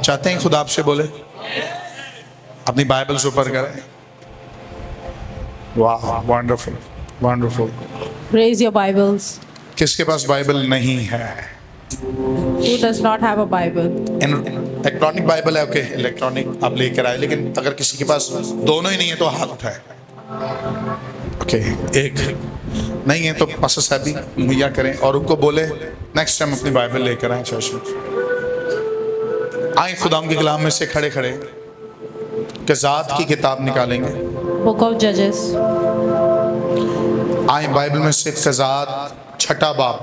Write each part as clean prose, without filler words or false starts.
चाहते हैं खुदा आपसे बोले? अपनी बाइबल्स ऊपर करें। वाह, wonderful wonderful. Raise your Bibles. किसके पास बाइबल नहीं है? Who does not have a Bible? Electronic Bible है, ओके, इलेक्ट्रॉनिक आप लेकर आए, लेकिन अगर किसी के पास दोनों ही नहीं है तो हाथ उठाए। ओके, एक नहीं है तो पास्टर साहब भी मुहैया करें और उनको बोले नेक्स्ट टाइम अपनी बाइबल लेकर आए चर्च में। आए खुदाम के कलाम में से खड़े खड़े कज़ात की किताब निकालेंगे। Book of Judges. आए बाइबल में से कज़ात 6 बाब,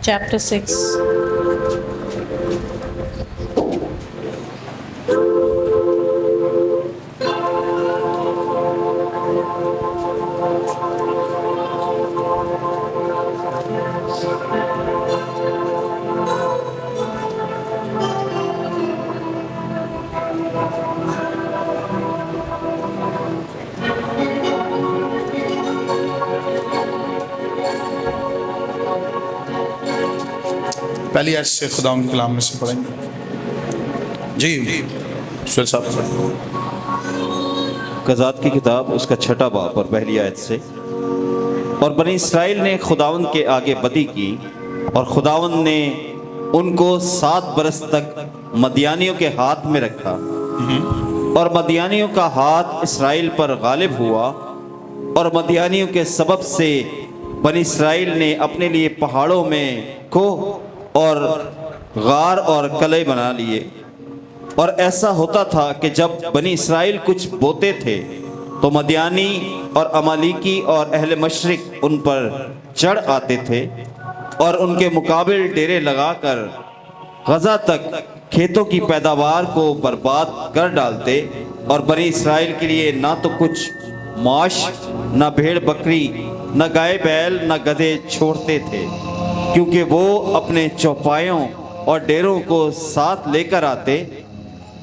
Chapter 6. पहली आयत से खुदा के कलाम में से पढ़ेंगे। जी सुहेल साहब। कज़ात की किताब उसका 6 बाब और पहली आयत से। और बनी इसराइल ने खुदावंद के आगे बदी की और खुदावंद ने उनको 7 बरस तक मदियानियों के हाथ में रखा और मदियानियों का हाथ इसराइल पर गालिब हुआ और मदियानियों के सबब से बनी इसराइल ने अपने लिए पहाड़ों में कोह और गार और कले बना लिए। और ऐसा होता था कि जब बनी इसराइल कुछ बोते थे तो मदियानी और अमालीकी और अहले मशरिक उन पर चढ़ आते थे और उनके मुकाबिल डेरे लगाकर गजा तक खेतों की पैदावार को बर्बाद कर डालते। और बनी इसराइल के लिए ना तो कुछ माश, ना भेड़ बकरी, ना गाय बैल, ना गधे छोड़ते थे, क्योंकि वो अपने चौपायों और डेरों को साथ लेकर आते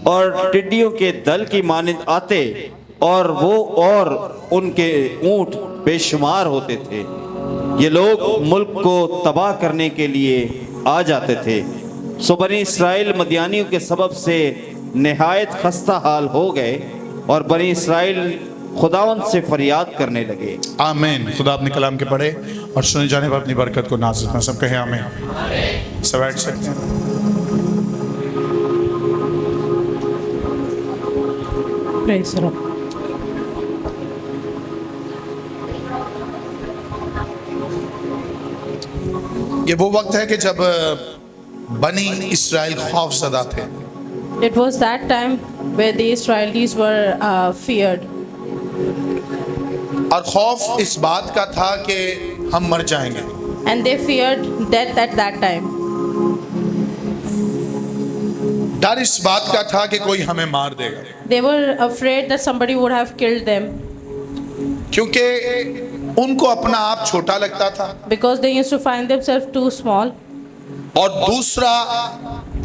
और टिड्डियों के दल की मानिंद आते और वो और उनके ऊंट बेशुमार होते थे। ये लोग मुल्क को तबाह करने के लिए आ जाते थे। सो बनी इसराइल मदियानियों के सबब से निहायत खस्ता हाल हो गए और बनी इसराइल खुदावंद से फरियाद करने लगे। आमीन। खुदा अपने कलाम के पढ़े और सुने जाने पर अपनी बरकत को नाज़िल करें। सब कहे आमीन। सब बैठ सकते हैं। Praise the Lord. ये वो वक्त है कि जब बनी इसराइल खौफज़दा थे। It was that time where the Israelis were feared. और खौफ इस बात का था कि हम मर जाएंगे। And they feared death at that time. डर इस बात का था कि कोई हमें मार देगा, They were afraid that somebody would have killed them क्योंकि उनको अपना आप छोटा लगता था because they used to find themselves too small और दूसरा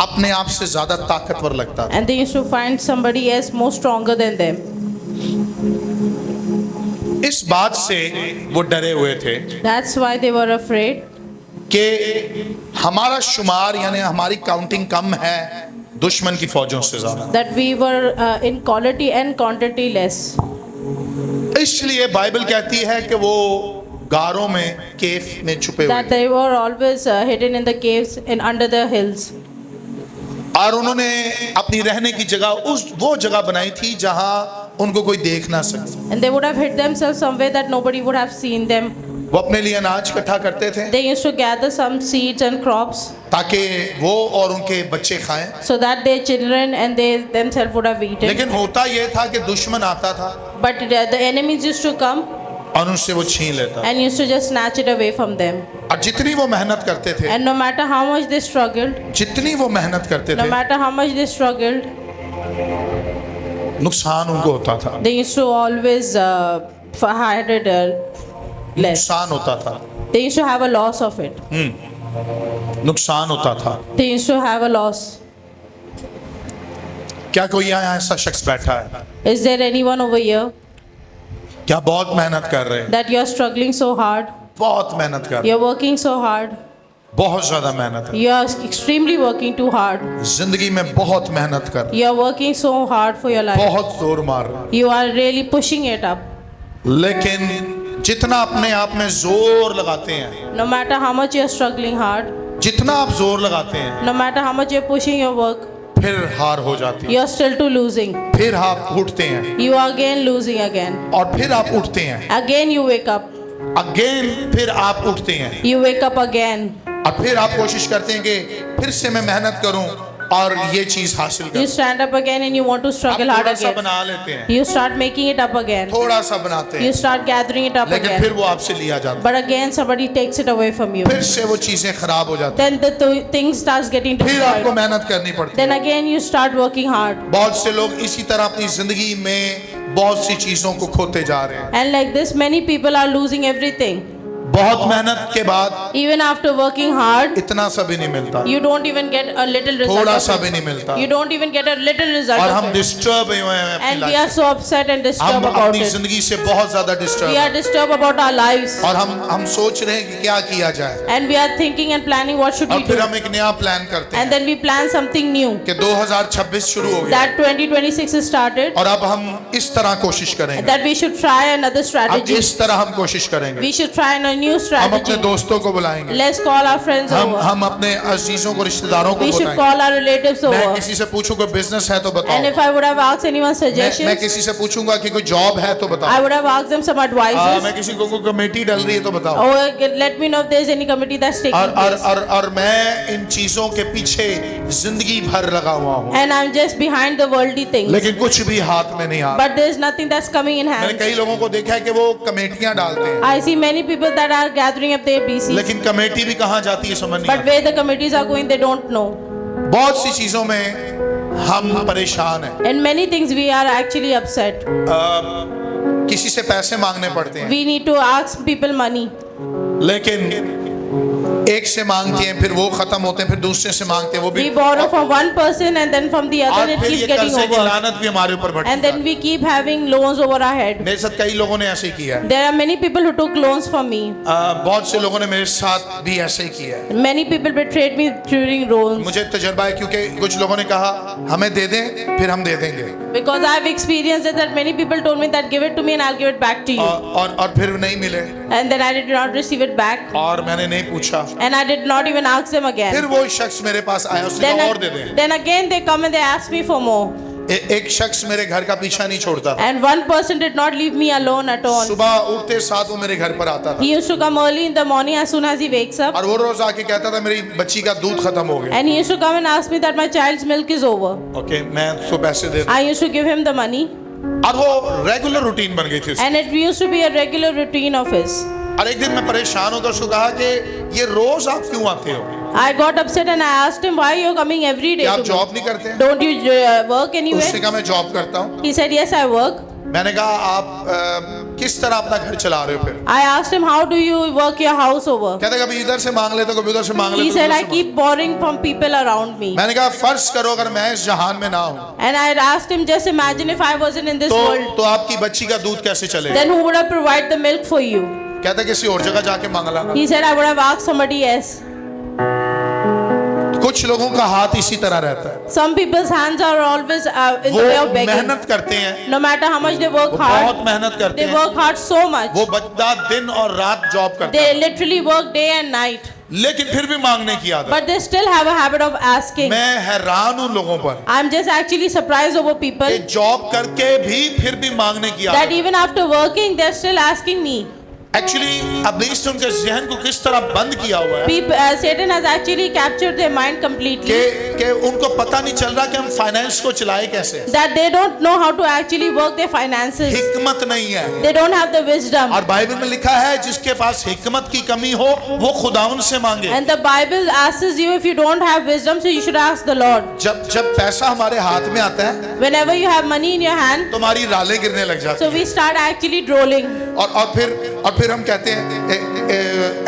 अपने आप से ज्यादा ताकतवर लगता था। and they used to find somebody else more stronger than them. इस बात से वो डरे हुए थे That's why they were afraid कि हमारा शुमार यानी हमारी काउंटिंग कम है दुश्मन की फौजों से ज्यादा। that we were in quality and quantity less. इसलिए बाइबल कहती है कि वो गारों में, केफ में छुपे हुए That they were always hidden in the caves and under the hills. और उन्होंने अपनी रहने की जगह वो जगह बनाई थी जहां उनको कोई देख ना सके। And they would have hid themselves somewhere that nobody would have seen them. वो अपने लिए अनाज इकट्ठा करते थे They used to gather some seeds and crops ताकि वो और उनके बच्चे खाएं। so that their children and they themselves would have eaten. लेकिन होता ये था कि दुश्मन आता था But the enemies used to come और उनसे वो छीन लेता। and used to just snatch it away from them. और जितनी वो मेहनत करते थे, And no matter how much they struggled, जितनी वो मेहनत करते no थे, matter how much they struggled, नुकसान उनको होता था। they used to always had it less. नुकसान होता था। They used to have a loss of it. नुकसान होता था। They used to have a loss. क्या कोई यहाँ ऐसा शख्स बैठा है Is there anyone over here क्या बहुत मेहनत कर रहे हैं, that you are struggling so hard? बहुत मेहनत कर रहे You're working so hard. हैं, बहुत ज्यादा मेहनत है, You are extremely working too hard. जिंदगी में बहुत मेहनत कर, You are working so hard for your life. बहुत जोर मार रहा है। You are really pushing it up. लेकिन जितना अपने आप में जोर लगाते हैं, No matter how much you are struggling hard, जितना आप जोर लगाते हैं, no matter how much you are pushing your work, फिर हार हो जाती है, you are still too losing. फिर आप उठते हैं You are again losing again. और फिर आप उठते हैं Again you wake up. Again, फिर आप उठते हैं You wake up again. और फिर आप कोशिश करते हैं कि फिर से मैं मेहनत करूं और ये चीज हासिल You करूं। stand up again and you want to आप struggle hard थोड़ा सा again. बना लेते हैं, You start making it up again. थोड़ा सा बनाते You हैं, start gathering it up लेकिन again. फिर वो आपसे लिया जाता But again somebody takes it away from you. है, फिर से वो चीजें खराब हो जाती Then the things starts getting है, फिर आपको destroyed. मेहनत करनी पड़ती Then है। again you start working hard. बहुत से लोग इसी तरह अपनी जिंदगी में बहुत सी चीजों को खोते जा रहे हैं। And like this many people are losing everything. बहुत मेहनत के बाद Even after working hard, इतना सा भी नहीं मिलता, you don't even get a little result. थोड़ा of सा it. भी नहीं मिलता, You don't even get a little result और of हम it. डिस्टर्ब हुए हैं अपनी And we life are so upset and से। disturbed हम about अपनी it. जिंदगी से बहुत ज्यादा disturb We are disturbed about our lives. और हम सोच रहे हैं कि क्या किया जाए, And we are thinking and planning what should और we फिर do. हम एक नया प्लान करते And हैं then we plan something new. कि 2026 शुरू हो गया That 2026 is started. और अब हम इस तरह कोशिश करेंगे, That we should try another अब strategy. इस तरह हम कोशिश करेंगे, We should try a new हम अपने strategy. दोस्तों को बुलाएंगे, Let's call our friends over. हम अपने अजीजों को, रिश्तेदारों को We should बुलाएंगे। call our relatives मैं over. किसी से पूछूं कोई बिजनेस है तो And बताओ, if I would have asked anyone मैं suggestions, किसी से पूछूंगा कि कोई जॉब है तो I बताओ, would have asked them some मैं advices. किसी को कोई कमेटी डल रही है तो बताओ, Or let me know if there's any committee that's taking और place. और मैं इन चीजों के पीछे जिंदगी भर लगा हुआ हूँ, And I'm just behind the worldly things. लेकिन कुछ भी हाथ में नहीं आ रहा। But there's nothing that's coming in मैंने hands. कई लोगों को देखा है कि वो कमेटियां डालते हैं, I see many people that are gathering up their BCs. लेकिन कमेटी भी कहाँ जाती है समझ नहीं But आता। where the committees are going, they don't know. बहुत सी चीजों में हम परेशान हैं, In many things, we are actually upset. किसी से पैसे मांगने पड़ते हैं, We need to ask people money. लेकिन एक से मांगते हैं फिर वो खत्म होते हैं, फिर दूसरे से मांगते हैं वो भी, We borrow from one person and then from the other और it फिर keeps ये getting कर्जे की over. लानत भी हमारे ऊपर बढ़ती And then है। we keep having loans over our head. मेरे साथ कई लोगों ने ऐसे ही किया है, There are many people who took loans from me. बहुत से लोगों ने मेरे साथ भी ऐसे ही किया है। Many people betrayed me during loans. मुझे तजर्बा है क्योंकि कुछ लोगों ने कहा हमें दे दें फिर हम दे देंगे, Because I've experienced it that many people told me that give it to me and I'll give it back to you. और फिर नहीं मिले And then I did not receive it back. और मैंने नहीं पूछा, And I did not even ask them again. फिर वो शख्स मेरे पास आया, उसने Then, कहा और दे दें। then again they come and they ask me for more. एक शख्स मेरे घर का पीछा नहीं छोड़ता था, And one person did not leave me alone at all. सुबह उठते साथ वो मेरे घर पर आता था He used to come early in the morning as soon as he wakes up. और वो रोज आके कहता था मेरी बच्ची का दूध खत्म हो गया। And he used to come and ask me that my child's milk is over. Okay, मैं उसको पैसे दे I used to give him the money. और वो रेगुलर रूटीन बन गई थी उसकी। And it used to be a regular routine of his. और एक दिन मैं परेशान होकर उसको कहा कि ये रोज आप क्यों आते हो, I got upset and I asked him why you're coming every day क्या आप to me. जॉब नहीं करते हैं? Don't you work उसने anywhere? कहा मैं जॉब करता हूँ। He said yes I work. मैंने कहा आप किस तरह अपना घर चला रहे हो फिर? I asked him how do you work your house over? कहते कभी इधर से मांग लेते हो, कभी उधर से मांग He लेते हो, said उधर I से मांग-" keep borrowing from people around me. मैंने कहा फर्ज करो अगर मैं इस जहान में ना हूँ And I had asked him just imagine if I wasn't in this world, तो आपकी बच्ची का दूध कैसे चलेगा? then who would have provided the milk for you? कहता किसी और जगह जाके मांग ला। He said I would have asked somebody else. कुछ लोगों का हाथ इसी तरह रहता है, Some people's hands are always in the way वो of begging. मेहनत करते हैं, No matter how much they work वो बहुत hard, मेहनत करते they हैं, work hard so much. वो बंदा दिन और रात जॉब करता They है, literally work day and night. लेकिन फिर भी मांगने की आदत। But they still have a habit of asking. मैं हैरान हूँ लोगों पर I'm just actually surprised over people कि जॉब करके भी फिर भी मांगने की that आदत। even after working, they're still asking me. Actually अब्लीस ने उनके जहन को किस तरह बंद किया हुआ है People, Satan has actually captured their mind completely. कि उनको पता नहीं चल रहा कि हम फाइनेंस को चलाए कैसे। That they don't know how to actually work their finances. हिकमत नहीं है, They don't have the wisdom. और बाइबल में लिखा है जिसके पास हिकमत की कमी हो वो खुदावन से मांगे। And the Bible asks you if you don't have wisdom, so you should ask the Lord. जब पैसा हमारे हाथ में आता है Whenever you have money in your hand, तो हमारी रालें गिरने लग जाती so we start actually drooling. हैं और फिर हम कहते हैं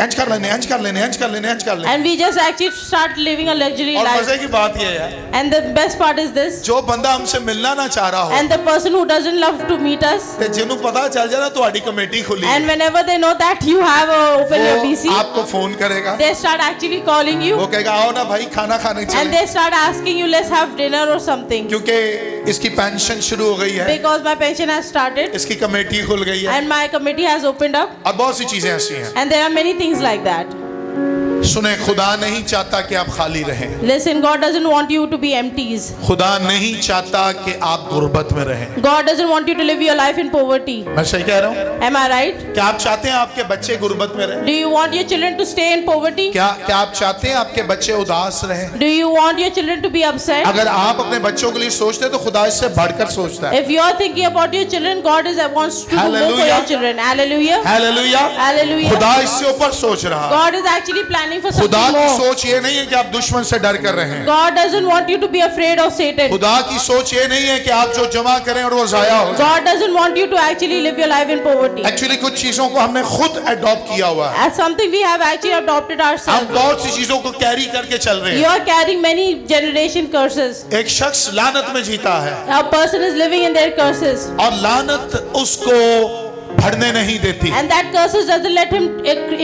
इंज कर लेने, इंज कर लेने, इंज कर लेने, इंज कर लेने। And we just actually start living a luxury और life. मजे की बात ये है, And the best part is this. जो बंदा हमसे मिलना ना चाह रहा हो, And the person who doesn't love to meet us, ते जिन्हों पता चल जाए ना तुम्हारी कमेटी खुली है, and whenever they know that you have open your वो BC, आपको फोन करेगा, they start actually calling वो you, कहेगा आओ ना भाई खाना खाने and चले, they start asking you, let's have dinner or something. क्योंकि इसकी पेंशन शुरू हो गई है, Because my pension has started इसकी कमेटी खुल गई है, and my committee has opened up, और बहुत सी चीजें ऐसी हैं। and there are many things like that. सुने, खुदा नहीं चाहता कि आप खाली रहें, Listen, God doesn't want you to be empties. खुदा नहीं चाहता कि आप गुर्बत में रहें। God doesn't want you to live your life in poverty. मैं सही कह रहा हूँ? Am I right? क्या आप चाहते हैं आपके बच्चे गुर्बत में रहें? Do you want your children to stay in poverty? क्या आप चाहते हैं आपके बच्चे उदास रहें? Do you want your children to be upset? अगर आप अपने बच्चों के लिए सोचते हैं तो खुदा इससे बढ़कर सोचता है। If you are thinking about your children, God wants to do more for Hallelujah. your children. Hallelujah. Hallelujah. Hallelujah. खुदा इससे ऊपर सोच रहा है। God is actually planning for खुदा something की more. सोच ये नहीं है कि आप दुश्मन से डर कर रहे हैं। God doesn't want you to be afraid of Satan. खुदा की सोच ये नहीं है कि आप जो जमा करें और वो जाया हो जाए। God doesn't want you to actually live your life in poverty. Actually कुछ चीजों को हमने खुद अडॉप्ट किया हुआ है। As something we have actually adopted हम ourselves. बहुत सी चीजों को कैरी करके चल रहे You हैं। are carrying many generation curses. एक शख्स लानत में जीता है A person is living in their curses. और लानत उसको बढ़ने नहीं देती। And that curses doesn't let him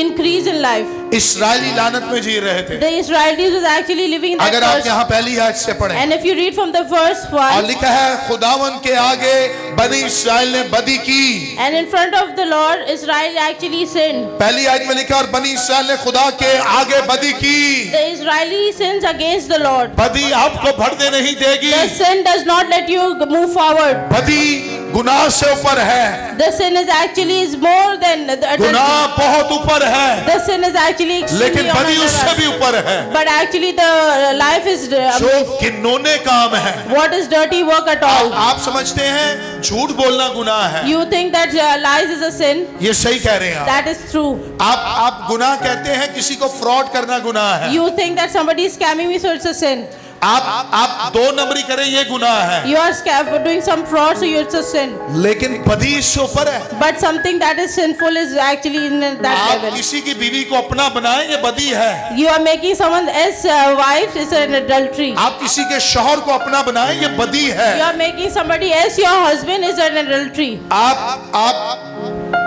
increase in life. इस्राएली लानत में जी रहे थे। The Israelis was actually living in that अगर आप curse. यहाँ पहली आयत से पढ़ें And if you read from the first और one, लिखा है खुदावन के आगे बनी इस्राएल ने बदी की। and in front of the Lord, Israel actually sinned. पहली आयत में लिखा और बनी इस्राएल ने खुदा के आगे बदी की। The Israeli sins against the Lord. बदी आपको बढ़ने नहीं देगी। The sin does not let you move forward. बदी गुनाह से ऊपर है। The sin is actually more than the गुनाह बहुत ऊपर है, The sin is actually extremely लेकिन on बदी under उससे us. भी ऊपर है। But actually the life is जो घिनौने काम है। what is dirty work at all. आप समझते हैं झूठ बोलना गुनाह है। You think that lies is a sin? ये सही कह रहे हैं आप। That is true. आप गुनाह कहते हैं, किसी को फ्रॉड करना गुनाह है। You think that somebody is scamming me, so it's a sin. आप दो नंबरी करें ये गुनाह है, You are doing some fraud, so it's a sin. लेकिन बदी इससे ऊपर है। But something that is sinful is actually in that आप level. किसी की बीवी को अपना बनाएं, ये बदी है। You are making someone else wife is an adultery. आप किसी के शौहर को अपना बनाएं, ये बदी You है। are making somebody else your husband is an adultery. आप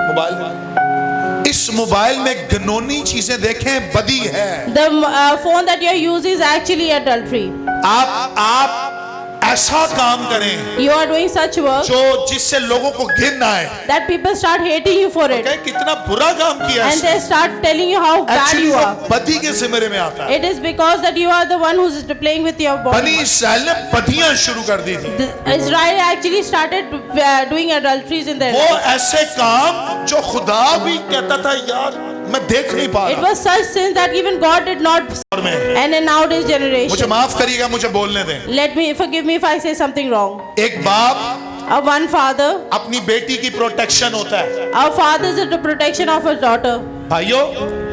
मोबाइल, इस मोबाइल में घिनौनी चीजें देखें, बदी है। The phone that you use is actually adultery. आप ऐसा काम करें You are doing such work जो जिससे लोगों को घिन आए। that people start hating you for it. कहे कितना बुरा काम किया And they start telling you how bad actually you वो are. बदी के जिम्मे में आता है। It is because that you are the one who's playing with your बनी body. इस्राएल ने बदियां शुरू कर दी थी। Israel actually started doing adulteries in their वो life. ऐसे काम जो खुदा भी कहता था यार मैं देख नहीं पा It रहा। was such sins that even God did not. और में And in nowadays मुझे generation, माफ करिएगा, मुझे बोलने दें। forgive me if I say something wrong. एक बाप One father, अपनी बेटी की प्रोटेक्शन होता है। our father is the protection of his daughter. भाइयों,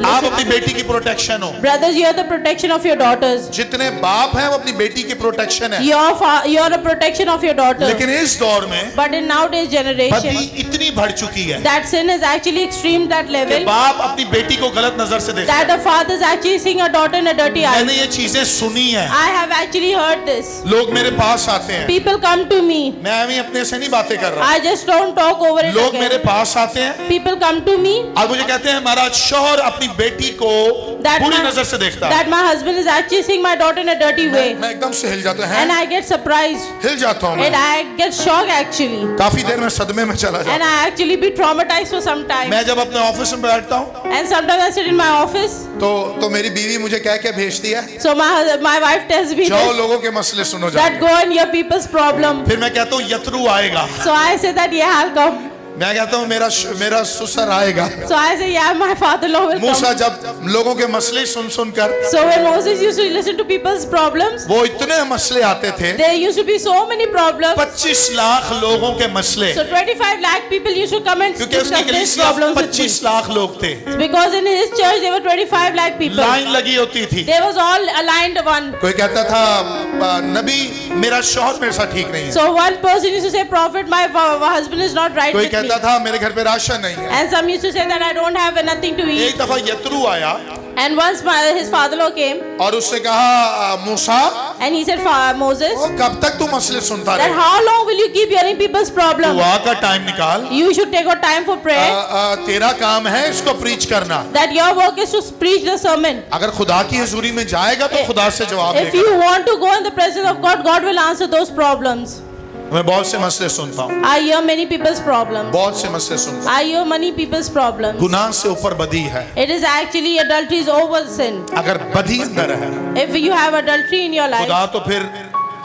आप अपनी बेटी की प्रोटेक्शन हो। Brothers, you are the protection of your daughters. जितने बाप हैं वो अपनी बेटी की प्रोटेक्शन है। You are the protection of your daughter. लेकिन इस दौर में But in nowadays बदी generation, इतनी बढ़ चुकी है that sin is actually extreme that कि level बाप अपनी बेटी को गलत नजर से देखता है। that the father is actually seeing a daughter in a dirty eye. मैंने ये चीजें सुनी है। I have actually heard this. लोग मेरे पास आते हैं, People come to me. मैं अभी अपने से नहीं बातें कर रहा। I just don't talk over it लोग मेरे again. पास आते हैं People come to me और मुझे कहते हैं हमारा शौहर अपनी बेटी को that बुरी नजर से देखता है। that my husband is actually seeing my daughter in a dirty way. मैं एकदम से हिल जाता And है, I get surprised. हिल जाता हूँ And मैं। I get shocked actually. काफी देर में सदमे में चला And जाता I actually be traumatized for some हूँ। time. मैं जब अपने ऑफिस में बैठता हूँ And sometimes I sit in my office. तो मेरी बीवी मुझे कह के भेजती है, So my wife tells me जाओ this, लोगों के मसले सुनो that जाओ। go and hear people's problem. फिर मैं कहता हूँ यत्रू आएगा, So I say that yeah, I'll come. मैं कहता हूँ मेरा ससुर आएगा। So I say yeah, my father-in-law will Musa come. जब लोगों के मसले सुन कर, So when Moses used to listen to people's problems, वो इतने मसले आते थे, there used to be so many problems. 25 lakh लोगों के मसले, So 25 lakh people used to come and क्योंकि discuss उसकी these कलीसिया problems with me. 25 लाख लोग थे, Because in his church there were 25 lakh people. Line लगी होती थी। They was all aligned one. कोई कहता था नबी मेरा शौहर मेरे साथ ठीक नहीं है, So one person used to say, Prophet, my husband is not right कोई with कहता कहता था मेरे घर पे राशन नहीं है। And some used to say that I don't have nothing to eat. एक दफा यत्रू आया And once his father-in-law came और उससे कहा मूसा and he said, Moses, वो कब तक तू मसले सुनता that रहे? how long will you keep hearing people's problems? दुआ का टाइम निकाल। You should take out time for prayer. तेरा काम है इसको प्रीच करना। That your work is to preach the sermon. अगर खुदा की हजूरी में जाएगा तो खुदा से जवाब If देगा। you want to go in the presence of God, God will answer those problems. मैं बहुत से मसले सुनता हूँ, I hear many people's problems. बहुत से मसले सुनता हूँ। I hear many people's problems. गुनाह से ऊपर बदी है। It is actually adultery is over sin. अगर बदी अंदर है If you have adultery in your खुदा life, तो फिर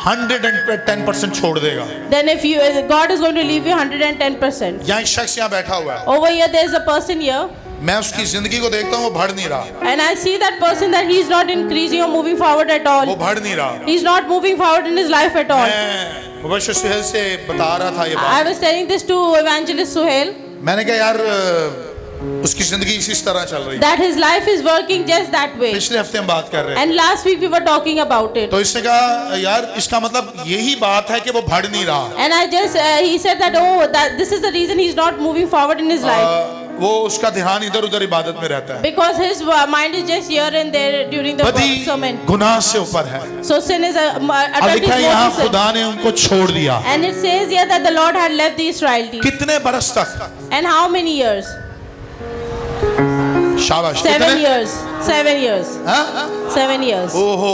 110% छोड़ देगा। then if you God is going to leave you 110%. यहाँ एक शख्स यहाँ बैठा हुआ है, Over here there is a person here, मैं उसकी जिंदगी को देखता हूँ, वो बढ़ नहीं रहा, and I see that person that he is not increasing or moving forward at वो all. बढ़ नहीं रहा। He is not moving forward in his life at all. मैं मुबश्शिर सुहेल से बता रहा था ये I बात। was telling this to evangelist Suhail मैंने कहा यार उसकी जिंदगी इसी तरह चल रही है। that his life is working just that way. पिछले हफ्ते हम बात कर रहे हैं, And last week we were talking about it. तो इसने कहा यार इसका मतलब यही बात है कि वो बढ़ नहीं रहा। And I just he said that that this is the reason he's not moving forward in his life. वो उसका ध्यान इधर उधर इबादत में रहता है। Because his mind is just here and there during the बदी sermon. गुनाह से ऊपर है। So sin is अब adultery लिखा है is यहाँ more than sin. खुदा ने उनको छोड़ दिया। And it says here that the Lord had left the Israelites. कितने बरस तक? And how many years? शाबाश। 7 कितने? years. 7 years. हाँ? 7 years. ओहो,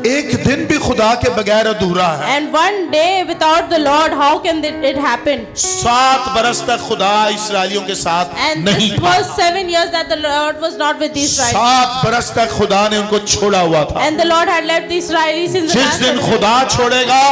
एक दिन भी खुदा के बगैर अधूरा है। And one day without the Lord, how can it happen? 7 बरस तक खुदा इस्राएलियों के साथ And नहीं this था। was 7 years that the Lord was not with the Israelites. 7 बरस तक खुदा ने उनको छोड़ा हुआ था। And the Lord had left the Israelis in the जिस last दिन 7 years. खुदा छोड़ेगा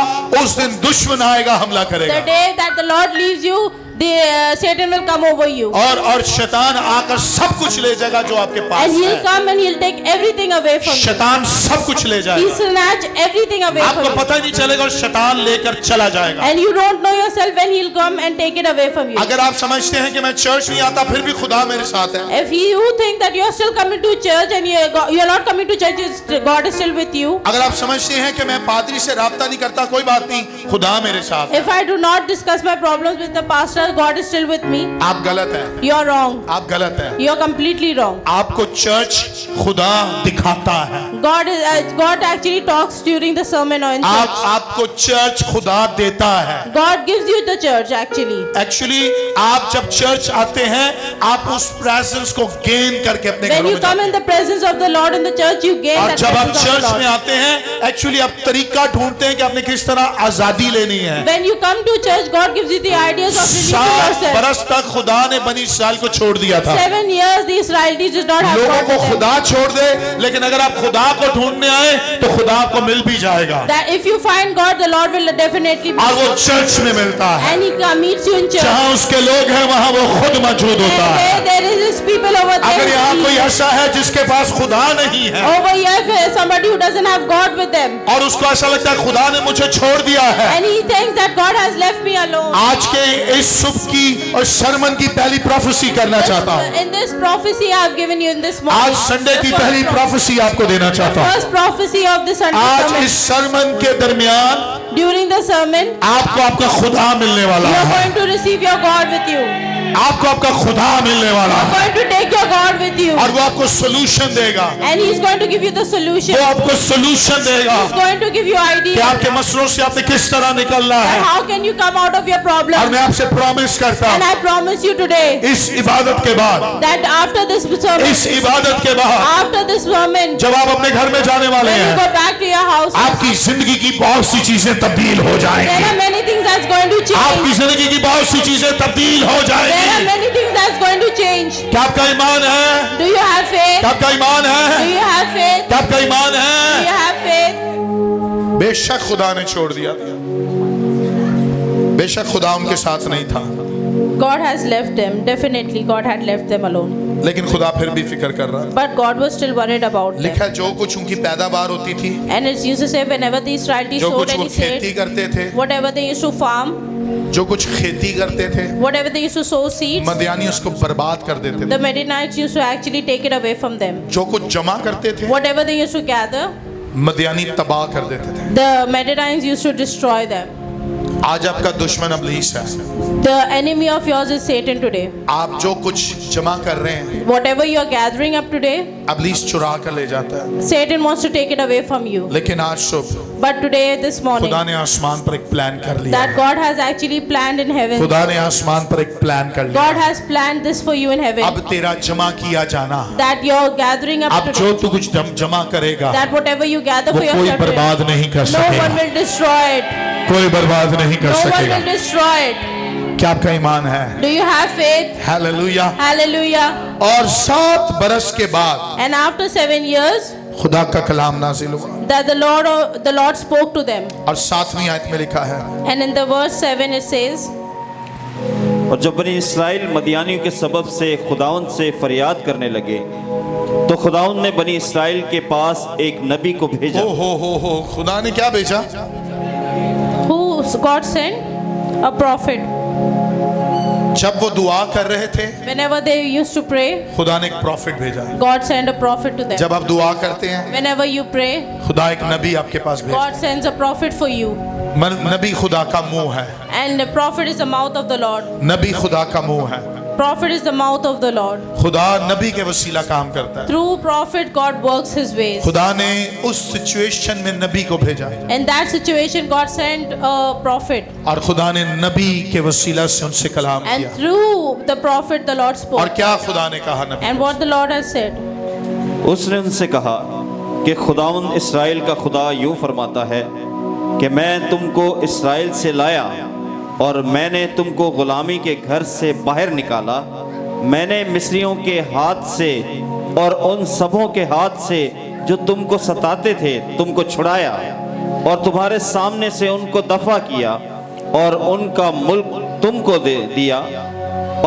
उस दिन दुश्मन आएगा, हमला The करेगा day that the Lord leaves you, the Satan will come over you. और शैतान आकर सब कुछ ले जाएगा जो आपके पास And he'll है। come and he'll take everything away from you. शैतान सब कुछ ले He'll जाएगा, snatch everything away from आपको you. पता ही नहीं चलेगा और शैतान लेकर चला जाएगा। And you don't know yourself when he'll come and take it away from you. अगर आप समझते हैं कि मैं चर्च नहीं आता फिर भी खुदा मेरे साथ है, If you think that you're still coming to church and you're not coming to church, God is still with you. अगर आप समझते हैं कि मैं पादरी से राब्ता नहीं करता, कोई बात नहीं, खुदा मेरे साथ है, If I do not discuss my problems with the pastor, God is still with me. आप गलत हैं, You're wrong. आप गलत हैं। You're completely wrong. आपको चर्च खुदा दिखाता है, God actually talks during the sermon or in church. आपको चर्च खुदा देता है। God gives you the church actually. Actually आप जब चर्च आते हैं आप उस प्रेजेंस को गेन करके अपने When घरों you में come जाते in the presence of the Lord in the church, you gain हैं। और that जब आप presence of the चर्च में Lord. आते हैं एक्चुअली आप तरीका ढूंढते हैं कि आपने किस तरह आजादी लेनी है। When you come to church, God gives you the ideas of releasing 7 yourself. बरस तक खुदा ने बनी इस्राएल को छोड़ दिया था। 7 years the Israelites did not have लोगों God को with them. खुदा छोड़ दे, लेकिन अगर आप खुदा को ढूंढने आए तो खुदा आपको मिल भी जाएगा That if you find God, the Lord will definitely meet और वो you. चर्च में मिलता है। And He meets you in church. जहाँ उसके लोग हैं वहाँ वो खुद मौजूद होता And है। where there is His people over there. अगर यहाँ He- कोई ऐसा है जिसके पास खुदा नहीं है Over here, if there's somebody who doesn't have God with them, और उसको ऐसा लगता है खुदा ने मुझे छोड़ दिया है, and he thinks that God has left me alone. आज के इस सुबह की और सरमन की पहली प्रोफेसी करना चाहता हूँ। In this prophecy I have given you in this morning. आज संडे की The first पहली प्रोफेसी आपको देना चाहता हूँ। First prophecy of the Sunday आज sermon. इस सरमन के दरमियान During the sermon, आपको आपका खुदा मिलने वाला you are है, going to receive your God with you. आपको आपका खुदा मिलने वाला You are है going to take your God with you. और वो आपको सोल्यूशन देगा, And He is going to give you the solution. वो आपको सोल्यूशन देगा He is going to give you कि ideas. आपके मसलों से आपने किस तरह निकलना है। And how can you come out of your और problem? मैं आपसे प्रॉमिस करता And हूँ I promise you today इस इबादत के बाद, that after this sermon, इस इबादत के बाद after this sermon, जब आप अपने घर में जाने वाले when you हैं go back to your house, आपकी जिंदगी की बहुत सी चीजें तब्दील हो there जाएंगी, are many things that's going to change. आपकी जिंदगी की बहुत सी चीजें तब्दील हो There are जाएंगी। many things that's going to change. क्या आपका ईमान है? Do you have faith? क्या आपका ईमान Do है? you have faith? क्या आपका ईमान Do है? you have faith? बेशक खुदा ने छोड़ दिया, बेशक खुदा उनके साथ नहीं था, God has left them. Definitely, God had left them alone. लेकिन खुदा फिर भी फिक्र कर रहा है। But God was still worried about them. लिखा है जो कुछ उनकी पैदावार होती थी, And it used to say, whenever the Israelites जो sowed कुछ वो any खेती seed, करते थे, whatever they used to farm, जो कुछ खेती करते थे, whatever they used to sow seeds, मदियानी उसको बर्बाद कर देते थे। the Midianites used to actually take it away from them. जो कुछ जमा करते थे Whatever they used to gather, मदियानी तबाह कर देते थे। the Midianites used to destroy them. आज आपका दुश्मन इब्लीस है, The enemy of yours is Satan today. आप जो कुछ जमा कर रहे हैं Whatever you are gathering up today, इब्लीस चुरा कर ले जाता है, Satan wants to take it away from you. लेकिन आज सुबह But today, this morning, खुदा ने आसमान पर एक प्लान कर लिया that है। God has actually planned in heaven. खुदा ने आसमान पर एक प्लान कर लिया God है। has planned this for you in heaven. अब तेरा जमा किया जाना, That you're gathering up अब today. जो तू कुछ जमा करेगा That whatever you gather वो for कोई yourself today, बर्बाद नहीं कर no one सकेगा, will destroy it. कोई बर्बाद नहीं कर No one सकेगा। will destroy it. क्या आपका ईमान है? Do you have faith? Hallelujah. Hallelujah. और 7 बरस के बाद And after 7 years, खुदा का कलाम नाजिल हुआ that the Lord spoke to them. और 7वीं आयत में लिखा है, And in the verse 7 it says, और जब बनी इसराइल मदियानियों के सबब से खुदावंद से फरियाद करने लगे तो खुदावंद ने बनी इसराइल के पास एक नबी को भेजा। हो खुदा ने क्या भेजा? who God sent? A prophet. जब वो दुआ कर रहे थे Whenever they used to pray, खुदा ने एक प्रॉफिट भेजा। God sent a prophet to them. जब आप दुआ करते हैं Whenever you pray, खुदा एक नबी आपके पास भेजा। God sends a prophet for you. नबी खुदा का मुंह है, And the prophet is the mouth of the Lord. नबी खुदा का मुंह है। Prophet is the mouth of the Lord. खुदा नबी के वसीला काम करता है। Through prophet, God works his ways. खुदा ने उस सिचुएशन में नबी को भेजा In that situation, God sent a prophet. और खुदा ने नबी के वसीला से उनसे कलाम And किया। through the prophet, the Lord और spoke. क्या खुदा ने कहा नबी? And what the Lord has said. उसने उनसे कहा कि खुदावंद इस्राएल का खुदा यूं फरमाता है कि मैं तुमको इस्राएल से लाया और मैंने तुमको गुलामी के घर से बाहर निकाला। मैंने मिस्रियों के हाथ से और उन सबों के हाथ से जो तुमको सताते थे तुमको छुड़ाया और तुम्हारे सामने से उनको दफा किया और उनका मुल्क तुमको दे दिया।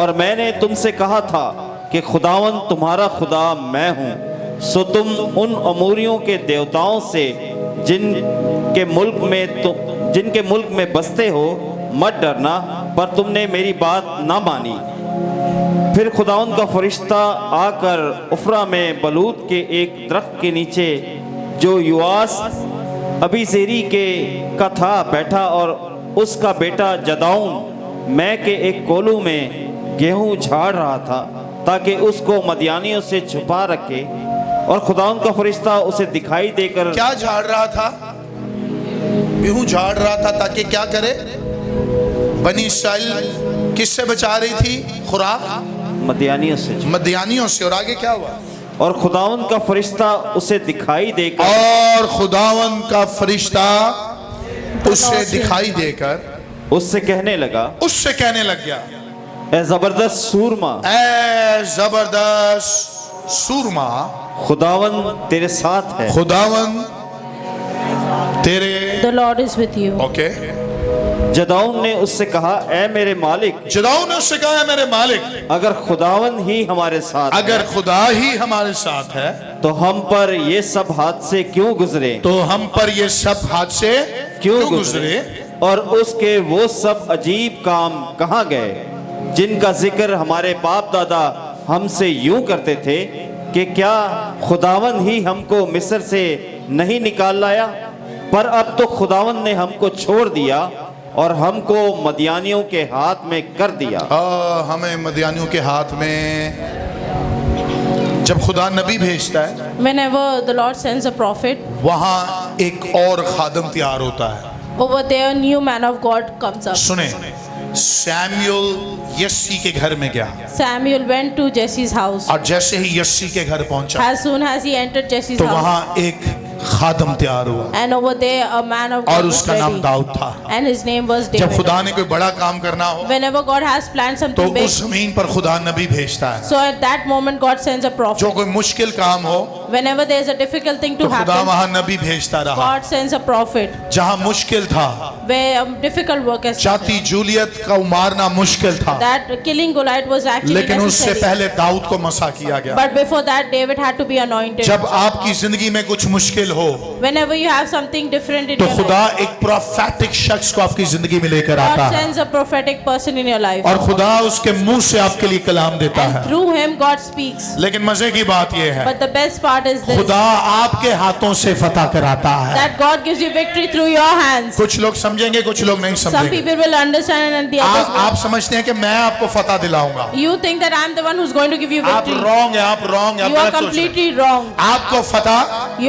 और मैंने तुमसे कहा था कि खुदावंद तुम्हारा खुदा मैं हूँ, सो तुम उन अमोरियों के देवताओं से जिनके मुल्क में बसते हो मत डरना, पर तुमने मेरी बात ना मानी। फिर खुदावंद का फरिश्ता आकर उफरा में बलूत के एक दरख्त के नीचे जो युआस अबीजेरी का था बैठा और उसका बेटा जदाऊन मैं के एक कोलू में गेहूं झाड़ रहा था ताकि उसको मदियानियों से छुपा रखे। और खुदावंद का फरिश्ता उसे दिखाई देकर क्या झाड़ रहा था? गेहूं झाड़ रहा था ताकि क्या करे? बनी इस्राइल किससे बचा रही थी? खुराक मदियानियों से। मदियानियों से। और आगे क्या हुआ? और खुदावंद का फरिश्ता उसे दिखाई देकर और खुदावन का फरिश्ता उसे दिखाई देकर उससे कहने लगा, उससे कहने लग गया, ए जबरदस्त सूरमा, ए जबरदस्त सूरमा, खुदावन तेरे साथ है। खुदावन तेरे। The Lord is with you. Okay. जदाऊन ने उससे कहा, ए मेरे मालिक, जदाऊन ने उससे कहा, मेरे मालिक, अगर खुदावन ही हमारे साथ है, अगर खुदा ही हमारे साथ है तो हम पर ये सब हादसे क्यों गुजरे? तो हम पर ये सब हादसे क्यों गुजरे? और उसके वो सब अजीब काम कहाँ गए जिनका जिक्र हमारे बाप दादा हमसे यूं करते थे कि क्या खुदावन ही हमको मिस्र से नहीं निकाल लाया? पर अब तो खुदावन ने हमको छोड़ दिया और हमको मदियानियों के हाथ में कर दिया। हमें मदियानियों के हाथ में। जब खुदा नबी भेजता है, Whenever the Lord sends a prophet, वहां एक और खादम तैयार होता है। over there a new man of God comes up. सुने, सैमुअल यस्सी के घर में गया Samuel went to Jesse's house. और जैसे ही यस्सी के घर पहुंचा As soon as he entered Jesse's तो house, वहां एक खादम तैयार हुआ and over there a man of God और was उसका नाम ready. दाऊद था। And his name was जब David. खुदा ने कोई बड़ा काम करना हो Whenever God has planned तो something big, उस जमीन पर खुदा नबी भेजता है। so at that moment God sends a जो prophet. कोई मुश्किल काम हो Whenever there is a difficult thing तो to खुदा happen, वहां नबी भेजता रहा। God sends a prophet. जहां मुश्किल था, Where difficult work is जाती जूलियत को मारना मुश्किल था, that killing Goliath was actually लेकिन उससे necessary. पहले दाऊद को मसा किया गया। But before that, David had to be anointed. जब आपकी जिंदगी में कुछ मुश्किल हो whenever you have something different in तो your खुदा life, एक प्रोफेटिक शख्स को आपकी जिंदगी में लेकर आता God है sends a prophetic person in your life. और खुदा उसके मुंह से आपके लिए कलाम देता And है। through him, God speaks. लेकिन मजे की बात यह है But the best part is this, खुदा आपके हाथों से फतह कराता है। that God gives you victory through your hands. कुछ लोग समझेंगे, कुछ लोग नहीं Some समझेंगे। people will understand and the others आप will. समझते हैं कि मैं आपको फतह दिलाऊंगा। You think that I'm the one who's going to give you आप victory. रॉन्ग है, आप रॉन्ग है, You आप are गलत सोच रहे हैं। completely wrong. आपको फतह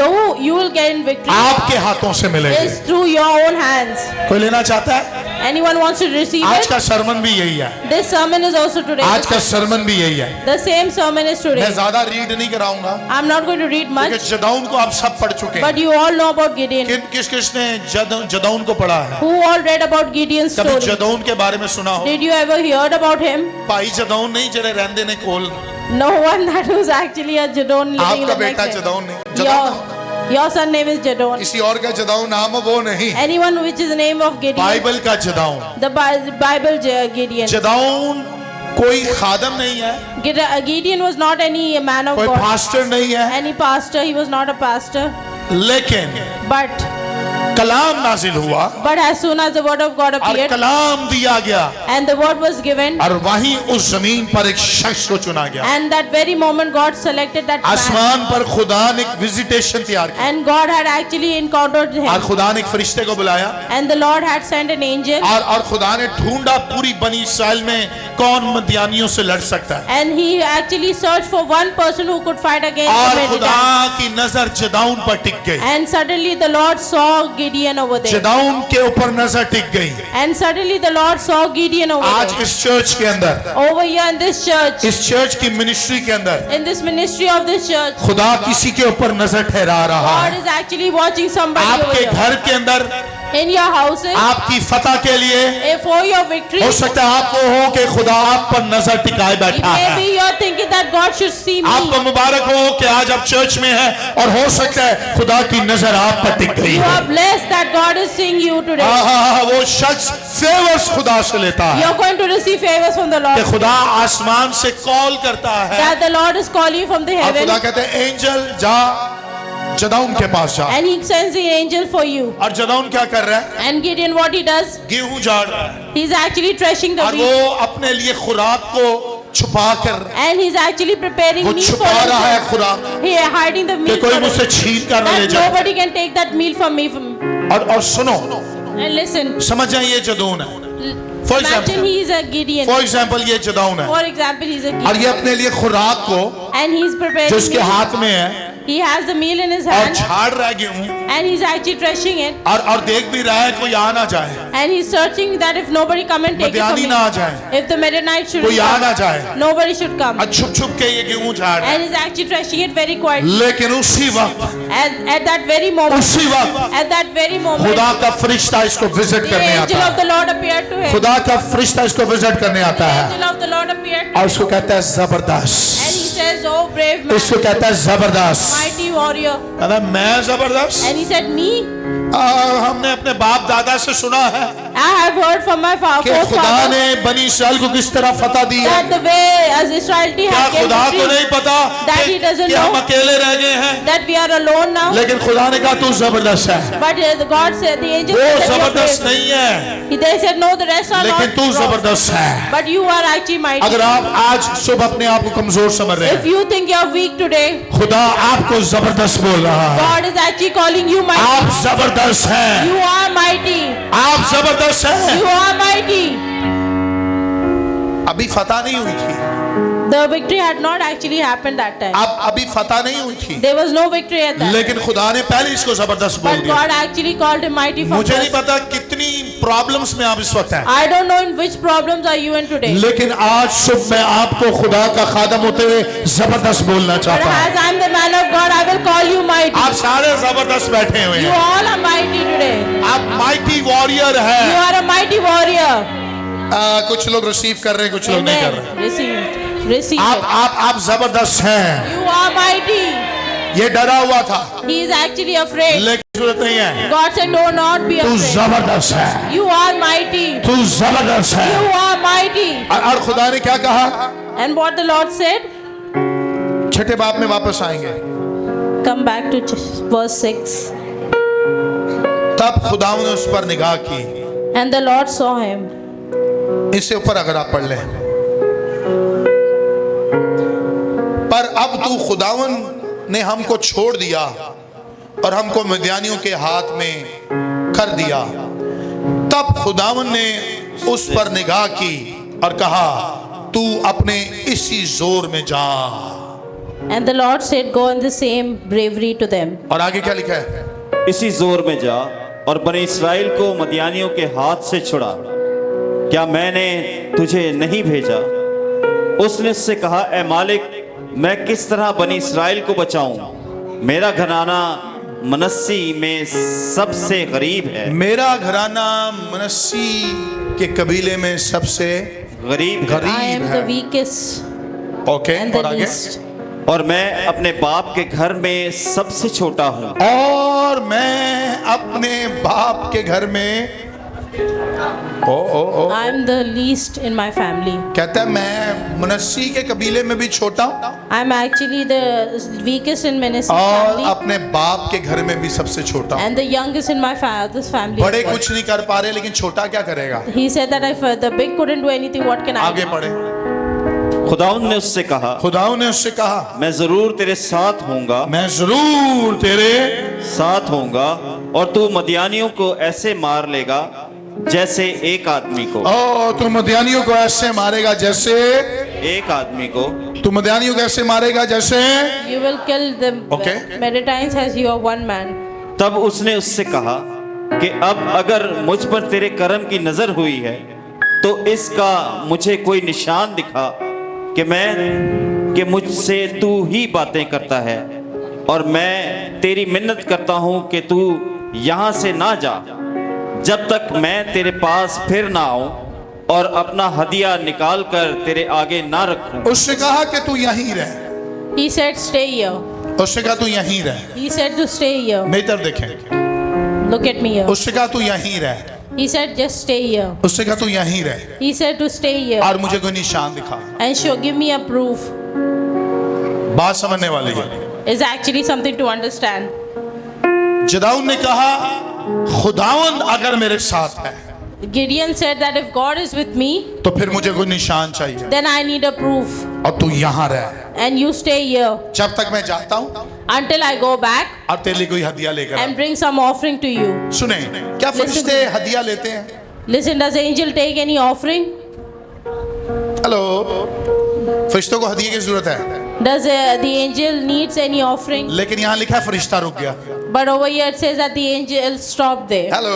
You will gain victory आपके हाथों से मिलेगी। is through your own hands. कोई लेना चाहता है? Anyone wants to receive आज it? का सरमन भी यही है। This sermon is also today. आज का सरमन भी यही है। The same sermon is मैं today. ज्यादा रीड नहीं कराऊंगा I'm not going to read much, क्योंकि जदाऊन को आप सब पढ़ चुके हैं। but you all know about Gideon. किस किसने जदाऊन को पढ़ा है? Who all read about Gideon's कभी story? जदाऊन के बारे में सुना हो? Did you ever heard about him? भाई जदाऊन नहीं, जरे रहंदे ने कोल। No one that was actually a Jadon living in आपका the बेटा next day. जदाऊन नहीं, जदाऊन Your son name is Jadon. किसी और का जदाऊन नाम हो वो नहीं, Anyone which is the name of Gideon. Bible का जदाऊन। The Bible Gideon. जदाऊन कोई खादम नहीं है, Gideon was not any man of कोई God. पास्टर नहीं है, Any pastor. He was not a pastor. लेकिन But कलाम नाजिल हुआ as soon as the word of God और appeared कलाम दिया गया and the word was given, और वहीं उस जमीन पर एक शख्स को चुना गया। and that very moment God selected that man. आसमान पर खुदा ने एक विजिटेशन तैयार की And God had actually encountered और him. खुदा ने एक फरिश्ते को बुलाया And the Lord had sent an angel. और खुदा ने ढूंढा पूरी बनी इसराइल में कौन मदियानियों से लड़ सकता है And he actually searched for one person who could fight against the और खुदा Midianites. की नजर जदाऊन पर टिक गई। And suddenly the Lord saw Gideon over there. जदाऊन के ऊपर नजर टिक गई। And suddenly the Lord saw Gideon over आज there. इस चर्च के अंदर, Over here in this church, इस चर्च की मिनिस्ट्री के अंदर in this ministry of this church, खुदा किसी के ऊपर नजर ठहरा रहा God है। is actually watching somebody over आपके here. घर के अंदर In your houses, आपकी फतह के लिए for your victory, हो सकता है आपको हो कि खुदा आप पर नजर टिकाए it बैठा may है। be you're thinking that God should see me. आपको मुबारक हो कि आज आप चर्च में हैं और हो सकता है खुदा की नजर आप पर टिक गई You है। are blessed that God is seeing you today. वो शख्स फेवर्स खुदा से लेता है You're going to receive favors from the कि Lord. खुदा आसमान से कॉल करता है That the Lord is calling you from the और खुदा heaven, कहते हैं एंजल जा जदाऊन के पास जा। and He sends the angel for you. और जदाऊन क्या कर रहा है? And Gideon, what he does, गेहूं झाड़ रहा है he's actually threshing the और wheat, वो अपने लिए खुराक को छुपा कर and he's actually preparing वो meat for छुपा रहा है himself. खुराक He is hiding the कि meat कोई for मुझसे himself. छीन कर न ले That जाए। nobody can take that meal from me. और सुनो, And listen, समझ जाए ये जदून है। For imagine example, he is a Gideon. For example ये जदाऊन है For example, he's a और Gideon, ये अपने लिए खुराक को and he's preparing जो उसके meat. हाथ में है He has the meal in his और hand, झाड़ रहा है गेहूं and he's actually threshing it, और देख भी रहा है कोई आ ना जाए, and he's searching that if nobody come and take it from मदियानी me, ना आ जाए, if the Midianites should कोई आ ना come, जाए nobody should come. और छुप छुप के ये गेहूं झाड़ रहा And है। he's actually threshing it very quietly. लेकिन उसी वक्त At that very moment, उसी वक्त at that very moment, खुदा का फरिश्ता इसको विजिट the करने angel आता of है। the Lord appeared to him. खुदा का फरिश्ता इसको विजिट करने The आता है angel of the Lord appeared to और him. उसको कहता है And he जबरदस्त, says, "Oh brave man, इसको कहता है जबरदस्त। mighty warrior." कहता है मैं जबरदस्त। And he said, "Me? हमने अपने बाप दादा से सुना है I have heard from my कि forefathers खुदा ने बनी इसराइल को किस तरह फतह दी है। that the way as Israel क्या has gained खुदा को victory, नहीं पता that he doesn't कि हम know अकेले रह गए हैं? that we are alone now." लेकिन खुदा ने कहा तू जबरदस्त है। But God said, the angel वो said that you are जबरदस्त brave. नहीं है, They said, "No, the rest are लेकिन not तू strong, जबरदस्त है। but you are actually mighty." अगर आप आज सुबह अपने आप को कमजोर समझ रहे If हैं, you think you are weak today, खुदा आपको जबरदस्त बोल रहा है। God is actually calling you mighty. आप जबरदस्त हैं, You are mighty. आप जबरदस्त हैं। You are mighty. अभी फतह नहीं हुई थी, The victory had not actually happened that time. अब अभी फतह नहीं हुई थी, There was no victory at that. लेकिन खुदा ने पहले इसको जबरदस्त बोल But दिया। God actually called him mighty from मुझे नहीं first. पता कितनी प्रॉब्लम्स में आप इस वक्त हैं, I don't know in which problems are you in today. लेकिन आज सुबह मैं आपको खुदा का खादम होते हुए जबरदस्त बोलना But चाहता हूँ। as I'm the man of God, I will call you mighty. आप सारे जबरदस्त बैठे हुए You हैं, all are mighty today. आप माइटी वॉरियर हैं। You are a mighty warrior. कुछ लोग रिसीव कर रहे हैं, कुछ लोग नहीं कर रहे। Amen. Receive. Receive it. आप जबरदस्त हैं। You are mighty. ये डरा हुआ था, He is actually afraid. लेकिन जरूरत नहीं है। God said, "Do not be तू afraid. जबरदस्त है, You are mighty. तू जबरदस्त है। You are mighty." और खुदा ने क्या कहा? And what the Lord said, छठे बाब में वापस आएंगे। come back to verse 6. तब खुदावन ने उस पर निगाह की। And the Lord saw him. इससे ऊपर अगर आप पढ़ लें, पर अब तू खुदावन ने हमको छोड़ दिया और हमको मिद्यानियों के हाथ में कर दिया। तब खुदावन ने उस पर निगाह की और कहा, तू अपने इसी जोर में जा। And the Lord said, go in the same bravery to them. और आगे क्या लिखा है? इसी जोर में जा और बनी इस्राएल को मदियानियों के हाथ से छुड़ा। क्या मैंने तुझे नहीं भेजा? उसने उससे कहा, ए मालिक, मैं किस तरह बनी इस्राएल को बचाऊं? मेरा घराना मनस्सी में सबसे गरीब है। मेरा घराना मनस्सी के कबीले में सबसे गरीब है। I am गरीब the है। weakest ओके, and और the आगे? least. और मैं अपने बाप के घर में सबसे छोटा हूँ। और मैं अपने बाप के घर में ओ I am the least in my family. कहता है मैं मनस्सी के कबीले में भी छोटा हूँ I am actually the weakest in Manasseh's और family अपने बाप के घर में भी सबसे छोटा हूँ। and the youngest in my father's family. बड़े as well. कुछ नहीं कर पा रहे, लेकिन छोटा क्या करेगा? He said that if the big couldn't do anything, what can I आगे do? पढ़े। खुदाउन ने उससे कहा, खुदावन ने उससे कहा, मैं जरूर तेरे साथ होऊंगा, मैं जरूर तेरे साथ होऊंगा और तू मदियानियों को ऐसे मार लेगा जैसे एक आदमी को। तू मदियानियों को ऐसे मारेगा जैसे एक आदमी को तू मदियानियों को ऐसे मारेगा जैसे। You will kill the Okay. Midianites as you are one man. तब उसने उससे कहा कि अब अगर मुझ पर तेरे कर्म की नजर हुई है तो इसका मुझे कोई निशान दिखा कि मुझसे तू ही बातें करता है, और मैं तेरी मिन्नत करता हूं कि तू यहां से ना जा जब तक मैं तेरे पास फिर ना आऊं और अपना हदिया निकाल कर तेरे आगे ना रखूं। उससे कहा कि तू यहीं रह। He said, stay here. उससे कहा तू यहीं रह। He said to stay here. मेरी तरफ देखें। Look at me here. उससे कहा तू यहीं रह। He said, just stay here. उससे कहा तू यहीं रह He said to stay here और मुझे कोई निशान दिखा। and show, give me a proof. बात समझने वाली है। Is actually something to understand. जदाऊन ने कहा, खुदावन अगर मेरे साथ है Gideon said that if God is with me, तो फिर मुझे कोई निशान चाहिए then I need a proof. और तू यहाँ रह And you stay here जब तक मैं जाता हूँ until I go back और तेरे लिए कोई हदिया लेकर and uh. bring some offering to you. सुने, क्या फरिश्ते हदिया लेते हैं? Listen, does the angel take any offering? Hello, फरिश्तों को हदिये की जरूरत है, Does the angel needs any offering? लेकिन यहाँ लिखा है फरिश्ता रुक गया। But over here it says that the angel stopped there. Hello,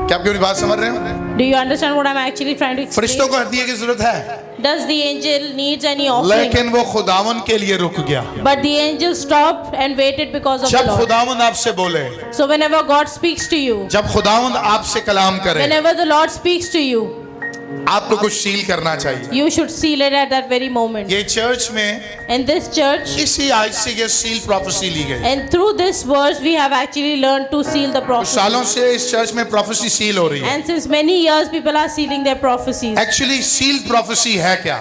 क्या आप मेरी बात समझ रहे हो? Do you understand what I'm actually trying to फरिश्तों explain? को हदिये की जरूरत है, Does the angel needs any offering? लेकिन वो खुदावन के लिए रुक गया। But the angel stopped and waited because of the जब Lord. खुदावन आपसे बोले, So whenever God speaks to you, जब खुदावन आपसे कलाम करे, whenever the Lord speaks to you, आपको कुछ सील करना चाहिए। you should seal it at that very moment. ये चर्च में In this church, इसी आज से ये सील प्रोफेसी ली गई। and through this verse, we have actually learned to seal the कुछ prophecy. सालों से इस चर्च में प्रोफेसी सील हो रही है। And since many years, people are sealing their prophecies. Actually seal prophecy है क्या?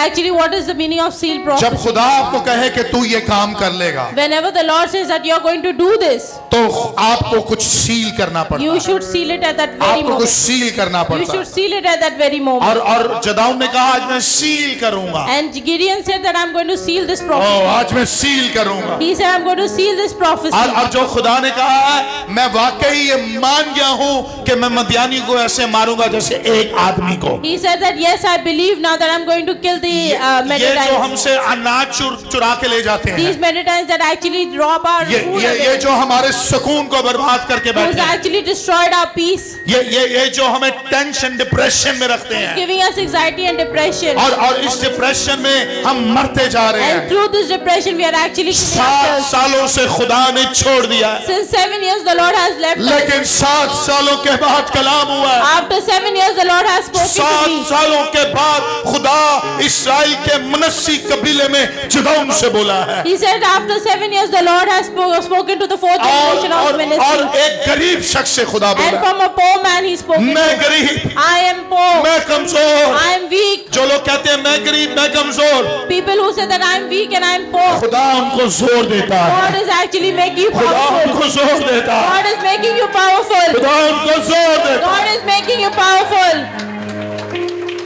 Actually, what is the meaning of seal जब prophecy? खुदा आपको कहे कि तू ये काम कर लेगा, Whenever the Lord says that you are going to do this, तो आपको कुछ सील करना पड़ता you है। should seal it at that very आपको कुछ moment. सील करना You पड़ता should है। seal it at that very moment. और जदाऊन ने कहा, आज मैं सील करूंगा। And Gideon said that I'm going to seal this prophecy. आज मैं सील करूंगा। He said I'm going to seal this prophecy. और जो खुदा ने कहा है, मैं वाकई ये मान गया हूं कि मैं मदियानी को ऐसे मारूंगा जैसे एक आदमी को। He said that yes, I believe now that I'm going to kill the ये जो Midianites. हमसे अनाज चुरा के ले जाते These हैं, Midianites that actually rob our food ये away, जो हमारे सुकून को बर्बाद करके who's बैठे हैं, actually destroyed our peace, ये जो हमें टेंशन डिप्रेशन में रखते हैं, giving us anxiety and depression. और इस डिप्रेशन में हम मरते जा रहे And हैं। through this depression, we are actually killing 7 ourselves. सालों से खुदा ने छोड़ दिया है, Since 7 years, the Lord has left us. लेकिन 7 सालों के बाद कलाम हुआ है। After 7 years, the Lord has spoken to 7 me. सालों के बाद खुदा इस्राएल के मनस्सी कबीले में जदाऊन से बोला है। He said after 7 years, the Lord has spoken to the fourth generation of और ministry. एक गरीब शख्स से खुदा And बोला, from a poor man, he spoke. मैं गरीब, I am poor. मैं कमजोर, I am weak. जो लोग कहते हैं मैं गरीब, मैं कमजोर, People who say that I am weak and I am poor. खुदा उनको जोर देता है, God is actually making you खुदा powerful. उनको जोर देता है, God is making you powerful. खुदा उनको जोर देता है, God is making you powerful.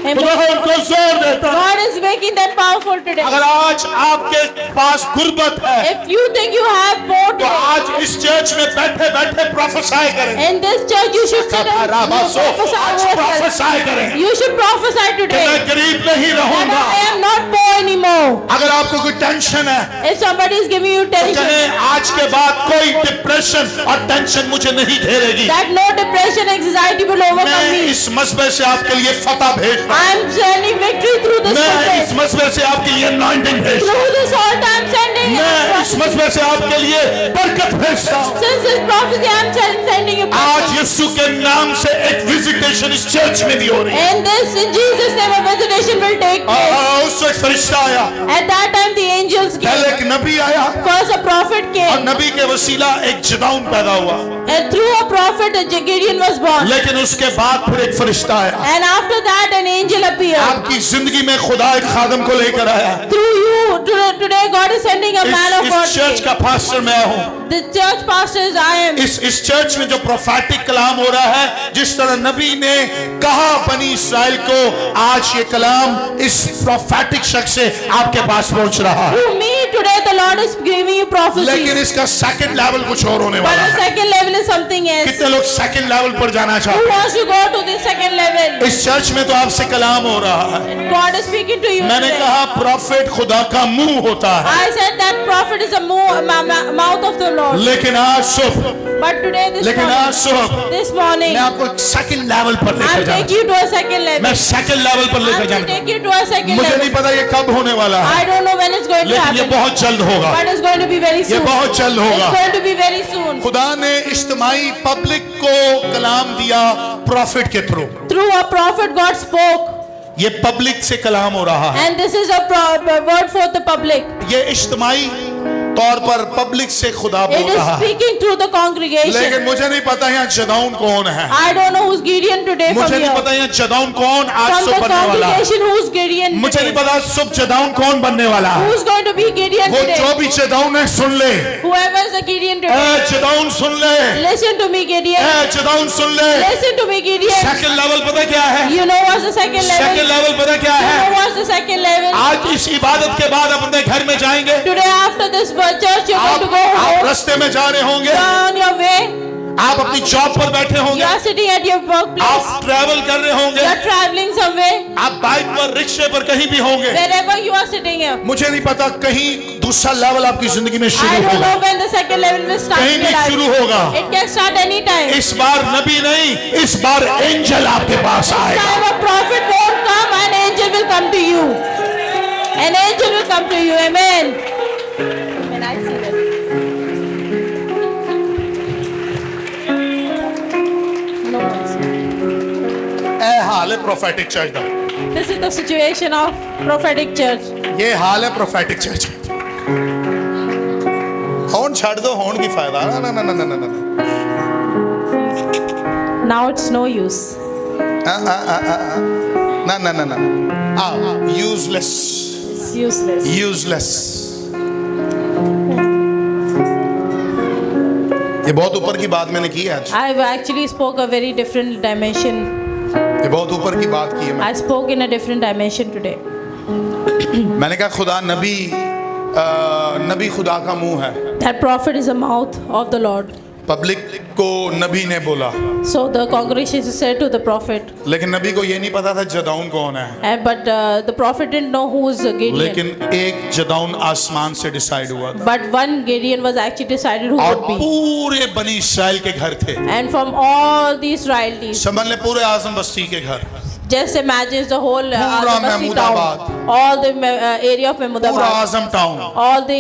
खुदा Amen. उनको जोर देता है। God is making them powerful today. अगर आज आपके पास गुर्बत है If you think you have more तो today, आज इस चर्च में बैठे बैठे प्रोफेसाई करें, in this church you should sit and आज prophesy yourself. प्रोफेसाई करें You should prophesy कि today मैं गरीब नहीं that रहूंगा। I am not poor anymore. अगर आपको कोई टेंशन है If somebody is giving you तो tension, कहें आज के बाद कोई डिप्रेशन और टेंशन मुझे नहीं घेरेगी। that no depression, anxiety will overcome मैं me. इस मसबे से आपके लिए फतह भेजता I am sending victory through this मैं pulpit. इस मसबे से आपके लिए अनॉइंटिंग भेजता Through this altar I am sending you. मैं इस मसबे से आपके लिए बरकत भेजता हूं। Since this prophecy I am sending you. आज यीशु के नाम से एक विजिटेशन इस चर्च में भी हो रही है। And this in Jesus' name a visitation will take place. उस वक्त फरिश्ता आया, At that time the angels पहले came. एक नबी आया First a prophet और came. नबी के वसीला एक जदाउन पैदा हुआ, And through a prophet Gideon was born. लेकिन उसके बाद फिर एक फरिश्ता आया। And after that an angel appeared. आपकी जिंदगी में खुदा एक खादम को लेकर आया। Through you today God is sending a man of God. इस चर्च का पास्टर मैं हूँ। The church pastor is I am. इस चर्च में जो प्रोफेटिक कलाम हो रहा है, जिस तरह नबी ने कहा बनी इस्राएल को, आज ये कलाम इस प्रोफेटिक शख्स से आपके पास पहुंच रहा है। Through me today the Lord is giving you prophecies. लेकिन इसका सेकंड लेवल कुछ और होने But वाला the है। second level is something else. कितने लोग सेकंड लेवल पर जाना Who चाहते हैं? wants to go to the second level? इस चर्च में तो आपसे कलाम हो रहा है। God is speaking to you मैंने today. कहा प्रॉफिट खुदा का मुंह होता है, I said that prophet is the mouth of the Lord. लेकिन आज सुबह, But today this morning मैं आपको एक सेकंड लेवल पर लेकर I'll जाना, take you to a second level. मैं सेकंड लेवल पर लेकर I'll जाना। take you to a second मुझे level. नहीं पता ये कब होने वाला है, I don't know when it's going to लेकिन ये happen. बहुत जल्द होगा, But it's going to be very ये soon. बहुत जल्द It's होगा। going to be very soon. खुदा ने इज्तिमाई पब्लिक को कलाम दिया प्रॉफिट के through. Through a prophet God spoke. ये पब्लिक से कलाम हो रहा है, And this is a word for the public. ये इज्तिमाई तौर पर पब्लिक से खुदा It बोल is रहा है। speaking through the congregation. लेकिन मुझे नहीं पता यहाँ जदाउन कौन है, I don't know who's Gideon today from मुझे नहीं here. पता यहाँ जदाउन कौन आज From सुबह the बनने वाला है, congregation who's Gideon मुझे नहीं today. पता सुबह जदाउन कौन बनने वाला है। Who's going to be Gideon वो जो today? भी जदाउन है सुन ले, Whoever is a Gideon A today. जदाउन सुन ले, Listen to me Gideon. ए जदाउन सुन ले। Listen to me Gideon. Second level पता क्या है? You know what's the second level? Second level पता क्या You है? know what's the second level? आज इस इबादत के बाद आप अपने घर में जाएंगे, Today after this church you're going to go आप home. रास्ते में जा रहे होंगे, You're on your way. आप अपनी जॉब पर बैठे होंगे, You're sitting at your workplace. आप ट्रैवल कर रहे होंगे, You're traveling somewhere. आप बाइक पर रिक्शे पर कहीं भी होंगे। Wherever you are sitting here. मुझे नहीं पता, कहीं दूसरा लेवल आपकी जिंदगी में I शुरू don't होगा, know when the second level will start कहीं in भी your life. शुरू होगा। It can start anytime. इस बार नबी नहीं, इस बार एंजल आपके पास आएगा। Time a prophet won't come, an angel will come to you. An angel will come to you. Amen. Amen. I see that. No one see. ए हाल है prophetic church का, This is the situation of prophetic church. ये हाल है prophetic church. होन छाड़ दो, होन की फायदा ना ना ना ना ना ना Now it's no use. ना ना ना ना, यूजलेस, It's useless. यूजलेस। ये बहुत ऊपर की बात मैंने की है आज, I've actually spoke a very different dimension. ये बहुत ऊपर की बात की है I spoke in a different dimension today. मैंने कहा खुदा नबी खुदा का मुंह है, That prophet is the mouth of the Lord. Public को नबी ने बोला, So the congregation said to the prophet, लेकिन नबी को ये नहीं पता था जदाउन कौन है। but the prophet didn't know who was Gideon. लेकिन एक जदाउन आसमान से डिसाइड हुआ था, But one Gideon was actually decided who और would be. पूरे बनी इस्राएल के घर थे, And from all the Israelis, समझ ले पूरे आजम बस्ती के घर, just imagine the whole पूरा Basti Mahmudabad, town, all the area of पूरा Mahmudabad, Azam town, all the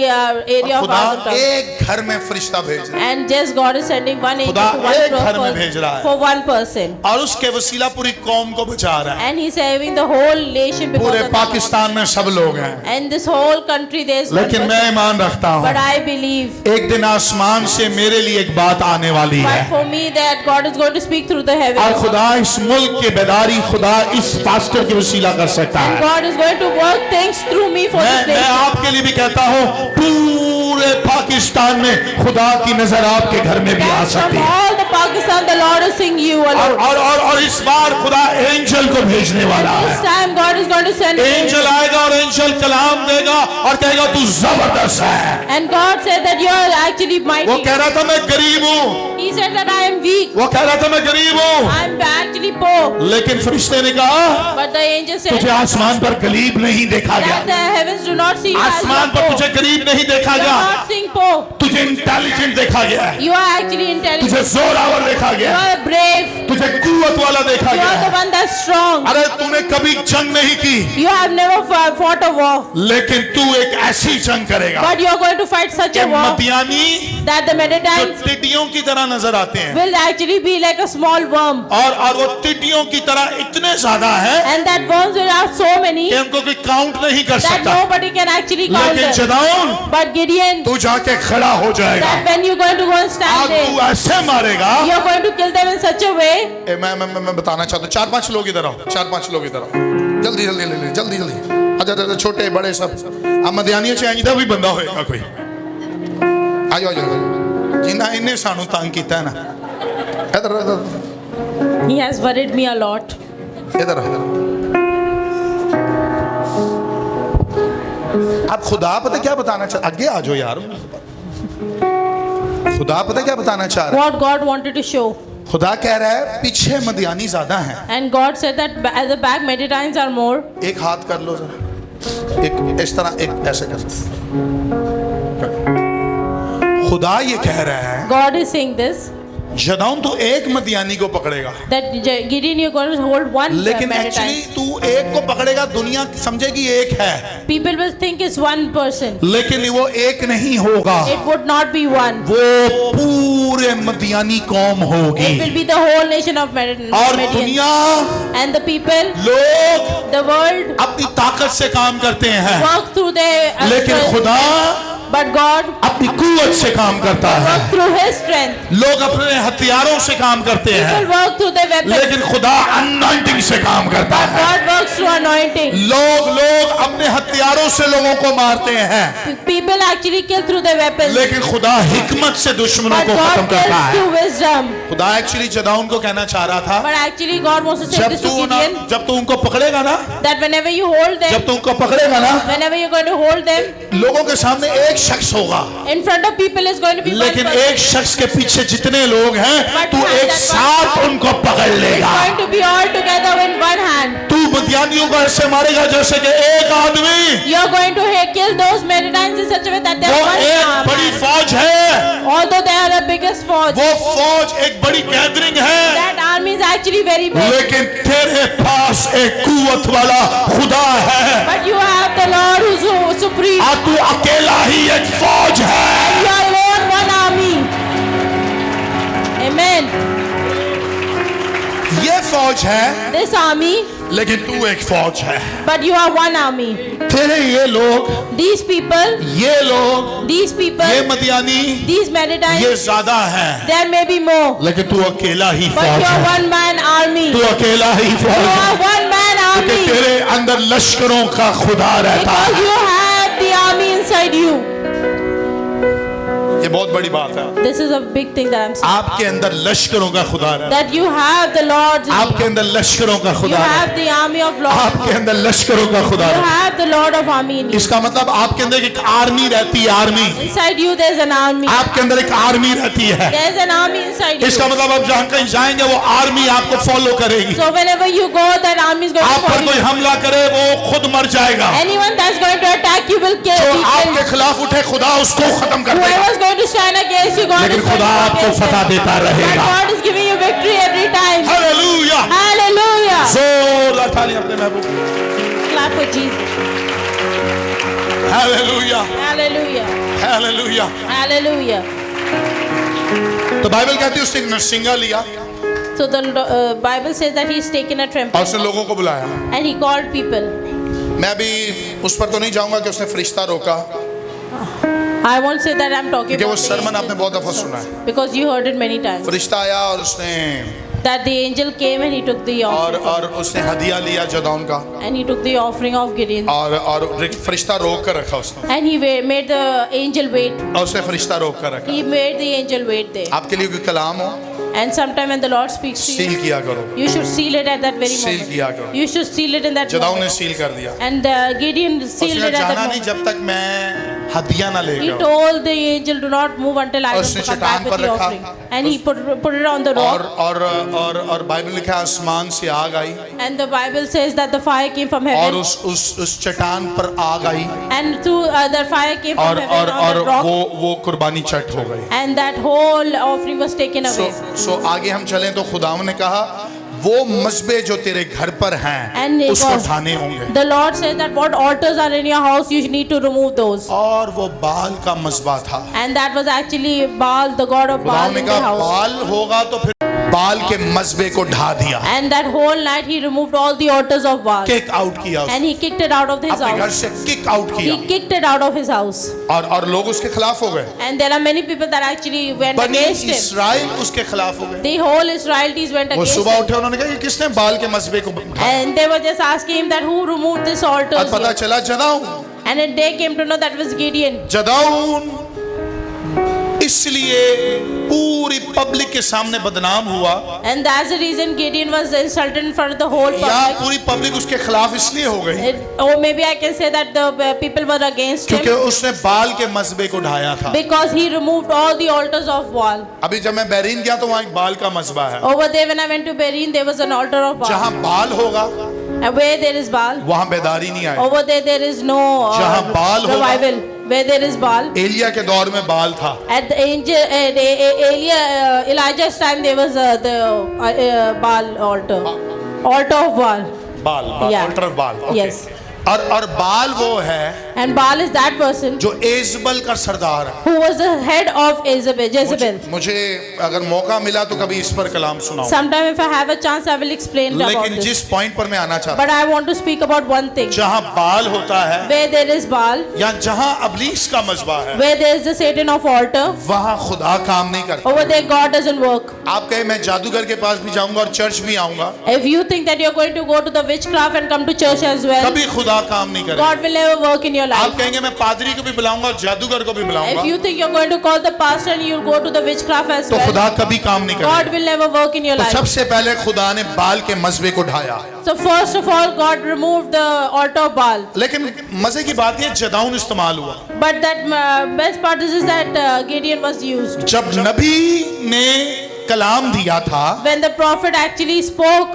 area of खुदा Azam town. एक घर में फरिश्ता भेज रहा है, And just God is sending one angel खुदा to one एक घर में भेज रहा है। for one person. और उसके वसीला पूरी कौम को बचा रहा है। And he's saving the whole nation because पूरे of that. पाकिस्तान में सब लोग हैं, And this whole country there is one लेकिन person. मैं ईमान रखता हूँ But I believe, एक दिन आसमान से मेरे लिए एक बात आने वाली but है, for me that God is going to speak through the और heavens. खुदा इस मुल्क की बेदारी खुदा खुदा इस पास्टर के वसीला कर सकता And है। God is going to work things through me for this मैं nation. आपके लिए भी कहता हूँ, पूरे पाकिस्तान में खुदा की नजर आपके घर में भी आ That सकती from है। all the Pakistan, the Lord is seeing you और alone. और और, और इस बार खुदा एंजल को भेजने वाला This है। time God is going to send an angel angel. आएगा और एंजल कलाम देगा और कहेगा तू जबरदस्त है। And God said that you are actually वो mighty. कह रहा था मैं गरीब हूँ, He said that I am weak. वो कह रहा था मैं गरीब हूँ, I'm actually poor. लेकिन फरिश्ते ने कहा But the angel said तुझे आसमान पर गरीब नहीं देखा that the गया, heavens do not see you as you आसमान are पर poor. तुझे गरीब नहीं देखा You गया, are not seeing poor. तुझे इंटेलिजेंट देखा गया है, You are actually intelligent. तुझे जोरावर देखा You गया है, are brave. तुझे कुव्वत वाला देखा You गया are the है। one that's strong. अरे तूने कभी जंग नहीं की, You have never fought a war. लेकिन तू एक ऐसी जंग करेगा But you are going to fight such कि a war मदियानी that the जो Midianites टिड्डियों की तरह नजर आते हैं, will actually be like a small worm. और वो टिड्डियों की तरह इतने ज्यादा है And that worms will have so many कि उनको कोई काउंट नहीं कर that सकता। nobody can actually count लेकिन them. जदाऊन But Gideon, तू जाके खड़ा हो जाएगा, that when you're going to go and आग stand तू there, ऐसे मारेगा। you're going to kill them in such a way. मैं बताना चाहता हूँ, 4-5 लोग इधर आओ, 4-5 लोग इधर आओ, जल्दी जल्दी ले जल्दी जल्दी, अच्छा छोटे बड़े सब। आ मदियानी चाहिए भी बंदा होएगा कोई, आजो आजो जिन्ना इन्हें सानू तंग किया है ना, इधर इधर He has worried me a lot. इधर आप खुदा पता क्या बताना चाह, आगे आ जाओ यार, खुदा पता क्या बताना चाह रहा है? What God wanted to show. खुदा कह रहा है पीछे मदियानी ज्यादा हैं। And God said that at the back Midianites are more. एक हाथ कर लो जरा, एक इस तरह, एक ऐसे कर। खुदा ये कह रहा है God is saying this, जदाऊन तू एक मदियानी को पकड़ेगा, that Gideon, you're going to hold one लेकिन एक्चुअली Midianite. तू एक को पकड़ेगा, दुनिया समझेगी एक है, People will think it's one person. लेकिन वो एक नहीं होगा, It would not be one. वो पूरे मदियानी कौम It होगी। will be the whole nation of और Midian. दुनिया, And the people, लोग the world, अपनी ताकत से काम करते हैं, work through their लेकिन strength. खुदा But God अपनी कुव्वत से काम करता है। work through His strength. लोग अपने हथियारों से काम करते हैं, People work through their weapons. लेकिन खुदा अनॉइंटिंग से काम करता है। God works through anointing. लोग अपने हथियारों से लोगों को मारते हैं, People actually kill through their weapons. लेकिन खुदा हिकमत से दुश्मनों But को खत्म God करता kills है। through wisdom. खुदा एक्चुअली जदाऊन को कहना चाह रहा था, But actually God wants to say जब this to तू Gideon, जब तू उनको पकड़ेगा ना, that whenever you hold them, जब तू उनको पकड़ेगा ना, whenever you're going to hold them, लोगों के सामने एक शख्स होगा, in front of people is going to be one लेकिन person. एक शख्स के पीछे जितने लोग हैं, But तू behind एक that साथ one उनको पकड़ It's लेगा। going to be all together in one hand. तू मदियानियों को ऐसे मारेगा जैसे कि एक आदमी, You're going to kill those Midianites in such a way that they वो are one एक बड़ी army. फौज है, Although they are the biggest force, वो फौज एक बड़ी गैदरिंग है, that army is actually very big. लेकिन तेरे पास एक कुव्वत वाला खुदा है, But you have the Lord who's supreme. और तू अकेला ही एक फौज है। You are alone one army. Amen. ये फौज है, This army, लेकिन तू एक फौज है। but you are one army. तेरे ये लोग, These people, ये लोग, these people, ये मदियानी, these ये Midianites, ज्यादा है, there may be more, लेकिन तू अकेला ही but फौज you are है। one man army. तू अकेला ही You फौज है, are one man क्योंकि army तेरे अंदर लश्करों का खुदा रहता because है। you have the army inside you. ये बहुत बड़ी बात है, This is a big thing that I'm saying. आपके अंदर लश्करों का खुदा रहता है, That you have the Lord's आपके army. अंदर लश्करों का You खुदा रहता है, have the army of Lord. आपके अंदर लश्करों का खुदा You रहता है। have the Lord of army in you. इसका मतलब आपके अंदर एक आर्मी रहती है, army, Inside you there's an army. आपके अंदर एक आर्मी रहती है। There's an army inside you. इसका मतलब आप जहाँ कहीं जाएंगे वो आर्मी आपको फॉलो करेगी। So whenever you go, that army is going आप to पर follow कोई you. हमला करे वो खुद मर जाएगा, Anyone that's going to attack you will kill. जो Be आपके killed. खिलाफ उठे खुदा उसको खत्म कर देगा, Whoever is going to stand against you, God लेकिन is going खुदा to आपको against फतह them. देता But रहेगा। God is giving you victory every time. Hallelujah, Hallelujah. जोरदार ताली अपने महबूब, Clap for Jesus. Hallelujah, Hallelujah. Hallelujah. Hallelujah. तो बाइबल कहती है उसने एक नरसिंगा लिया So the Bible says that he's taken a और trumpet उसने लोगों को बुलाया। and he called people. मैं अभी उस पर तो नहीं जाऊंगा कि उसने फरिश्ता रोका, I won't say that I'm talking क्योंकि वो about the सरमन angel. आपने बहुत दफा सुना है। Because you heard it many times. फरिश्ता आया और उसने that the angel came and he took the offering. और उसने हदिया लिया जदाउन का, And he took the offering of Gideon. और फरिश्ता रोक कर रखा उसने, And he made the angel wait. और उसने फरिश्ता रोक कर रखा। He made the angel wait there. आपके लिए कोई कलाम हो, And sometime when the Lord speaks to seal you, किया करो, you should seal it at that very seal moment. किया करो। You should seal it in that जदाउन ने moment. सील कर दिया। And Gideon sealed उसने it at that जाना नहीं moment. जब तक मैं हदिया ना He लेकर आऊं। told the angel, do not move until I और don't उसने come back चट्टान with पर the रखा। offering. And he put it on the और rock. और बाइबल लिखा है आसमान से आग आई, And the Bible says that the fire came from और heaven. उस चट्टान पर आग आई, And through the fire came from heaven on और that rock. वो कुर्बानी चट हो गई। And that whole offering was taken away. सो आगे हम चलें तो खुदावन ने कहा वो मस्बे जो तेरे घर पर हैं And उसको God- ढाने होंगे, The Lord says that what altars are in your house, you need to remove those. और वो बाल का मस्बा था। And that was actually Baal, the god of खुदावन Baal ने in the कहा house. बाल होगा तो फिर बाल के मस्बे को ढा दिया, And that whole night he removed all the altars of Baal. Kick out किया, And he kicked it out of his अपने घर house. से किक आउट किया, He kicked it out of his house. और लोग उसके खिलाफ हो गए, And there are many people that actually went बनी against him. इस्राइल उसके खिलाफ हो गए। The whole Israelites went वो against सुबह him. उठे, उन्होंने कहा कि किसने बाल के मस्बे को ढाया? And they were just asking him that who removed this altars और पता here? चला जदाऊन, And then they came to know that was Gideon. जदाऊन इसलिए पूरी पब्लिक के सामने बदनाम हुआ, And that's the reason Gideon was insulted in front of the whole या public. पूरी पब्लिक उसके खिलाफ इसलिए हो गई Or maybe I can say that the people were against क्योंकि him उसने बाल के मस्बे को ढाया था। because he removed all the altars of Baal. अभी जब मैं बहरीन गया तो वहाँ एक बाल का मस्बा है, Over there when I went to Bahrain, there was an altar of Baal. जहाँ बाल होगा And where there is Baal, वहाँ बेदारी नहीं आए। over there is no जहाँ बाल होगा- revival. Where there is Baal. Elia के दौर में बाल था, At the Elijah's time, there was the Baal altar. Altar of Baal. बाल Yeah. अल्टर बाल, ओके। Yes. और बाल वो है And Baal is that person जो एजबल का सरदार है। who was the head of Jezebel. मुझे अगर मौका मिला तो कभी इस पर कलाम सुनाऊं, Sometime if I have a chance, I will explain about लेकिन this. जिस पॉइंट पर मैं आना चाहता But I want to speak about one thing. हूं, जहाँ बाल होता है Where there is Baal, या जहाँ अबलीस का मजबा है, where there is the Satan of altar, वहाँ खुदा काम नहीं करता। over there God doesn't work. आप कहे मैं जादूगर के पास भी जाऊंगा और चर्च भी आऊंगा, If you think that you're going to go to the witchcraft and come to church as well, कभी खुदा काम नहीं करेगा। God will never work in your आप life. कहेंगे मैं पादरी को भी बुलाऊंगा और जादूगर को भी If बुलाऊंगा, you think you're going to call the pastor and you go to the witchcraft as तो well, खुदा कभी काम नहीं God करेगा। will never work in your तो life. सबसे पहले खुदा ने बाल के मजबे को ढाया, So first of all, God removed the altar of Baal. लेकिन मजे की बात ये जदाउन इस्तेमाल हुआ। But that best part is that Gideon was used. जब नबी ने कलाम दिया था When the prophet actually spoke,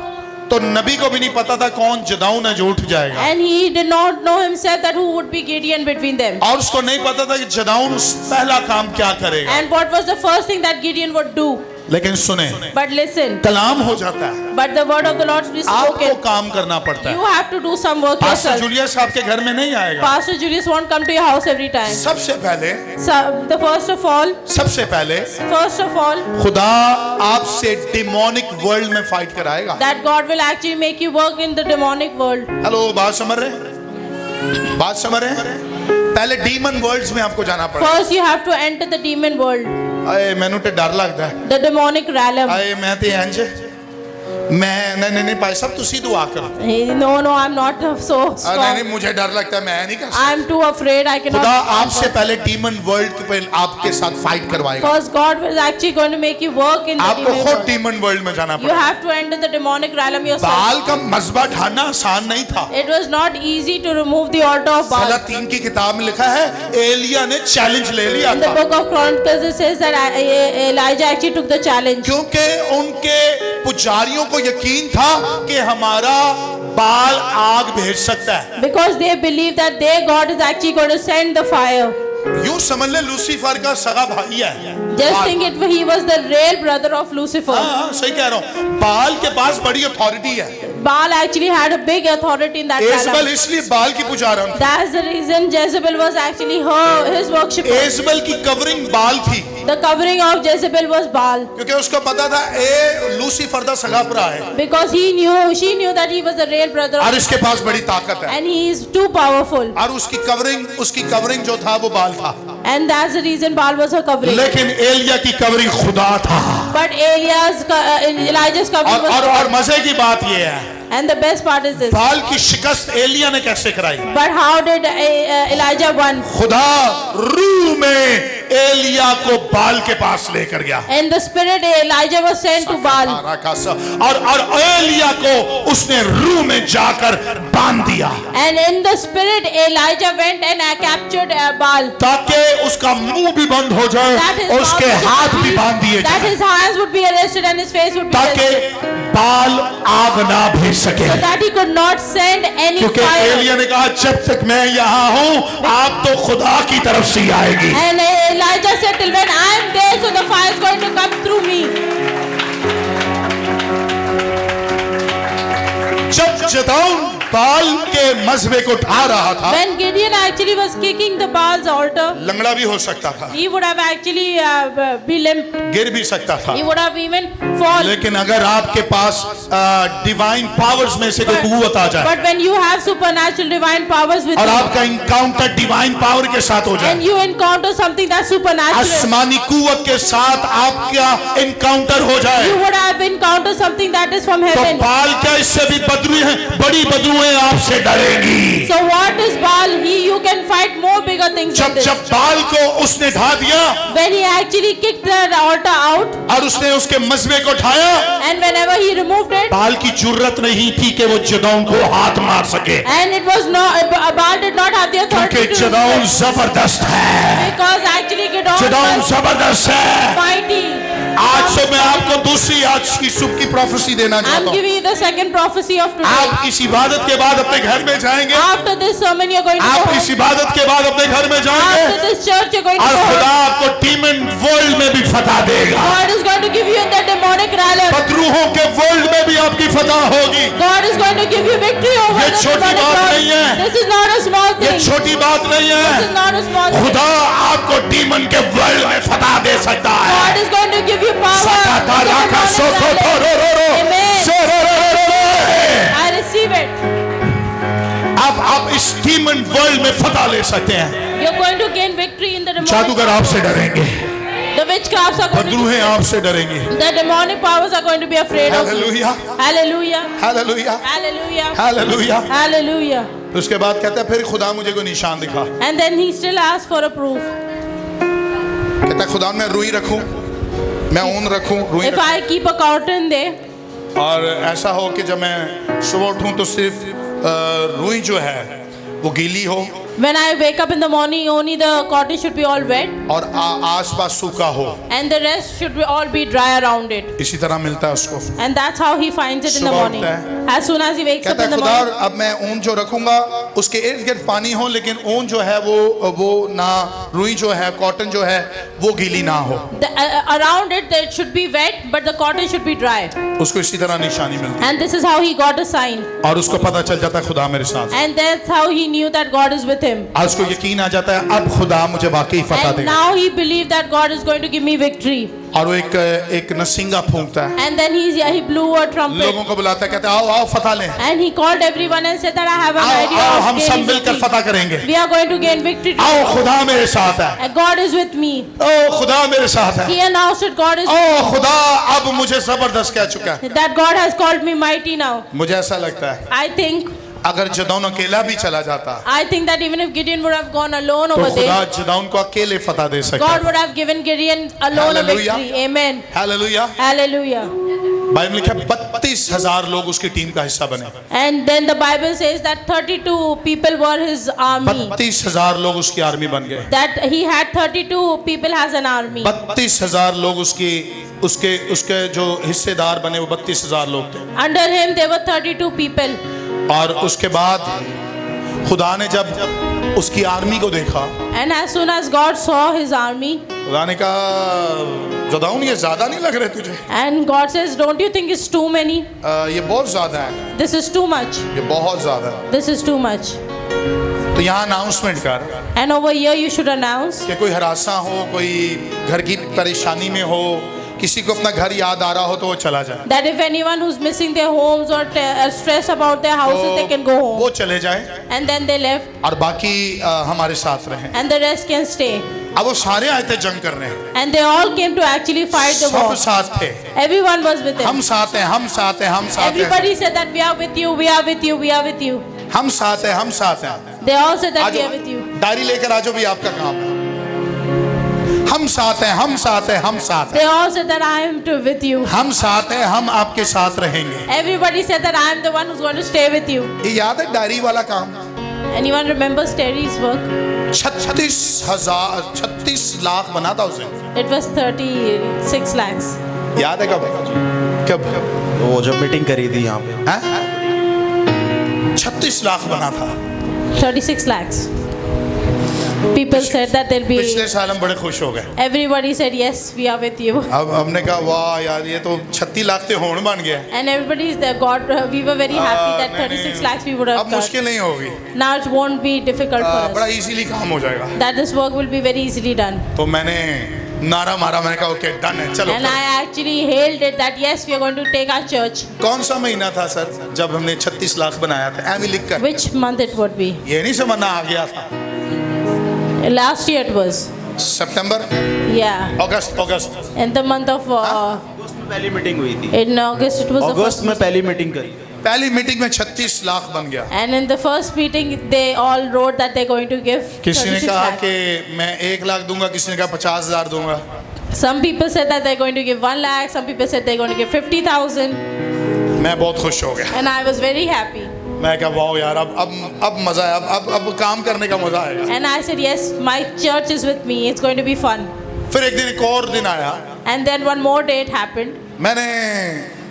तो नबी को भी नहीं पता था कौन जदाउन है जो उठ जाएगा, and he did not know himself that who would be Gideon between them. और उसको नहीं पता था कि जदाउन पहला काम क्या करेगा। And what was the first thing that Gideon would do? लेकिन सुने, But listen, कलाम हो जाता है, but the word of the Lord is आपको spoken. काम करना पड़ता You है। have to do some work pastor yourself. Julius आपके घर में नहीं आएगा। Pastor Julius won't come to your house every time. सबसे पहले So, the सबसे पहले first of all, खुदा आपसे डिमोनिक वर्ल्ड में फाइट कराएगा। that God will actually make you work in the demonic world. Hello, बात समझ रहे? बात समझ रहे? पहले डीमन वर्ल्ड्स में आपको जाना पड़ेगा। First, you have to enter the demon world, आए मैनू ते डर लगता है, the demonic realm. आए मैं ते इंज मैं नहीं भाई साहब तुसी दुआ करो। No, I'm not so नहीं strong. मुझे डर लगता है, मैं नहीं कर सकता। I'm too afraid. I cannot. खुदा आपसे पहले डीमन वर्ल्ड के पे आपके साथ फाइट करवाएगा। First, God was actually going to make you work in the आपको demon खुद world. डीमन वर्ल्ड में जाना You पड़ेगा। have to enter the demonic realm yourself. बाल का मजबा ढाना आसान नहीं था। It was not easy to remove the altar of Baal. सलातीन की किताब में लिखा है एलिया ने चैलेंज ले लिया In the था, book of Chronicles, it says that Elijah actually took the challenge. क्योंकि उनके पुजारियों को यकीन था कि हमारा बाल आग भेज सकता है। Because they believe that their God is actually going to send the fire. यूं समझ ले लूसीफर का सगा भाई है। Just बाल। think it, he was the real brother of Lucifer. हाँ, सही कह रहा हूँ। बाल के पास बड़ी अथॉरिटी है। Baal actually had a big authority in that एजबल realm. इसलिए बाल की पुजारा थी। That's the reason Jezebel was actually his worshipper. एजबल की कवरिंग बाल थी, The covering of Jezebel was Baal. क्योंकि उसको पता था ए लूसीफर दा सगा भरा है Because she knew that he was the real brother और of, इसके पास बड़ी ताकत है, and he is too powerful. और उसकी कवरिंग जो था वो बाल था। And that's the reason Baal was her covering. लेकिन एलिया की कवरिंग खुदा था। But Elijah's covering was और God. मजे की बात ये है, And the best part is this. बाल की शिकस्त एलिया ने कैसे कराई? But how did Elijah won? खुदा रूह में एलिया को बाल के पास लेकर गया। In the spirit, Elijah was sent to Baal. और एलिया को उसने रूह में जाकर बांध दिया, And in the spirit, Elijah went and captured Baal. ताकि उसका मुंह भी बंद हो जाए That his और उसके mouth हाथ would भी be- बांध दिए that जाए, his hands would be arrested and his face would be ताकि arrested. बाल आग ना भेज सके। So that he could not send any क्योंकि fire. एलिया ने कहा जब तक मैं यहाँ हूँ आप तो खुदा की तरफ से ही आएगी। And Elijah said, till when I am there, so the fire is going to come through me. जब जदाऊन बाल के मजबे को उठा रहा था, When Gideon actually was kicking the Baal's altar, लंगड़ा भी हो सकता था, he would have actually be limp. गिर भी सकता था, He would have even fallen. लेकिन अगर आपके पास डिवाइन पावर्स में से कोई कुव्वत आ जाए But when you have supernatural divine powers with और you, आपका इनकाउंटर डिवाइन पावर के साथ हो and जाए, you encounter something that's supernatural, आसमानी कुव्वत के साथ आपका इनकाउंटर हो जाए, you would have encountered something that is from तो heaven. बाल क्या इससे भी बदरू है, बड़ी बदरूएं आपसे डरेंगी। So what is Baal? You can fight more bigger things than जब this. जब बाल को उसने ढा दिया When he actually kicked the altar out, और उसने उसके मजबे को उठाया, and whenever he removed it, बाल की जरूरत नहीं थी कि वो जदाऊन को हाथ मार सके, and it was not, Baal did not have the authority क्योंकि to जदाऊन remove it, जबरदस्त है, because actually Gideon जदाऊन was जबरदस्त है। mighty. आज से मैं आपको दूसरी आज की सुबह की प्रोफेसी देना I'm चाहता हूँ। giving you the second prophecy of today. आप इस इबादत के बाद अपने घर में जाएंगे, After this sermon, you're going to go आप home. इस इबादत के बाद अपने घर में After जाएंगे this church, you're going to और go खुदा home. आपको डीमन वर्ल्ड में भी फतह देगा, God is going to give you in the demonic realm. बदरूहों के वर्ल्ड में भी आपकी फतह होगी। God is going to give you victory over ये the छोटी demonic बात realm. नहीं है। This is not a small ये thing. छोटी बात नहीं This is है, not a small thing. खुदा आपको डीमन के वर्ल्ड में फतह दे सकता है। God is going to give you power. in the demonic realm. I receive it. आप इस डीमन वर्ल्ड में फतह ले सकते हैं। You're going to gain victory in the demonic जादूगर realm. आपसे डरेंगे, The witchcrafts are going to बदरूहें आपसे डरेंगी। the demonic powers are going to be afraid of you. Hallelujah, Hallelujah. Hallelujah, Hallelujah. Hallelujah. Hallelujah. उसके बाद कहता है फिर खुदा मुझे कोई निशान दिखा, And then he still asks for a proof. कहता है खुदा मैं रुई रखूं, मैं ऊन रखूं, रुई If I keep a curtain there, रखूं, और ऐसा हो कि जब मैं सुबह उठूं तो सिर्फ रुई जो है वो गीली हो when I wake up in the morning, only the cotton should be all wet, और आसपास सूखा हो, and the rest should be all be dry around it. इसी तरह मिलता है उसको। And that's how he finds it in the सुबह morning. उठता है। As soon as he wakes up कहता in है the खुदा morning, अब मैं ऊन जो रखूंगा उसके इर्द गिर्द पानी हो, लेकिन ऊन जो है वो ना रुई जो है कॉटन जो है वो गीली ना हो, around it, it should be wet, but the cotton should be dry. उसको इसी तरह निशानी मिलती And this is how he got a sign. और उसको पता चल जाता है खुदा मेरे साथ, And that's how he knew that God is with him. और उसको यकीन आ जाता है अब खुदा मुझे वाकई फतह And देगा, now he believed that God is going to give me victory. और वो एक नसिंगा फूंकता है, And then he blew a trumpet. लोगों को बुलाता है, कहता है आओ आओ फतह लें, And he called everyone and said that I have an आओ idea आओ of हम सब gaining मिलकर victory. फतह करेंगे, We are going to gain victory. आओ खुदा मेरे साथ है, And God is with me. ओ खुदा मेरे साथ है, He announced that God is ओ खुदा अब मुझे जबरदस्त कह चुका है। that God has called me mighty now. मुझे ऐसा लगता है I think अगर जदाऊन अकेला भी चला जाता that even if Gideon would have gone alone तो over खुदा there, जदाऊन को अकेले फतह दे सकता God है। would have given Gideon alone a Hallelujah. victory. Amen. Hallelujah. Hallelujah. Bible में लिखा है 32,000 लोग उसकी टीम का हिस्सा बने, And then the Bible says that 32 people were his army. 32,000 लोग उसकी आर्मी बन गए, That he had 32 people as an army. 32,000 लोग उसके जो हिस्सेदार बने वो 32,000 लोग थे। Under him there were 32 people. और उसके बाद खुदा ने जब उसकी आर्मी को देखा, And as soon as God saw his army, खुदा ने कहा जदाऊन ये ज्यादा नहीं लग रहे तुझे, and God says, don't you think it's too many? ये बहुत ज्यादा है, This is too much. ये बहुत ज्यादा है। This is too much. तो यहाँ अनाउंसमेंट कर And over here you should announce कि कोई हरासा हो, कोई घर की परेशानी में हो, किसी को अपना घर याद आ रहा हो तो वो चला जाए, that if anyone who's missing their homes or stressed about their houses, they can go वो home. चले जाए And then they left, और बाकी हमारे साथ रहें। and the rest can stay. अब वो सारे आए थे जंग करने, And they all came to actually fight the सब war. साथ थे, Everyone was with him. हम साथ हैं, हम साथ हैं, हम साथ हैं, Everybody said that we are with you, we are with you, we are with you. हम साथ हैं, हम साथ हैं। They all said that आज we are with you. Diary लेकर आजो भी, आपका काम है। हम साथ हैं, हम साथ हैं, हम साथ हैं, They all said that I am with you. हम साथ हैं, हम आपके साथ रहेंगे। Everybody said that I am the one who's going to stay with you. ये याद है डायरी वाला काम? Anyone remembers Terry's work? 36 lakh बना था उसे, It was 36 lakhs. याद है कब? कब? वो जब मीटिंग करी थी यहाँ पे, 36 लाख बना था। 36 lakhs. People said that there'll be. पिछले साल हम बड़े खुश हो गए। Everybody said yes, we are with you. अब हमने कहा वाह यार, ये तो 36 लाख थे होड़ बन गया। And everybody is there. God, we were very happy that नहीं, 36 नहीं, lakhs we would have अब got. मुश्किल नहीं होगी, Now it won't be difficult for बड़ा us. इजीली काम हो जाएगा। That this work will be very easily done. तो मैंने नारा मारा, मैंने कहा ओके डन है, चलो। And I actually hailed it that yes, we are going to take our church. कौन सा महीना था सर जब हमने 36 लाख बनाया था? ऐਵੇਂ लिख कर, Which month it would be? ये नहीं समझना आ गया था। Last year it was. September, Yeah. August. In the month of अगस्त में पहली मीटिंग हुई थी, in August it was the August first. में पहली मीटिंग करी। पहली मीटिंग में 36 लाख बन गया। And in the first meeting they all wrote that they're going to give किसी ने 36 कहा lakhs. कि मैं 1 लाख दूंगा, किसी ने कहा 50,000 दूंगा। Some people said that they're going to give 1 lakh. Some people said they're going to give 50,000. मैं बहुत खुश हो गया। And I was very happy. मैं कहा वाह यार, अब मजा है, अब काम करने का मजा आएगा। And I said, yes, my church is with me. It's going to be fun. फिर एक दिन एक और दिन आया, And then one more day it happened. मैंने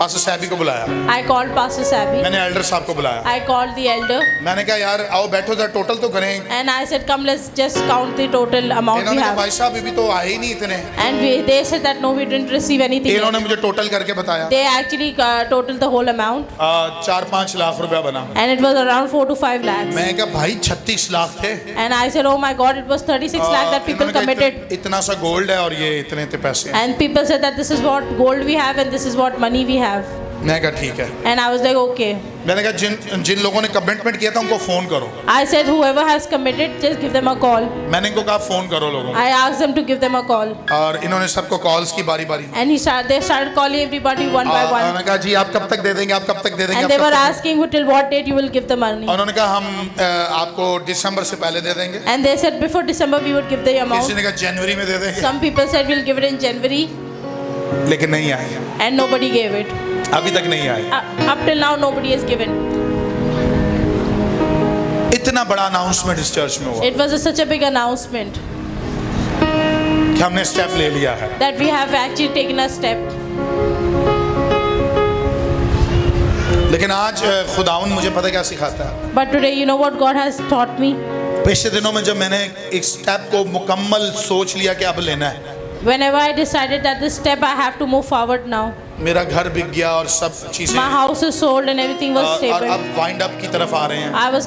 पास्टर साहब को बुलाया, I called Pastor Sabby. मैंने एल्डर साहब को बुलाया, I called the elder. मैंने कहा यार आओ बैठो जरा टोटल तो करें। And I said, come, let's just count the total amount we इन्होंने कहा have. भाई साहब अभी तो आए ही नहीं इतने। And they said that no, we didn't receive anything. इन्होंने yet. मुझे टोटल करके बताया, They actually totaled the whole amount. 4-5 lakh रुपया बना। And it was around 4 to 5 lakhs. मैं कहा भाई 36 लाख थे। And I said, oh my God, it was 36 lakh that people इन्होंने कहा, committed. इतना सा गोल्ड है और ये इतने इतने पैसे। And people said that this is what gold we have and this is what money we have. मैं कहा ठीक है। And I was like, okay. मैंने कहा जिन लोगों ने कमिटमेंट किया था उनको फोन करो। I said, whoever has committed, just give them a call. मैंने इनको कहा फोन करो लोगों को, I asked them to give them a call. और इन्होंने सबको कॉल्स की बारी बारी। And they started calling everybody one by one. उन्होंने कहा जी आप कब तक दे देंगे, आप कब तक दे देंगे, And आप they कब were तक दे-" asking till what date you will give the money. और उन्होंने कहा हम आपको दिसंबर से पहले दे देंगे। And they said before December we would give the किसी amount. ने कहा जनवरी में दे देंगे, Some people said we'll give it in January लेकिन नहीं आए, and nobody gave it. अभी तक नहीं आए। Up till now nobody has given. इतना बड़ा अनाउंसमेंट इस चर्च में हुआ It was such a big announcement कि हमने स्टेप ले लिया है। that we have actually taken a step. लेकिन आज खुदावन मुझे पता क्या सिखाता है। But today you know what God has taught me? पिछले दिनों में जब मैंने एक स्टेप को मुकम्मल सोच लिया कि अब लेना है, Whenever I decided that this step I have to move forward now. मेरा घर बिक गया और सब चीजें, My house is sold and everything was और stable. अब वाइंड अप की तरफ आ रहे हैं, I was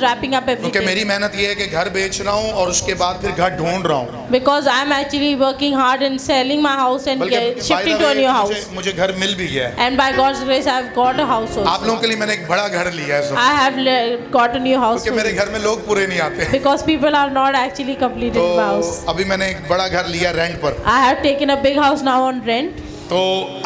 wrapping up क्योंकि everything. मेरी मेहनत ये है कि घर बेच रहा हूँ और उसके बाद फिर घर ढूंढ रहा हूँ। Because I'm actually working hard in selling my house and बल्कि shifting to a new house. मुझे घर मिल भी गया है। And by God's grace, I've got a house आप also. लोगों के लिए मैंने एक बड़ा घर लिया है, I have got a new house क्योंकि for मेरे you. घर में लोग पूरे नहीं आते, Because people are not actually completed तो in my house. अभी मैंने एक बड़ा घर लिया रेंट पर। I have taken a big house now on rent. तो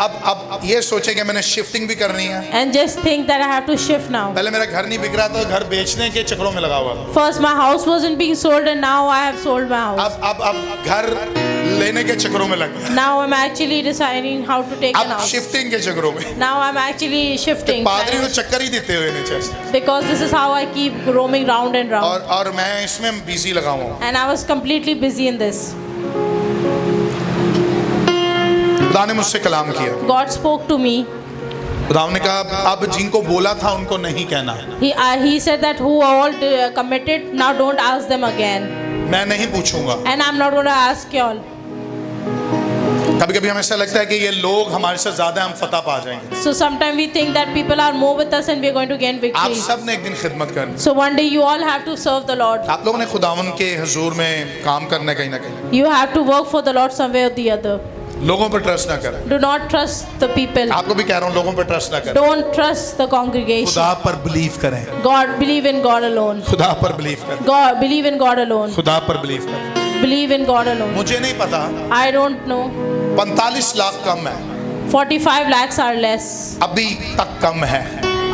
अब ये सोचे कि मैंने शिफ्टिंग भी करनी है। And just think that I have to shift now. पहले मेरा घर नहीं बिक रहा था, घर बेचने के चक्करों में लगा हुआ था। First my house wasn't being sold and now I have sold my house. अब घर लेने के चक्करों में लग गया, Now I'm actually deciding how to take an अब house. शिफ्टिंग के चक्करों में। Now I'm actually shifting. पादरी तो चक्कर ही देते हुए नीचे से। Because this is how I keep roaming round and round. और मैं इसमें बिजी लगा हुआ हूँ। And I was completely busy in this. खुदा ने मुझसे कलाम किया, God spoke to me. खुदा ने कहा अब जिनको बोला था उनको नहीं कहना, He said that who all committed, now don't ask them again. मैं नहीं पूछूंगा। And I'm not going to ask y'all. कभी कभी हमें ऐसा लगता है कि ये लोग हमारे से ज्यादा हम फतह पा जाएंगे। So sometimes we think that people are more with us and we're going to gain आप victory. सब ने एक दिन खिदमत करनी। So one day you all have to serve the Lord. आप लोगों ने खुदावन के हुजूर में काम करना कहीं ना कहीं। You have to work for the Lord somewhere or the other. लोगों पर ट्रस्ट ना करें। Do not trust the people. आपको भी कह रहा हूँ लोगों पर ट्रस्ट ना करें, Don't trust the congregation. खुदा पर बिलीव करें, God, believe in God alone. खुदा पर बिलीव करें, God, believe in God alone. खुदा पर बिलीव करें। believe in God alone. मुझे नहीं पता, I don't know. 45 लाख कम है, 45 lakhs are less. अभी तक कम है,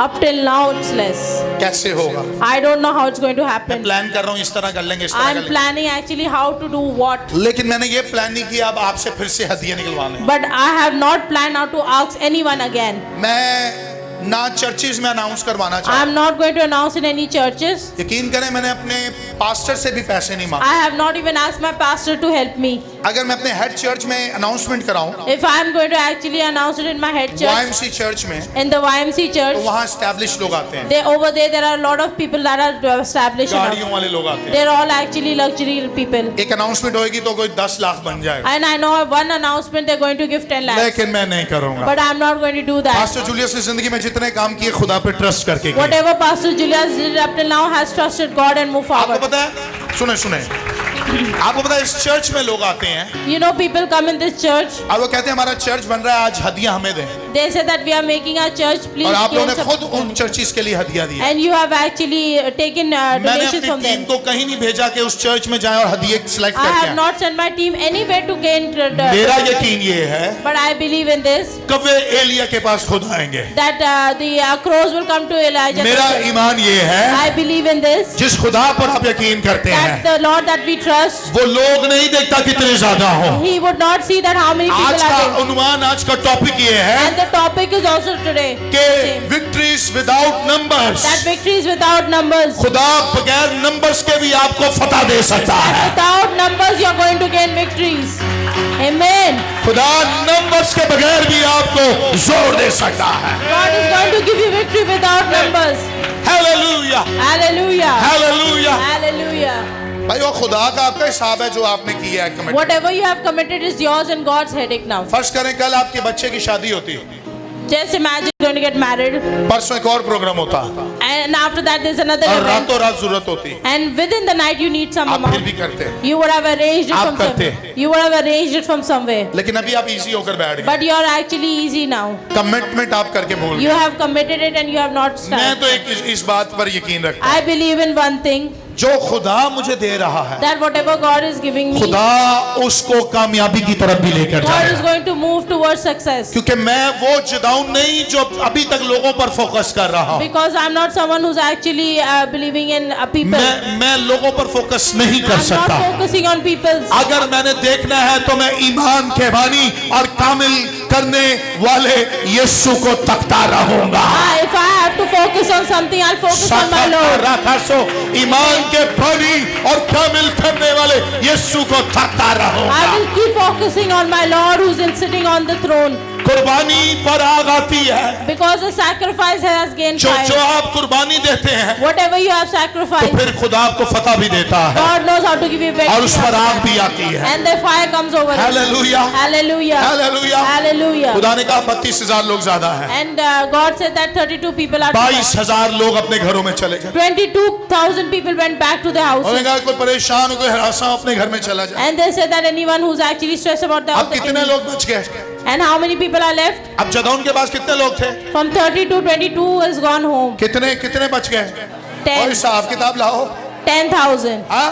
Up till now it's less. कैसे होगा? I don't know how it's going to मैं happen. प्लान कर रहा हूँ, इस तरह कर लेंगे, इस तरह कर I'm लेंगे, planning actually how to do what. लेकिन मैंने ये प्लान नहीं किया अब आपसे फिर से हदिया निकलवाने हैं। But I have not planned now to ask anyone again. मैं ना चर्चिज में अनाउंस करवाना I चाहता am not going to announce in any churches. हूँ। यकीन करें मैंने अपने पास्टर से भी पैसे नहीं मांगे। I have not even asked my pastor to help me. अगर मैं अपने हेड चर्च में announcement कराऊं, If I am going to actually announce it in my head church, YMC church में, in the YMC तो church, वहाँ establish लोग आते हैं, over there are a lot of people that are established enough. गाड़ियों वाले लोग आते हैं। They're all actually luxury people. एक अनाउंसमेंट होगी तो कोई 10 लाख बन जाएगा, And I know one announcement they're going to give 10 lakhs. लेकिन मैं नहीं करूंगा। But I'm not going to do that. Pastor Julius ने जिंदगी में जितने काम किए खुदा पे ट्रस्ट करके किए। Whatever Pastor Julius did up till now has trusted God and moved आपको forward. पता है, सुने सुने, आपको पता है इस चर्च में लोग आते हैं You know, people come in this church. और वो कहते हैं हमारा चर्च बन रहा है, आज हदिया हमें दें, They say that we are making our church. Please और आप give लोगों ने some- खुद उन चर्चिस के लिए हदिया दिया। And you have actually taken मैंने donations अपनी from टीम them. को कहीं नहीं भेजा कि उस चर्च में जाए और हदिये सिलेक्ट I करके have आए। not sent my team anywhere to gain. मेरा यकीन ये है But I believe in this कब वे एलिया के पास खुद आएंगे। that the crows will come to Elijah. मेरा ईमान ये है, I believe in this जिस खुदा पर आप यकीन करते that हैं the Lord that we trust, वो लोग नहीं देखता कितने ज्यादा हो। He would not see that how many आज people का are there. उन्वान, आज का टॉपिक ये है And the topic is also today कि same, victories without numbers. that victory is without numbers. खुदा बगैर नंबर्स के भी आपको फतह दे सकता That है। without numbers you are going to gain victories. Amen. खुदा नंबर्स के बगैर भी आपको जोर दे सकता है। God is going to give you victory without numbers. Hallelujah, Hallelujah. Hallelujah. Hallelujah. भाई वो खुदा का आपका हिसाब है जो आपने किया है commit. Whatever you have committed is yours and God's headache now. फर्ज करें कल आपके बच्चे की शादी होती, Just imagine you're going to get married परसों एक और प्रोग्राम होता and after that there's another और event रातों रात जरूरत होती, and within the night you need some आप फिर amount. भी करते हैं, You would have arranged it आप from करते somewhere. You would have arranged it from somewhere. लेकिन अभी आप इजी होकर बैठ गए। But you're actually easy now. Commitment आप करके भूल You गए। have committed it and you have not मैं started. तो एक इस बात पर यकीन रखता हूँ, I believe in one thing जो खुदा मुझे दे रहा है that whatever God is giving me, खुदा उसको कामयाबी की तरफ भी लेकर God is जाएगा। going to move towards success. क्योंकि मैं वो जदाउन नहीं जो अभी तक लोगों पर फोकस कर रहा हूँ। Because I'm not someone who's actually believing in people. मैं लोगों पर फोकस नहीं कर I'm not सकता। focusing on people. अगर मैंने देखना है तो मैं ईमान के बानी और कामिल करने वाले यीशु को तकता रहूंगा। If I have to focus on something, I'll focus on my Lord. ईमान के बानी और कामिल करने वाले यीशु को तकता I रहूंगा। will keep focusing on my Lord who's sitting on the throne. कुर्बानी पर आग आती है, Because the sacrifice has gained जो fire. आप कुर्बानी देते हैं Whatever you have तो sacrificed, फिर खुदा आपको फतह भी देता है God knows how to give you victory. और उस पर आग after भी that. आती है। And the fire comes over it. Hallelujah, Hallelujah. Hallelujah. Hallelujah. खुदा ने कहा 32,000 लोग ज्यादा हैं। And God said that 32 people are 22,000 लोग अपने घरों में चले गए। 22,000 people went back to their उन्होंने houses. कहा कोई परेशान हो, कोई हरासा हो, अपने घर में चला जाए। And they said that anyone who's actually stressed about the अब कितने लोग बच गए? and how many people are left? अब जदौन के पास कितने लोग थे? From 30 to 22 has gone home. कितने बच गए? 10. और हिसाब किताब लाओ। 10,000. हाँ,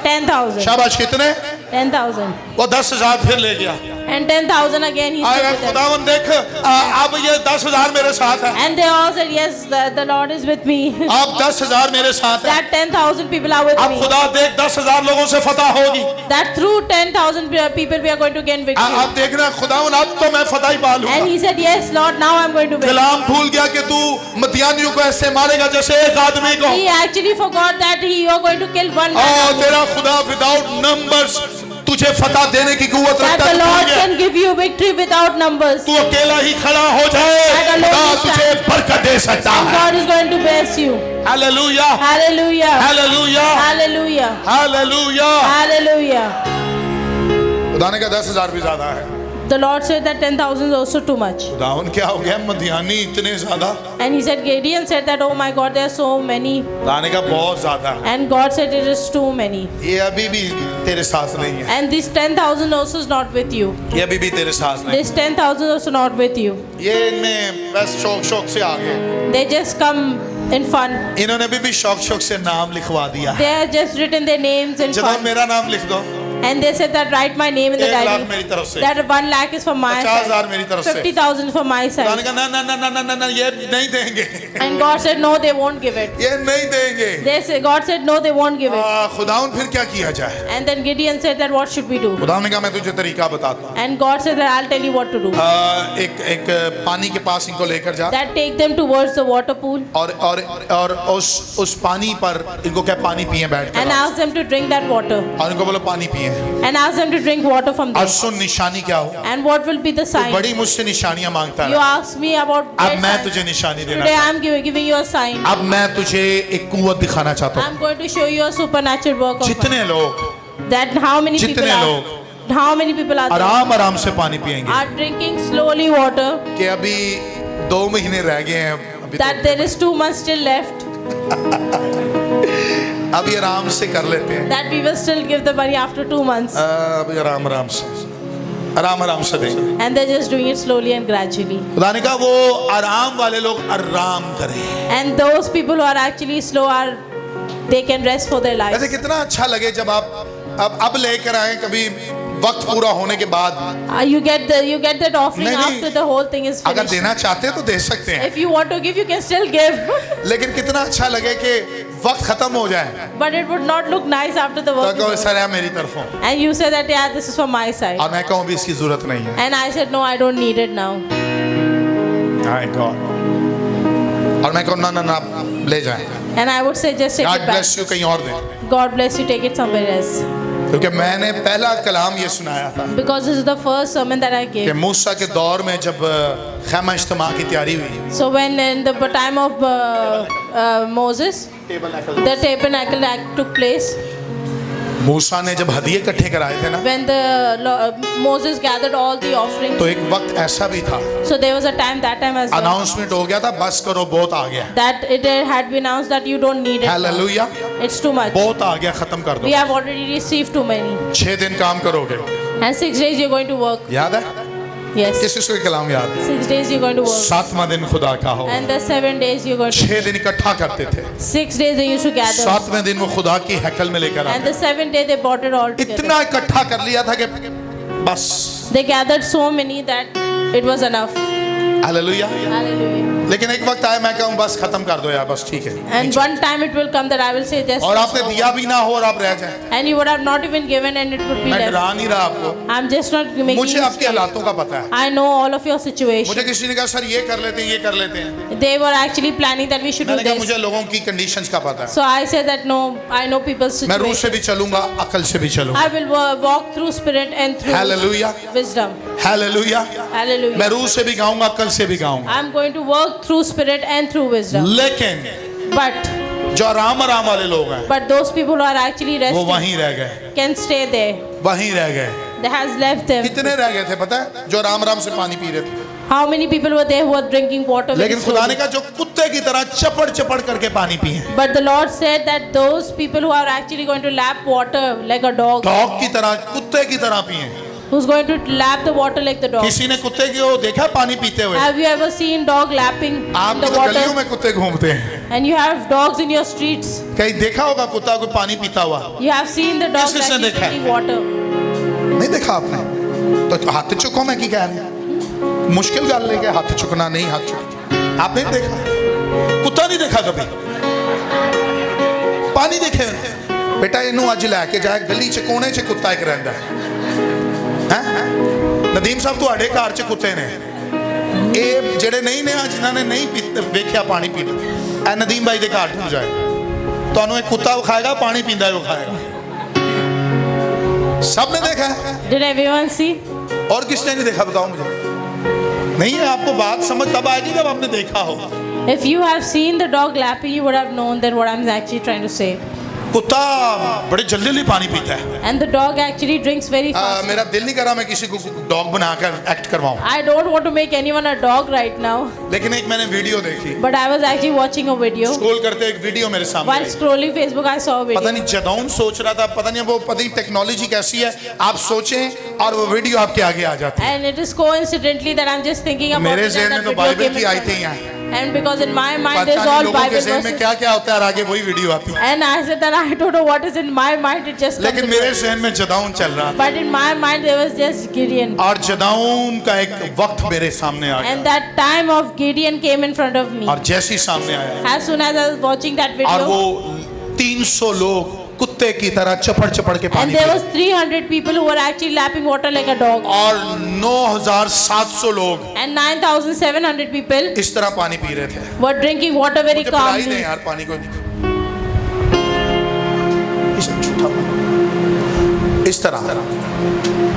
10,000. शाबाश। कितने? 10,000. वो 10,000 फिर ले गया। And 10,000 again he आया said with them. खुदावन देख, अब ये 10,000 मेरे साथ है। And they all said, yes, the Lord is with me. अब 10,000 मेरे साथ है। That 10,000 people are with अब me. खुदा देख 10,000 लोगों से फतह होगी। That through 10,000 people we are going to gain victory. अब देखना खुदावन, अब तो मैं फतह ही पा And लूंगा। he said, yes, Lord, now I'm going to win. कलाम भूल गया कि तू मदियानियों को ऐसे मारेगा जैसे एक आदमी को। He actually forgot that you are going to kill one man. और तेरा खुदा विदाउट नंबर्स तुझे फतह देने की कुव्वत That रखता the Lord है। can give you victory without numbers. तू अकेला ही खड़ा हो जाए, That alone खुदा is तुझे बरकत दे सकता And है। God is going to bless you. Hallelujah, Hallelujah. Hallelujah, Hallelujah. Hallelujah. Hallelujah. खुदा ने कहा 10,000 भी ज्यादा है। The Lord said that 10,000 is also too much. खुदावन क्या हो गया, मदियानी इतने ज्यादा? And he said, Gideon said that, oh my God, there are so many. खुदा ने कहा बहुत ज्यादा है, And God said it is too many. ये अभी भी तेरे साथ नहीं है, And this 10,000 also is not with you. ये अभी भी तेरे साथ नहीं। This 10,000 also not with you. ये इनमें बस शौक से आ गए। They just come in fun. इन्होंने अभी भी शौक से नाम लिखवा दिया है। They have just written their names in जब fun. मेरा नाम लिख दो, And they said that write my name in the 1 lakh diary. मेरी तरफ से, That 1 lakh is from my 50,000 side. मेरी तरफ से। 50,000 from my खुदा ने side. कहा ना ना ना ना ना ना ना ये नहीं देंगे, And God said no, they won't give it. ये नहीं देंगे। They said, God said no, they won't give it. खुदावन फिर क्या किया जाए? And then Gideon said that what should we do? खुदा ने कहा मैं तुझे तरीका बताता हूँ। And God said that I'll tell you what to do. एक पानी के पास इनको लेकर जा That take them towards the water pool और उस पानी पर इनको क्या पानी पिए बैठ and कर, ask them to drink that water. और इनको बोलो पानी पिए। And ask them to drink water from और there. सुन निशानी क्या हो? And what will be the तू sign? बड़ी मुझसे निशानियां मांगता You है, ask me about अब great मैं signs. तुझे निशानी देना Today चाहता I'm giving you a sign. हूं। अब मैं तुझे एक कुव्वत दिखाना चाहता हूँ। I'm going to show you a supernatural work of जितने लोग that how many people जितने are लोग how many people are there आराम आराम से पानी पिएंगे, are drinking slowly water, कि अभी 2 महीने रह गए हैं, अभी that there is 2 months still left, अभी आराम से कर लेते हैं, that we will still give the money after 2 months. अभी आराम आराम से देंगे। And they're just doing it slowly and gradually. खुदा ने कहा वो आराम वाले लोग आराम करें। And those people who are actually slow are they can rest for their ऐसे lives. कितना अच्छा लगे जब आप अब लेकर आए कभी वक्त पूरा होने के बाद, You get that offering नहीं, नहीं। after the whole thing is अगर finished. देना चाहते हैं तो दे सकते हैं, If you want to give, you can still give. लेकिन कितना अच्छा लगे कि वक्त खत्म हो जाए But it would not look nice after the तो work. कहो is over. सर है मेरी तरफों, And you say that yeah, this is from my side. और मैं कहूँ भी इसकी जरूरत नहीं है। And I said no, I don't need it now. My God। और मैं कहूँ ना ना ना आप ले जाएं, And I would say just take God it back. Bless you, कहीं और दें, God bless you, take it somewhere else. क्योंकि मैंने पहला कलाम ये सुनाया था Because this is the first sermon that I कि gave. मूसा के दौर में जब खैमा इज्तिमा की तैयारी हुई, So when in the time of Moses, the tabernacle act took place. मूसा ने जब हदिये इकट्ठे कराए थे ना, When Moses gathered all the offerings. तो एक वक्त ऐसा भी था, So there was a time that time as well. Announcement हो गया था बस करो बहुत आ गया, That it had been announced that you don't need it. now. Hallelujah, It's too much. बहुत आ गया, खत्म कर We दो, have already received too many. 6 दिन काम करोगे। And 6 days you're going to work. याद है Yes. किस किस को ये कलाम याद है? 6 days you're going to work. 7वां दिन खुदा का हो, And the 7 days you're going to. 6 दिन इकट्ठा करते थे, 6 days they used to gather. 7वें दिन वो खुदा की हैकल में लेकर And आते, the 7th day they brought it all together. इतना इकट्ठा कर लिया था कि बस, They gathered so many that it was enough. Hallelujah. Hallelujah. लेकिन एक वक्त आया मैं कहूँ बस खत्म कर दो यार, बस ठीक है, And one time it will come that I will say just. और आपने दिया भी ना हो और आप रह जाए, And you would have not even given and it would be मैं left. डरा नहीं रहा आपको, I'm just not making. मुझे you आपके scared. हालातों का पता है। I know all of your situation. मुझे किसी ने कहा सर ये कर लेते हैं, ये कर लेते हैं, They were actually planning that we should do मैंने कहा this. मुझे लोगों की कंडीशंस का पता है, So I said that no, I know people's मैं रूह से situation. भी चलूंगा, अकल से भी चलूंगा, I will walk through spirit and through hallelujah, wisdom. Hallelujah. Hallelujah. मैं रूह से भी गाऊंगा, अकल से भी गाऊंगा, I'm going to work through spirit and through wisdom. लेकिन But जो आराम वाले लोग हैं those people who are actually वो resting वहीं रह गए, can stay there. वहीं रह गए। That has left them. कितने रह गए थे पता है, जो आराम से पानी पी रहे थे, How many people were there who were drinking water? very लेकिन खुदा ने slowly? कहा जो कुत्ते की तरह चपड़ करके पानी पिए, But the Lord said that those people who are actually going to lap water like a dog, dog की तरह, कुत्ते की तरह पिए। who's going to lap the water like the dog. किसी ने कुत्ते को देखा पानी पीते हुए? Have you ever seen dog lapping in आपकी the तो गलियों water? में कुत्ते घूमते हैं, And you have dogs in your streets. कहीं देखा होगा कुत्ता को पानी पीता हुआ? You have seen the dogs किसने actually देखा है? drinking water. नहीं देखा आपने? तो हाथ चुको मैं की कह रहे हैं, मुश्किल गल लेके हाथ चुकना नहीं, हाथ चुक आपने नहीं देखा, कुत्ता नहीं देखा कभी, पानी देखे बेटा इनू अज लैके जाए गली च कोने च कुत्ता एक रहिंदा है। नदीम साहब तुहाडे घर च कुत्ते ने, ਇਹ ਜਿਹੜੇ ਨਹੀਂ ਨੇ ਜਿਨ੍ਹਾਂ ਨੇ ਨਹੀਂ ਵੇਖਿਆ ਪਾਣੀ ਪੀਣਾ, ਇਹ ਨਦੀਮ ਭਾਈ ਦੇ ਘਰ ਢੁੱਕ ਜਾਏ, ਤੁਹਾਨੂੰ ਇੱਕ ਕੁੱਤਾ ਵਿਖਾਏਗਾ ਪਾਣੀ ਪੀਂਦਾ ਵਿਖਾਏਗਾ, सबने देखा है Did everyone see? और किसने नहीं देखा बताओ मुझे? नहीं है, आपको बात समझ तब आएगी जब आपने देखा हो। If you have seen the dog lapping, you would have known that what I'm actually trying to say. कुत्ता बड़े जल्दी पानी पीता है। And the dog actually drinks very fast. मेरा दिल नहीं कर रहा मैं किसी को डॉग बनाकर act करवाऊं, I don't want to make anyone a dog right now, लेकिन एक मैंने वीडियो देखी, but I was actually watching a video. Scroll करते एक वीडियो मेरे सामने While I. scrolling Facebook, I saw a पता video. नहीं जदौन सोच रहा था, पता नहीं वो पता नहीं टेक्नोलॉजी कैसी है, आप सोचें और वो वीडियो आपके आगे आ जाती है। And it is coincidentally that I'm just thinking about मेरे it and ज़हन में that तो video बाइबल came की in आयतें front. ही हैं, And because in my mind पता there's नहीं all लोगों के Bible ज़हन में verses. क्या क्या होता है और आगे वही वीडियो आती है, And I said that I don't know what is in my mind. It just comes लेकिन in मेरे my- ज़हन में जदाऊन चल रहा था But in my mind there was just Gideon. और जदाऊन का एक वक्त मेरे सामने आ And गया that time of Gideon came in front of me. और जैसे ही सामने आया As soon as I was watching that और वो video, 300 लोग कुत्ते की तरह चपड़ चपड़ के and पानी there P was 300 people who were actually lapping water like a dog. और 9,700 लोग And 9,700 people इस तरह पानी पी रहे थे। were drinking water very मुझे पिला ही दे calmly. यार पानी को। इस तरह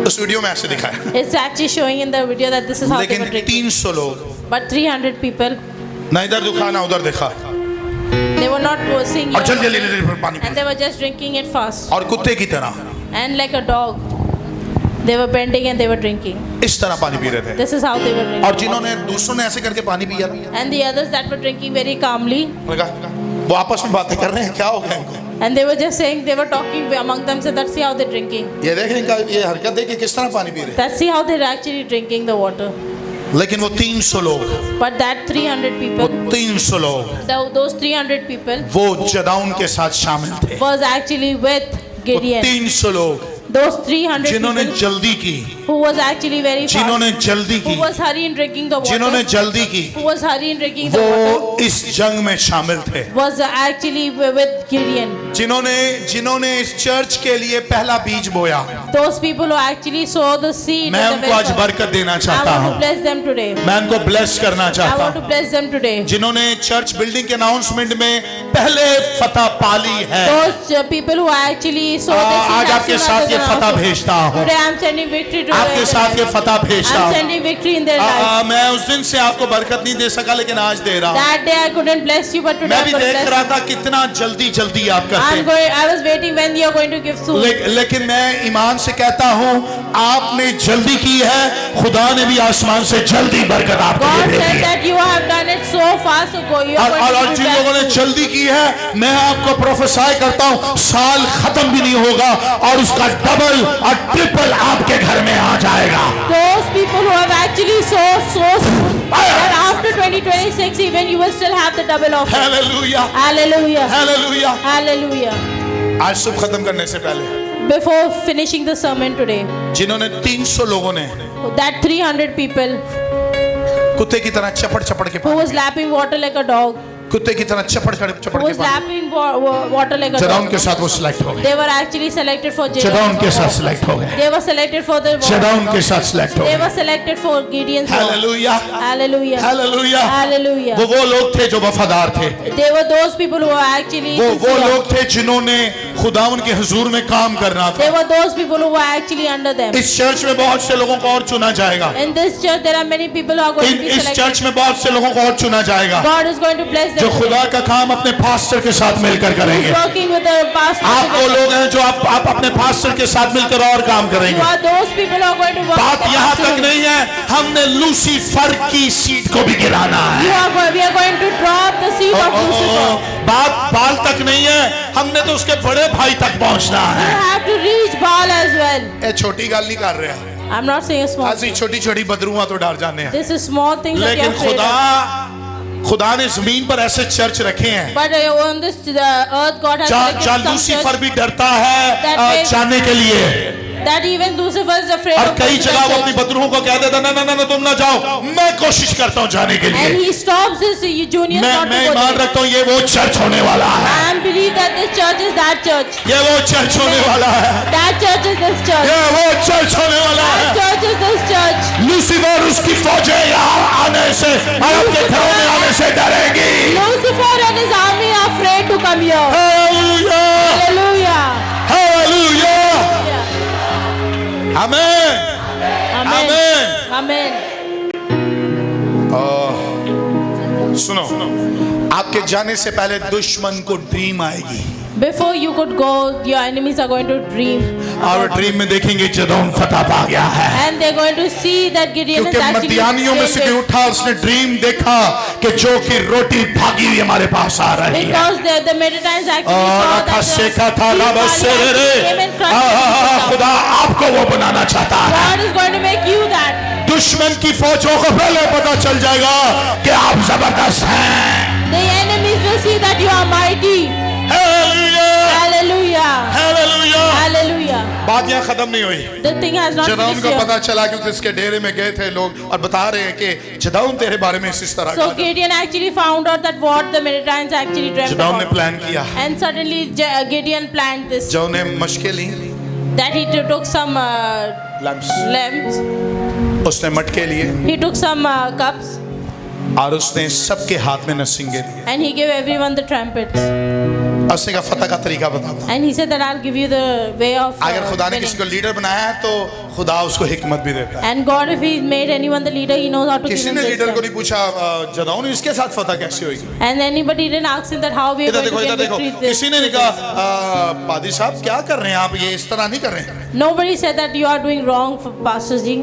उस वीडियो में ऐसे दिखाया, It's actually showing in the video that this is how they लेकिन were drinking. 300 लोग But 300 people, ना इधर दिखा ना उधर देखा they were not seeing और जल्दी it, जल्दी जल्दी पानी and P they were just drinking it fast. और कुत्ते की तरह And like a dog, they were bending and they were drinking. इस तरह पानी पी रहे थे। This is how they were drinking. और जिन्होंने दूसरों ने ऐसे करके पानी पिया ना, And the others that were drinking very calmly, उन्होंने कहा, वो आपस में बातें कर रहे हैं, क्या हो गया इनको? and they were just saying, they were talking among themselves, let's see how they're drinking. ये देख इनका ये हरकत देखिए किस तरह पानी पी रहे हैं। Let's see how they're actually drinking the water. लेकिन वो 300 लोग, But that 300 वो people, 300 लोग those 300 people वो जदाऊन के साथ शामिल थे। was actually with वो Gideon. 300 लोग Those 300 जिन्होंने people जल्दी की, who was actually very fast, जिन्होंने जल्दी who की, was hurry in drinking the जिन्होंने water, जल्दी की, who was hurry in drinking the water, वो इस जंग में शामिल थे। was actually with Gideon. जिन्होंने इस चर्च के लिए पहला बीज बोया, Those people who actually sow the seed. मैं in the उनको आज very first. बरकत देना I चाहता want to हूँ, bless them today. मैं उनको ब्लेस करना I चाहता want to हूँ। bless them today. जिन्होंने चर्च बिल्डिंग के अनाउंसमेंट में पहले फतह पाली है, Those people who actually sow the seed. आज as आपके soon as साथ they ये फतह announce it. भेजता हूँ, Today I'm sending victory to आपके their साथ ये lives. फतह भेजता I'm हूँ। sending victory in their lives. मैं उस दिन से आपको बरकत नहीं दे सका, लेकिन आज दे रहा हूँ। That day I couldn't bless you, but today मैं I'm भी going to देख bless रहा you. था कितना जल्दी जल्दी आप करते हैं, I was waiting when you're going to give soon. लेकिन मैं ईमान से कहता हूँ आपने जल्दी की है, खुदा ने भी आसमान से जल्दी बरकत आपको God दे said दी है। that you have done it so fast ago. You are और going to जिन be लोगों ने blessed soon. जल्दी की है, मैं आपको प्रोफेसाई करता हूँ साल खत्म भी नहीं होगा और उसका डबल और ट्रिपल आपके घर में आ जाएगा। Those people who have actually so soon that after 2026 even you will still have the double of it. Hallelujah, Hallelujah. Hallelujah. Hallelujah. आज सुबह खत्म करने से पहले Before finishing the sermon today, जिन्होंने 300 लोगों ने that 300 people कुत्ते की तरह चपड़ चपड़ के who was lapping water like a dog, कुत्ते की तरह चपड़ चपड़ who के was lapping water like a जदाऊन dog, के साथ वो सिलेक्ट हो गए, they were actually selected for जदाऊन के साथ Gideon's war. सिलेक्ट हो गए, They were selected for the war. जदाऊन के साथ सिलेक्ट हो They गए। were selected for Gideon's war. Hallelujah, Hallelujah. Hallelujah. Hallelujah. वो लोग थे जो वफादार थे, They were those people who were actually वो sincere. लोग थे जिन्होंने खुदावन के हुजूर में काम करना था। They were those people who were actually under them. इस चर्च में बहुत से लोगों को और चुना जाएगा, In this church, there are many people who are going to be इस चर्च selected. में बहुत से लोगों को और चुना जाएगा God is going to bless जो them. खुदा का काम अपने पास्टर के साथ मिलकर He's करेंगे। working with the pastor. आप वो लोग हैं जो आप अपने पास्टर के साथ मिलकर और काम You करेंगे। are those people who are going to work बात with the यहाँ pastor. तक नहीं है, हमने लूसीफर की सीट को भी गिराना है। We are going to drop the seat of Lucifer. बात बाल तक नहीं है, हमने तो उसके बड़े भाई तक पहुंचना You है। have to reach Baal as well. ये छोटी गाल नहीं कर रहे हैं, I'm not saying a small. ऐसी छोटी छोटी बदरुआ तो डर जाने हैं, This is small things that you लेकिन are afraid of. खुदा ने जमीन पर ऐसे चर्च रखे हैं But on this earth, God has जहाँ selected some लूसीफर church भी डरता है That way- जाने के लिए, that even Lucifer is afraid और of कई going to जगह that वो अपनी church. बदरुओं को कह देता ना ना ना ना तुम ना जाओ, मैं कोशिश करता हूँ जाने के And लिए। he stops his juniors not मैं to go ईमान there. रखता हूँ ये वो चर्च होने वाला है, I believe that this church is that church. ये वो चर्च होने वाला है, That church is this church. ये वो चर्च होने वाला That है। church is this church. Lucifer उसकी फौजें यहाँ आने से और आपके घरों में आने से डरेगी। Lucifer and his army are afraid to come here. Hallelujah, Hallelujah. Hallelujah, आमीन, Amen. आमीन। Amen. सुनो, आपके जाने से पहले दुश्मन को ड्रीम आएगी, Before you could go, your enemies are going to dream. और ड्रीम में देखेंगे जदौन फतह पा गया है, And they're going to see that Gideon is क्योंकि actually मदियानियों में से कोई saved. उठा, उसने ड्रीम देखा कि जो कि रोटी भागी हुई हमारे पास आ रही है। Because the Midianites actually और saw रखा that सेका था the लबस से रे came and crushed खुदा आपको वो बनाना चाहता है। God is going to make you that. दुश्मन की फौजों को पहले पता चल जाएगा कि आप जबरदस्त हैं। The enemies will see that you are mighty. Hallelujah, Hallelujah. Hallelujah. Hallelujah. बात यहाँ खत्म नहीं हुई। The thing has not जदाउन finished को here. पता चला क्योंकि इसके डेरे में गए थे लोग और बता रहे हैं कि जदाउन तेरे बारे में इस तरह So का। Gideon actually found out that what the Midianites actually dreamt जदाउन ने about. प्लान किया, And suddenly Gideon planned this. जो ने मशकें ली, That he took some लम्स, lamps. उसने मटके लिए He took some cups. और उसने सबके हाथ में नरसिंगे दिए। And he gave everyone the trumpets. उसने कहा फतह का तरीका बताता। And he said that I'll give you the way of अगर खुदा ने winning. किसी को लीडर बनाया है तो खुदा उसको हिकमत भी देता है। And God, if He made anyone the leader, He knows how to give किसी him ने लीडर को wisdom. नहीं पूछा जदाउन इसके साथ फतह कैसे होगी। And anybody didn't ask him that how we are इधर going देखो, to इधर get देखो, victory. किसी ने नहीं कहा पादी साहब क्या कर रहे हैं आप, ये इस तरह नहीं कर रहे हैं। Nobody said that you are doing wrong, Pastor Ji,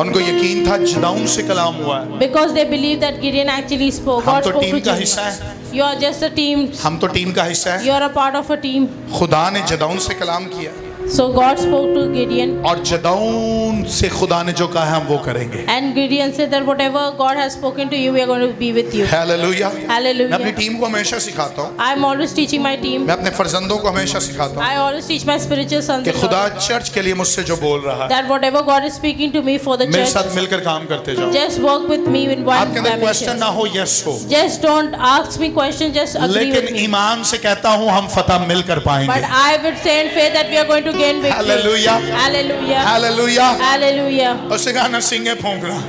उनको यकीन था जदाउन से कलाम हुआ है। because they believe that Gideon actually spoke. हम God तो spoke टीम to का हिस्सा Gideon. है, You are just a team. हम तो टीम का हिस्सा है। You are a part of a team. खुदा ने जदाउन से कलाम किया So God spoke to Gideon, और जदाउन से खुदा ने जो कहा है हम वो करेंगे। and Gideon said that whatever God has spoken to you, we are going to be with you. Hallelujah. मैं अपनी Hallelujah. टीम को हमेशा सिखाता हूँ, I'm always teaching my team. मैं अपने फर्जंदों को हमेशा सिखाता हूँ I always teach my spiritual sons कि and खुदा daughters चर्च के लिए मुझसे जो बोल रहा है that whatever God is speaking to me for the मेरे church, साथ मिलकर काम करते जाओ। just work with me in one आपके अंदर क्वेश्चन dimension. ना हो, यस हो, Just don't ask me questions, just agree with लेकिन me. ईमान से कहता हूँ हम फतह मिलकर But पाएंगे। I would say in faith that we are going to gain victory. Hallelujah, Hallelujah. Hallelujah. Hallelujah. उससे कहा नरसिंगे फूंकना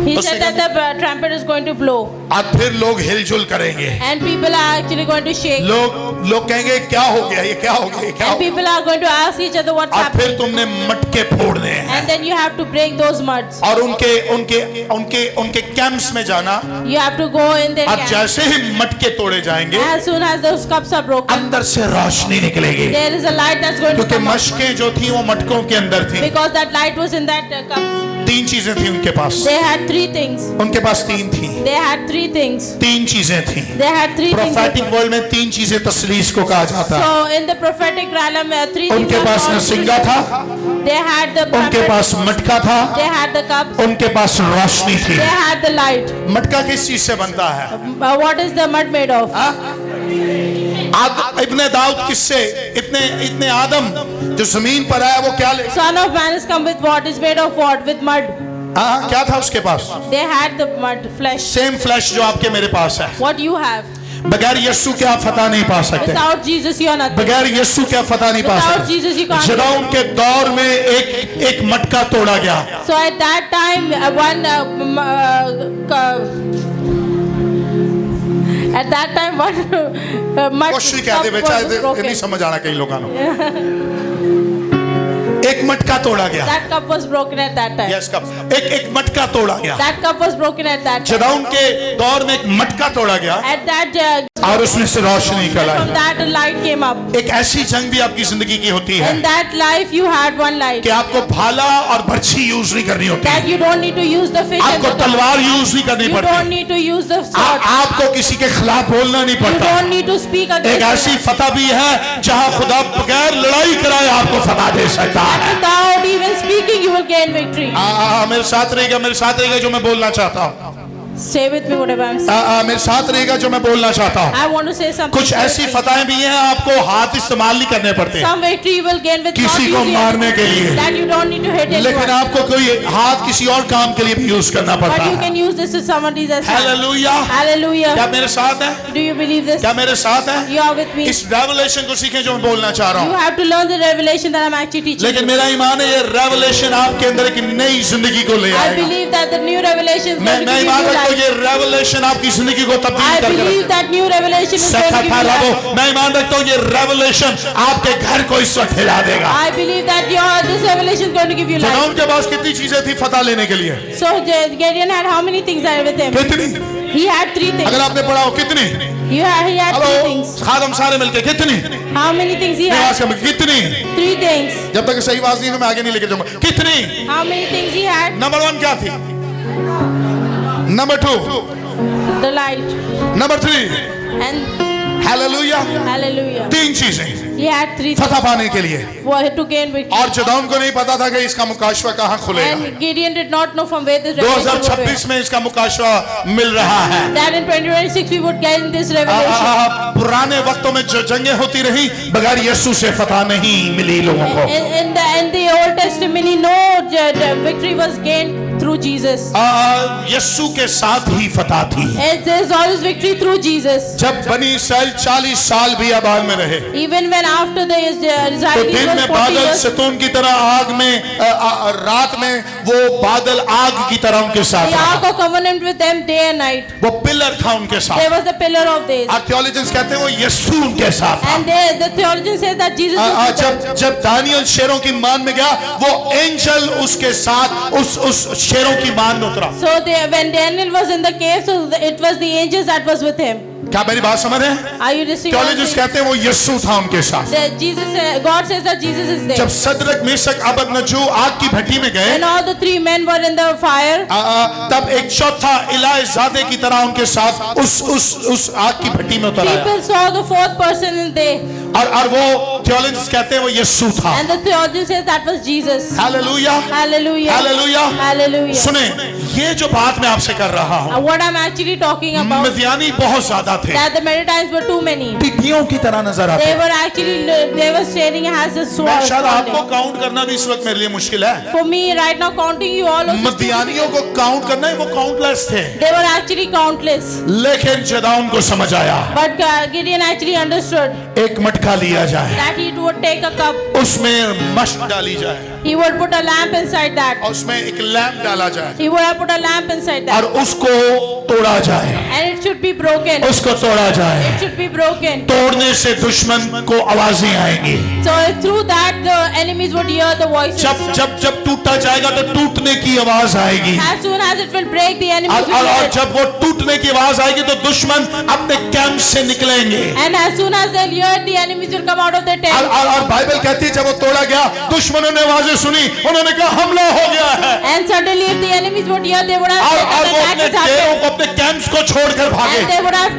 He said that the trumpet is going to blow और फिर लोग हिलजुल करेंगे। and people are actually going to shake. लोग कहेंगे क्या हो गया, ये क्या हो गया, ये क्या हो And गया। people are going to ask each other what's और फिर happening. तुमने मटके फोड़ने हैं And then you have to break those muds. और उनके कैंप्स में जाना You have to go in their और camp. जैसे ही मटके तोड़े जाएंगे As soon as those cups are broken, अंदर से रोशनी निकलेगी, there is a light that's going to क्योंकि come out. मशकें जो थी वो मटकों के अंदर थी। Because that light was in that cup. तीन चीजें थी उनके पास, They had three things. उनके पास तीन थी, They had three things. तीन चीजें थी। They had three things. Prophetic world में तीन चीजें तस्लीस को कहा जाता है। So in the prophetic realm, three things उनके are पास called नरसिंगा था, three. They had the उनके trumpet, पास मटका था, they had the cups, उनके पास रोशनी थी। they had the light. मटका किस चीज से बनता है? What is the mud made of? इब्ने दाऊद किससे, इतने आदम जो जमीन पर आया वो क्या ले, Son of man has come with what? Is made of what? With mud. हाँ क्या था उसके पास? They had the mud, flesh. Same flash जो आपके मेरे पास है। What you have. बगैर यीशु के आप फतह नहीं पा सकते, Without Jesus, you are nothing. बगैर यीशु के आप फतह नहीं पा Without सकते। Jesus, you can't. जदाउन के दौर में एक मटका तोड़ा गया, So at that time, one mud कुछ भी cup कहते बेचा was ये broken. नहीं समझ आना कई लोगों को। एक मटका तोड़ा गया, That cup was broken at that time. Yes cup, एक मटका तोड़ा गया। That cup was broken at that time. जदाउन के दौर में एक मटका तोड़ा गया At that, और उसमें से रोशनी निकल from I. that light came up. एक ऐसी जंग भी आपकी जिंदगी की होती है In that life, you had one light. कि आपको भाला और बर्छी यूज नहीं करनी होती, That you don't need to use the fish and आपको the तलवार यूज नहीं करनी You don't पड़ती, need to use the sword. आपको किसी के खिलाफ बोलना नहीं You पड़ता। don't need to speak एक against ऐसी them. फतह भी है जहां खुदा बगैर लड़ाई कराए आपको फतह दे सकता है। Without even speaking, you will gain victory. मेरे साथ रहेगा जो मैं बोलना चाहता हूँ। Say with me whatever I'm saying. मेरे साथ रहेगा जो मैं बोलना चाहता हूँ। I want to say something. कुछ ऐसी फतहें भी हैं आपको हाथ इस्तेमाल नहीं करने पड़ते Some victory you will gain with किसी not को using मारने के लिए, that you don't need to hit लेकिन anyone. आपको कोई हाथ किसी और काम के लिए भी यूज करना पड़ता But you है। can use this with somebody's as well. Hallelujah. Hallelujah. क्या मेरे साथ है? Do you believe this? क्या मेरे साथ है? You are with me. इस रेवलेशन को सीखें जो मैं बोलना चाह रहा You हूँ। have to learn the revelation that I'm actually teaching लेकिन you. मेरा ईमान है ये रेवलेशन आपके अंदर एक नई जिंदगी को ले I आएगा। believe that the new revelation is मैं going to give Iman you रखता हूँ life. ये रेवलेशन आपकी जिंदगी को I तब्दील करके believe that new revelation is going to give you life. मैं ईमान रखता हूँ ये रेवलेशन आपके घर को इस वक्त हिला देगा। I believe that this revelation is going to give you life. जनाब के पास कितनी चीजें थी फतह लेने के लिए? So Gideon had how many things are with him? कितनी? He had three things. अगर आपने पढ़ा हो कितनी? He had hello 3 things. खादम सारे मिलके कितनी How many things he आवाज had? का कितनी 3 things. जब तक सही आवाज नहीं तो मैं आगे नहीं लेके जाऊंगा कितनी How many things he had? Number 1 क्या थी number 2 The light. Number 3 And hallelujah hallelujah. 3 चीजें He had 3 things. फतह पाने के लिए To gain victory. और जदाउन को नहीं पता था कि इसका मुकाशवा कहाँ खुलेगा And Gideon did not know from where this revelation would 2026 में इसका मुकाशवा मिल रहा है be. That in 2026 we would gain this revelation. पुराने वक्तों में जो जंगें होती रही बगैर यीशु से फतह नहीं मिली लोगों को In the Old Testament, no victory was gained through Jesus. यीशु के साथ ही फतह थी There's always victory through Jesus. जब बनी इसराइल 40 साल भी आबाद में रहे Even when after the तो Israelis दिन was में 40 बादल years, सतून की तरह आग में रात में वो बादल आग की तरह उनके साथ the रहा। ark of covenant with them day and night. वो पिलर था उनके There साथ was the pillar of days. Archaeologist कहते हैं वो यीशु उनके साथ था। And the theologian says that Jesus was with them. जब दानियल शेरों की मान में गया वो एंजल उसके साथ उस शेरों की मान में उतरा। So when Daniel was in the cave, so it was the angels that was with him. क्या मेरी बात समझ रहे हैं? Are you receiving? थियोलॉजिस्ट कहते हैं वो यीशु था उनके साथ। God says that Jesus is there. जब सदरक मेशक अबदनगो आग की भट्टी में गए And all the 3 men were in the fire. तब एक चौथा इलाइजादे की तरह उनके साथ उस आग की भट्टी में उतर आया People saw the 4th person in there. और वो थियोलॉजिस्ट कहते हैं वो यीशु था। And the theologian says that was Jesus. Hallelujah Hallelujah. Hallelujah. Hallelujah. सुने ये जो बात मैं आपसे कर रहा हूँ What I'm actually talking about, मदियानी बहुत ज्यादा थे that the Midianites were too many. टिड्डियों की तरह नजर आते They were staring as a मैं sword. शायद आपको काउंट करना भी इस वक्त मेरे लिए मुश्किल है। For me, right now, counting you all also is too मदियानियों difficult. को काउंट करना ही वो काउंटलेस थे They were actually countless. लेकिन जदाउन को समझ आया But Gideon actually understood एक मटका लिया जाए that he would take a cup. उसमें मशक डाली जाए He would put a lamp inside that. और उसमें एक लैंप डाला जाए He would have put a lamp inside और that. उसको तोड़ा जाए And it should be broken. उसको तोड़ा जाए It should be broken. तोड़ने से दुश्मन को आवाजें आएंगी So through that the enemies would hear the voices. जब टूटा जाएगा तो टूटने की आवाज आएगी As soon as it will break, the enemies will और hear it. जब वो टूटने की आवाज आएगी तो दुश्मन अपने कैंप से निकलेंगे And as soon as they'll hear it, the enemies will come out of their tent. और बाइबल कहती है जब वो तोड़ा गया दुश्मनों ने आवाजें सुनी उन्होंने कहा हमला हो गया है And suddenly if the enemies would hear, they would have said और that वो attack अपने has happened. डेरों को अपने कैंप्स को छोड़कर भागे And they would have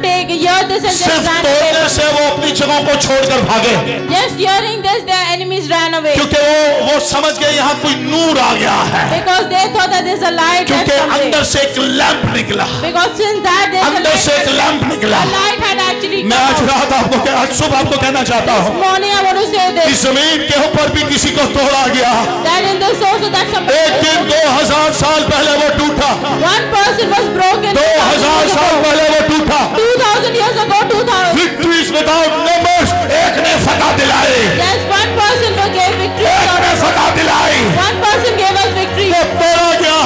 heard this and just सिर्फ ran तोड़ने away. से वो अपनी जगहों को छोड़कर भागे Just hearing this, their enemies ran away. क्योंकि वो समझ गए यहाँ कोई नूर आ गया है Because they thought that there's a light that's क्योंकि something. अंदर से एक लैंप निकला Because since that there's a अंदर light, से एक लैंप निकला a light had actually मैं आज come out. रात आपको आज सुबह आपको कहना चाहता This हूँ morning I want to say इस this, जमीन के ऊपर भी किसी को तोड़ा गया that in this also that somebody, एक दिन 2000 साल पहले वो टूटा one person was broken 2000 साल पहले वो टूटा 2000 years ago, 2000. Victories without numbers एक ने फतह दिलाई Yes, one person who gave victory. एक ने फतह दिलाई One person gave us victory. वो तोड़ा गया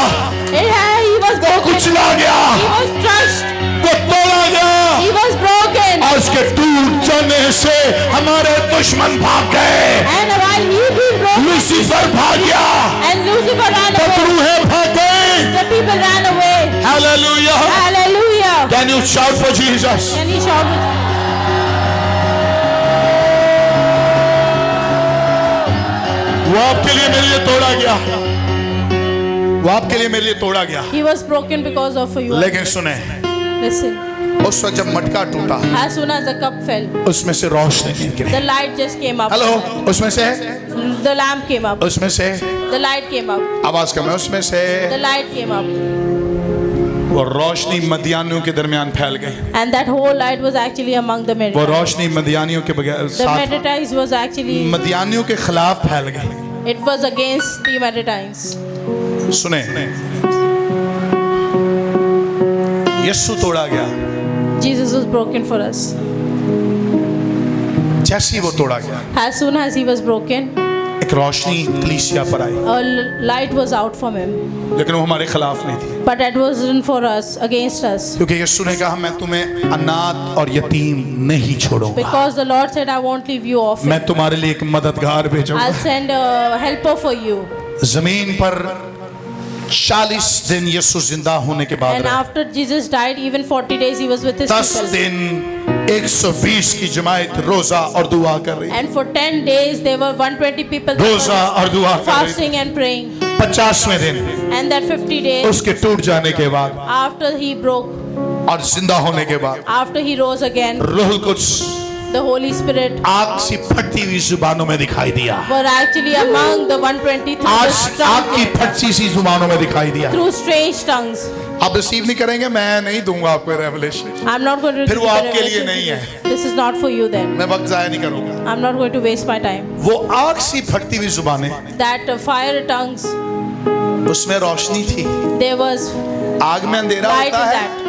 He was broken. कुचला गया He was crushed. वो तोड़ा गया He was broken. और उसके टूट जाने से हमारे दुश्मन भाग गए And while he being broken, Lucifer भाग गया and Lucifer ran away, पतरूहें भाग गए the people ran away. Hallelujah Hallelujah. Can you shout for Jesus Can you shout with me? वो आपके लिए मेरे लिए तोड़ा गया वो आपके लिए मेरे लिए तोड़ा गया He was broken because of you. लेकिन सुने Listen, उस वक्त जब मटका टूटा as soon as the cup fell, उसमें से रोशनी निकली the light just came up. Hello उसमें से The lamp came up. उसमें से The light came up. आवाज कम है उसमें से The light came up. वो रोशनी मदियानियों के दरमियान फैल गई And that whole light was actually among the वो Midianites. रोशनी मदियानियों के बगैर The साथ Midianites was actually, मदियानियों के खिलाफ फैल गई it was against the Midianites. सुने यीशु तोड़ा गया Jesus was broken for us. जैसे ही वो तोड़ा गया As soon as he was broken, एक रोशनी कलीसिया पर आई a light was out from him. लेकिन वो हमारे खिलाफ नहीं थी But it wasn't for us, against us. क्योंकि यीशु ने कहा मैं तुम्हें अनाथ और यतीम नहीं छोड़ूंगा Because the Lord said, I won't leave you orphan. मैं तुम्हारे लिए एक मददगार भेजूंगा I'll send a helper for you. जमीन पर 40 दिन यीशु जिंदा होने के बाद And रहे। after Jesus died, even 40 days he was with his 10 people. दिन 120 की जमात रोजा और दुआ कर रही, And for 10 days, there were 120 people that रोजा were और दुआ कर रही। fasting and praying. 50वें दिन And that 50 days, उसके टूट जाने के बाद after he broke, और जिंदा होने के बाद after he rose again, रूहुल कुद्स the Holy Spirit आग सी फटती हुई जुबानों में दिखाई दिया। were actually among the 120 through, आज आग की फटती सी जुबानों में दिखाई दिया। through strange tongues. आप रिसीव नहीं करेंगे, मैं नहीं दूंगा आपको revelation, I'm not going to फिर give वो the आपके लिए revelation नहीं to है। you. This is not for you then. मैं वक्त जाया नहीं करूंगा। I'm not going to waste my time. वो आग सी फटती हुई जुबानें, That fire tongues, उसमें रोशनी थी। there was आग में अंधेरा light होता in है, that.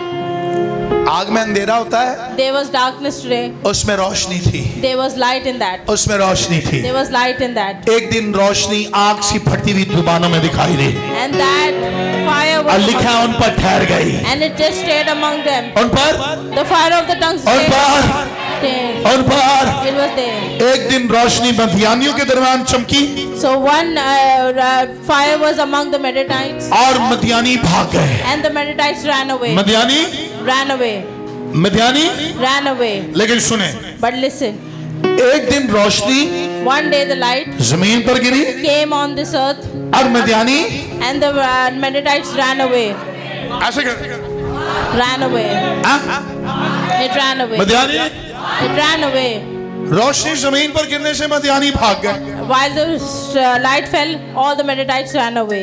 आग में अंधेरा होता है, There was darkness today. उसमें रोशनी थी, There was light in that. उसमें रोशनी थी। There was light in that. एक दिन रोशनी आग सी फटती हुई जुबानों में दिखाई दी And that fire और was लिखा among, उन पर ठहर गई, and it just stayed among them. उन पर, The fire of the tongues उन stayed पर, there. उन पर। It was there. एक दिन रोशनी मदियानियों के दरमियान चमकी So one fire was among the Midianites, और मदियानी भाग गए। and the Midianites ran away. मदियानी, Ran away. मदियानी, Ran away. लेकिन सुने, But listen, एक दिन रोशनी one day the light जमीन पर गिरी came on this earth, और मदियानी and the Midianites ran away. ऐसे कर, Ran away. हाँ? It ran away. मदियानी, It ran away. रोशनी जमीन पर गिरने से मदियानी भाग गए। While the light fell, all the Midianites ran away.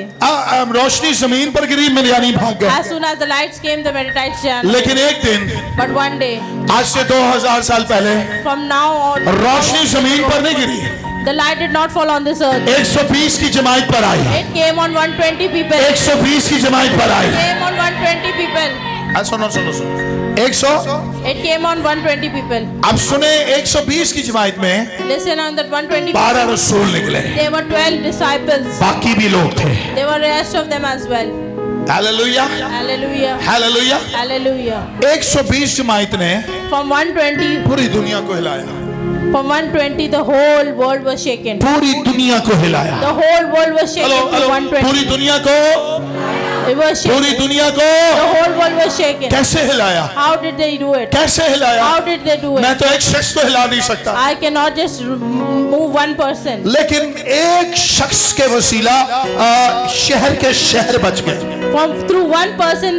रोशनी जमीन पर गिरी, मदियानी भाग गए। As soon as the lights came, the Midianites ran away. लेकिन एक दिन But one day, आज से 2000 साल पहले from now on, रोशनी जमीन पर नहीं गिरी, the light did not fall on this earth. 120 की जमात पर आई, It came on 120 people. 120 की जमात पर आई। Came on 120 people. सुनो सुनो सुनो, 100, It came on 120 people. अब सुने, 120 की जमात में Listen, on that 120 people, 12 रसूल निकले, there were 12 disciples. बाकी भी लोग थे। There were rest of them as well. Hallelujah, Hallelujah. Hallelujah. Hallelujah. 120 जमात ने From 120, पूरी दुनिया को हिलाया, from 120, the whole world was shaken. पूरी दुनिया को हिलाया। The whole world was shaken hello from hello, 120. पूरी दुनिया को, It was पूरी shaken. दुनिया को The whole world was shaken. कैसे हिलाया, How did they do it? कैसे हिलाया? How did they do मैं it? तो एक शख्स को हिला नहीं सकता, I cannot just move one person. लेकिन एक शख्स के वसीला शहर के शहर बच गए। From through one person,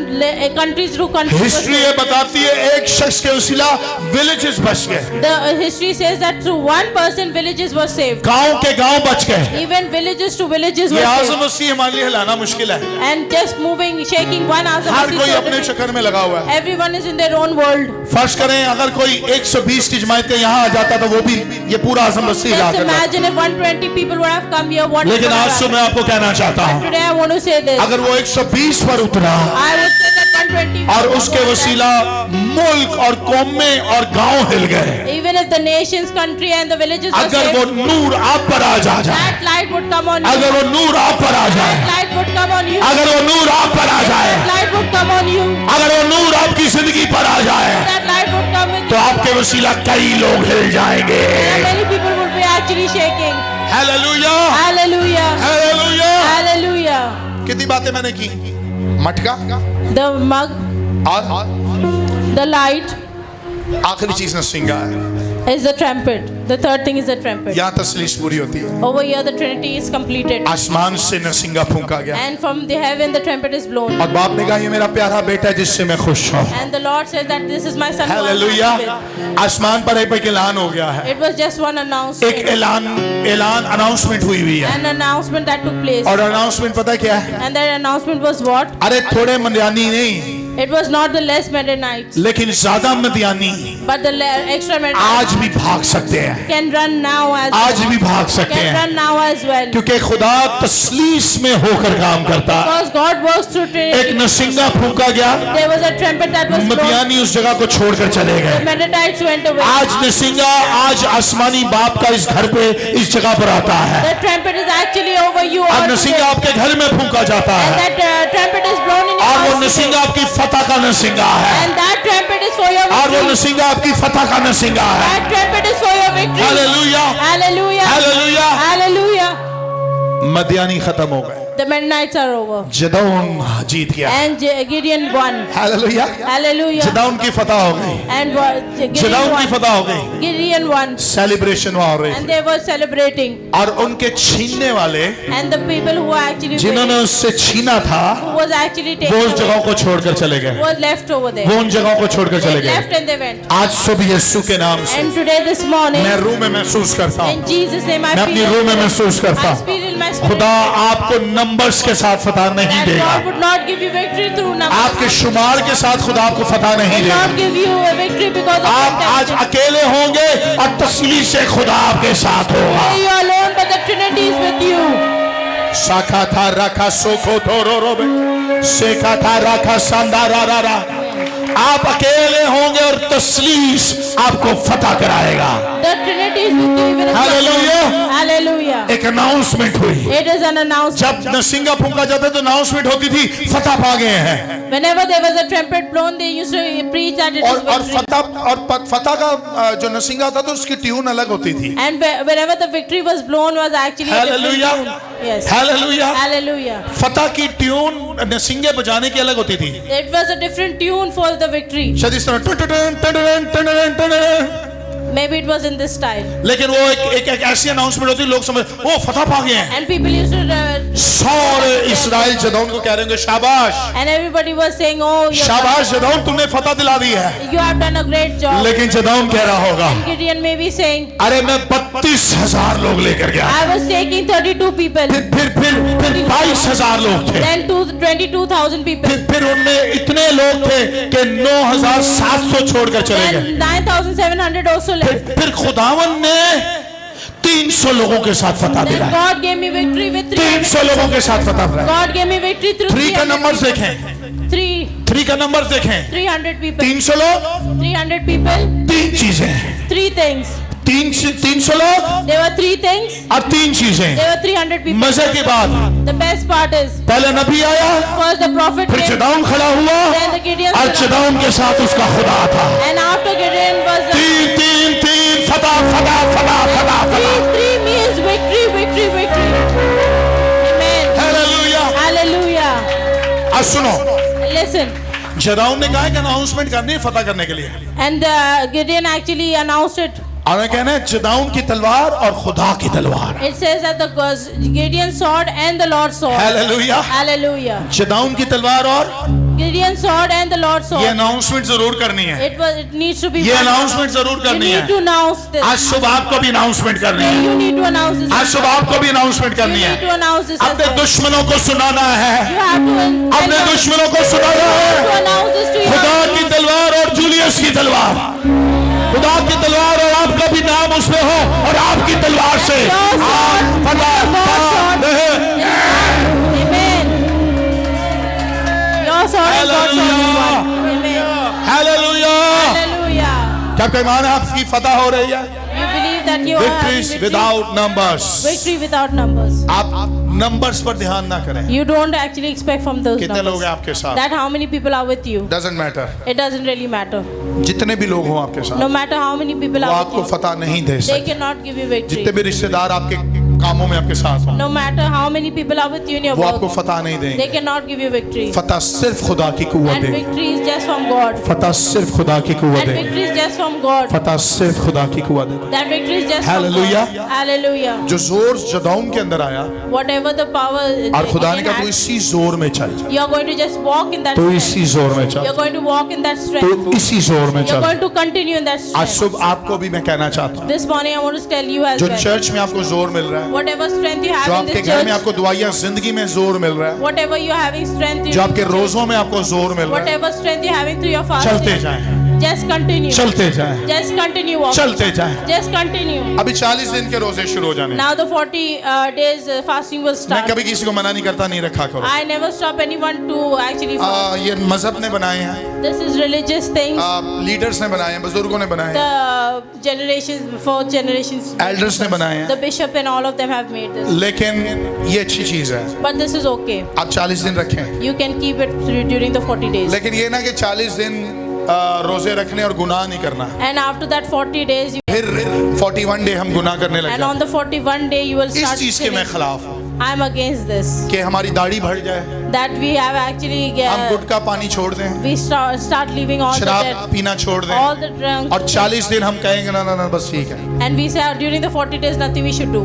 countries through countries. was history ये saved. बताती है एक शख्स के वसीला विलेजेस बच गए, The history says that through one person, villages were saved. गांव के गांव बच गए। Even villages to villages ये were आज़म saved. मसीह हमारे लिए हिलाना मुश्किल है, And just moving, shaking one as a हर कोई अपने चक्कर में लगा हुआ है। everyone is in their own world. फर्ज करें अगर कोई 120 की जमात के यहाँ आ जाता तो वो भी ये पूरा आज़म मसीह हिला Just कर लाता। imagine if 120 people would have come here. What लेकिन would आज have से happened? मैं आपको कहना चाहता हूँ, Today I want to say this. अगर वो 120 पर उतरा I would say that 120 और people उसके would have वसीला मुल्क और कौमें और गांव हिल गए, done. Even if the nations, country and the villages were अगर वो saved, नूर आप पर आ जाए, that light would come on you. अगर वो नूर आप पर आ जाए, That light would come on you. अगर वो नूर आप पर आ जाए, That light would come on you. अगर वो नूर आपकी जिंदगी पर आ जाए, That light would come with तो you. आपके वसीला कई लोग हिल जाएंगे। And many people would be actually shaking. Hallelujah, Hallelujah. Hallelujah. Hallelujah. कितनी बातें मैंने की, मटका The mug, और the light आखिरी चीज नरसिंगा है, is the trumpet. The third thing is the trumpet. यहाँ तसलीस पूरी होती है। Over here the Trinity is completed. आसमान से नरसिंगा फूंका गया And from the heaven the trumpet is blown. और बाप ने कहा ये मेरा प्यारा बेटा है जिससे मैं खुश हूँ। And the Lord says that this is my son. who I am hallelujah. happy with. आसमान पर एक ऐलान हो गया है, It was just one एक announcement. ऐलान अनाउंसमेंट हुई है, An announcement that took place. और अनाउंसमेंट पता है क्या है? And that announcement was what? अरे थोड़े मदियानी नहीं, It was not the less Midianites, लेकिन ज्यादा मदियानी but the extra आज Midianites भी भाग सकते हैं, can run now as आज well. भी भाग सकते Can हैं, run now as well. क्योंकि खुदा तसलीस में होकर काम करता है। Because God works through एक Trinity. नरसिंगा फूंका गया, There was a trumpet that was blown. मदियानी उस जगह को छोड़कर चले The गए। Midianites went away. आज नरसिंगा, आज आसमानी बाप का इस घर पे इस जगह पर आता है, The trumpet is actually over you और all नरसिंगा today. आपके घर में फूंका जाता And है, that trumpet is blown in your और वो house today. नरसिंगा आपकी फतह का नरसिंगा है, And that trumpet is for your और वो victory. नरसिंगा आपकी फतह का नरसिंगा है। That trumpet is for your victory. Hallelujah, Hallelujah. Hallelujah. Hallelujah. मदियानी खत्म हो गए, The Mennonites are over. Jadaun जीत गया। And Gideon won. Hallelujah. Hallelujah. Jadaun की फतह हो गई। And Gideon जदौन की won. फतह हो गई। Gideon won. सेलिब्रेशन वहां हो रही And थी। they were celebrating. और उनके छीनने वाले And the people who were actually जिन्होंने winning, उससे छीना था who was actually वो taken उस जगहों away, को छोड़कर चले गए। was left over there. वो उन जगहों को छोड़कर They चले गए। left and they went. आज सुबह यीशु के नाम से And today, this morning, मैं रूह में महसूस करता in हूँ, Jesus' name, I मैं अपनी feel रूह में it. महसूस करता I हूँ, feel in my spirit खुदा आपको नंबर्स के साथ फतह नहीं that देगा। God would not give you victory through आपके numbers. शुमार के साथ खुदा आपको फतह नहीं Will देगा। not give you a victory because of आप आज temptation. अकेले होंगे और तसली से खुदा आपके साथ होगा। Today you are alone, but the Trinity is with you. शाखा था रखा सोखो थोरो रोबे शेखा था रखा संदारा रा। आप अकेले होंगे और तसलीस आपको फतह कराएगा। The Trinity is with you even if you are Hallelujah. alone. Hallelujah. एक अनाउंसमेंट हुई। It is an announcement. जब नरसिंगा फूंका जाता तो अनाउंसमेंट होती थी फतह पा गए हैं। Whenever there was a trumpet blown, they used to preach that it और is victory. फतह का जो नरसिंगा होता था उसकी ट्यून अलग होती थी। And whenever the victory was blown, was actually a different Hallelujah. tune. Yes. Hallelujah. Hallelujah. फतह की ट्यून नरसिंगे बजाने की अलग होती थी। It was a different tune for the victory. शायद इस तरह टन टन टन टन टन टन। Maybe it was in this style. लेकिन वो एक ऐसी अनाउंसमेंट होती लोग समझ वो फतह पा गए हैं। And people used to सारे इस्राएल जदौन को कह रहे होंगे शाबाश and everybody was saying, oh, शाबाश जदौन तुमने फतह दिला दी है। you have done a great job. लेकिन जदौन कह रहा होगा Gideon may be saying, अरे मैं 32,000 लोग लेकर गया। I was taking 32 people. फिर 22,000 लोग थे। Then 22,000 people. फिर उनमें इतने लोग थे कि 9,700 छोड़कर चले गए। Then 9,700 also left. फिर खुदावन ने 300 लोगों के साथ फतह Then दिलाई। God gave me victory with 300 लोगों के साथ फतह दिलाई। God gave me victory through 3 का 300 नंबर people. देखें, 3 3 का नंबर देखें। 300 people. 300 लोग 300 people. 3 चीजें, 3 things. 300 लोग There were 3 things. और 3 चीजें। There were 300 people. मजे की बात, The best part is, पहले नबी आया, first the prophet फिर came, जदाउन खड़ा हुआ then the Gideon और जदाउन के साथ उसका खुदा था। and after Gideon was the 3 फतह फतह फतह फतह फतह। 3 means victory, victory, victory. Amen. Hallelujah. Hallelujah. आज सुनो, Listen. जदाउन ने कहा कि अनाउंसमेंट करनी है फतह करने के लिए। And Gideon actually announced it. और मैं कहना है जदाउन की तलवार और खुदा की तलवार। It says that the Gideon's sword and the Lord's sword. Hallelujah. Hallelujah. जदाउन की तलवार और Gideon's sword and the Lord's ये sword. अनाउंसमेंट जरूर करनी है। It needs to be. ये अनाउंसमेंट जरूर You करनी need है। to announce this. आज सुबह आपको भी अनाउंसमेंट करनी है। You need to announce this. आज सुबह आपको भी अनाउंसमेंट You करनी है। need to announce this. as अपने well. दुश्मनों को सुनाना है, You have to अपने tell दुश्मनों को सुनाना to है। announce this to खुदा your की तलवार और जूलियस की तलवार, खुदा की तलवार और आपका भी नाम उसमें हो और आपकी तलवार से आप फतह पा रहे। Amen. Your sword and God's sword is one. Amen. Hallelujah. Hallelujah. क्या कोई मान है आपकी फतह हो रही है? You believe that you are having victories victory? Without numbers. Victory without numbers. आप नंबर्स पर ध्यान ना करें। You don't actually expect from those कितने लोग numbers. हैं आपके साथ? That how many people are with you. Doesn't matter, It doesn't really matter. जितने भी लोग हों आपके साथ, No matter how many people वो are आपको with you. फतह नहीं दे They सकते। cannot give you victory. जितने भी रिश्तेदार आपके कामों में आपके साथ हों, No matter how many people are with you in your वो आपको work. फतह नहीं They देंगे। cannot give you victory. फतह सिर्फ खुदा की कुव्वत And देगी। victory is just from God. फतह सिर्फ खुदा की कुव्वत And देगी। victory is just from God. फतह सिर्फ खुदा की कुव्वत देगी। That victory is just from Hallelujah. God. Hallelujah. जो जोर जदाउन के अंदर आया Whatever the power और खुदा ने Gideon कहा तू had, इसी जोर में चल, you are going to just walk in that तू strength. इसी जोर में चल, You're going to walk in that तू strength. इसी जोर में You're चल। going to continue in that आज strength. सुबह आपको भी मैं कहना चाहता हूँ, This morning I want to tell you as जो well. चर्च में आपको जोर मिल रहा है, Whatever strength you जो have in आपके this घर में church, आपको दुआइयां जिंदगी में जोर मिल रहा है, whatever you're having strength in जो आपके this church, रोजों में आपको जोर मिल रहा है, whatever strength you're having through your चलते fasting, जाएं, just continue. चलते जाएं, Just continue walking. चलते जाएं। Just continue. अभी 40 दिन के रोजे शुरू हो जाने। Now the 40 days fasting will मैं start. कभी किसी को मना नहीं करता, नहीं रखा करो। I never stop anyone to actually fast. ये मजहब ने बनाए हैं, This is religious things. Leaders ने बनाए हैं, बुजुर्गों ने बनाए हैं, The generations, 4 generations, एल्डर्स ने बनाए हैं, the bishop and all of them have made this. लेकिन ये अच्छी चीज है। But this is okay. आप 40 दिन रखें, You can keep it during the 40 days. लेकिन ये ना कि 40 दिन रोजे रखने और गुनाह नहीं करना, And after that 40 days, फिर 41 डे हम गुनाह करने लग and जाते on the 41 day, you will हैं। इस start चीज के मैं sinning. खिलाफ हूँ। I'm against this. कि हमारी दाढ़ी बढ़ जाए, That we have actually हम गुटखा पानी छोड़ दें, we start leaving all the शराब dead, पीना छोड़ दें, all the drunk, और 40 दिन हम कहेंगे ना ना ना बस ठीक है। and we say during the 40 days nothing we should do.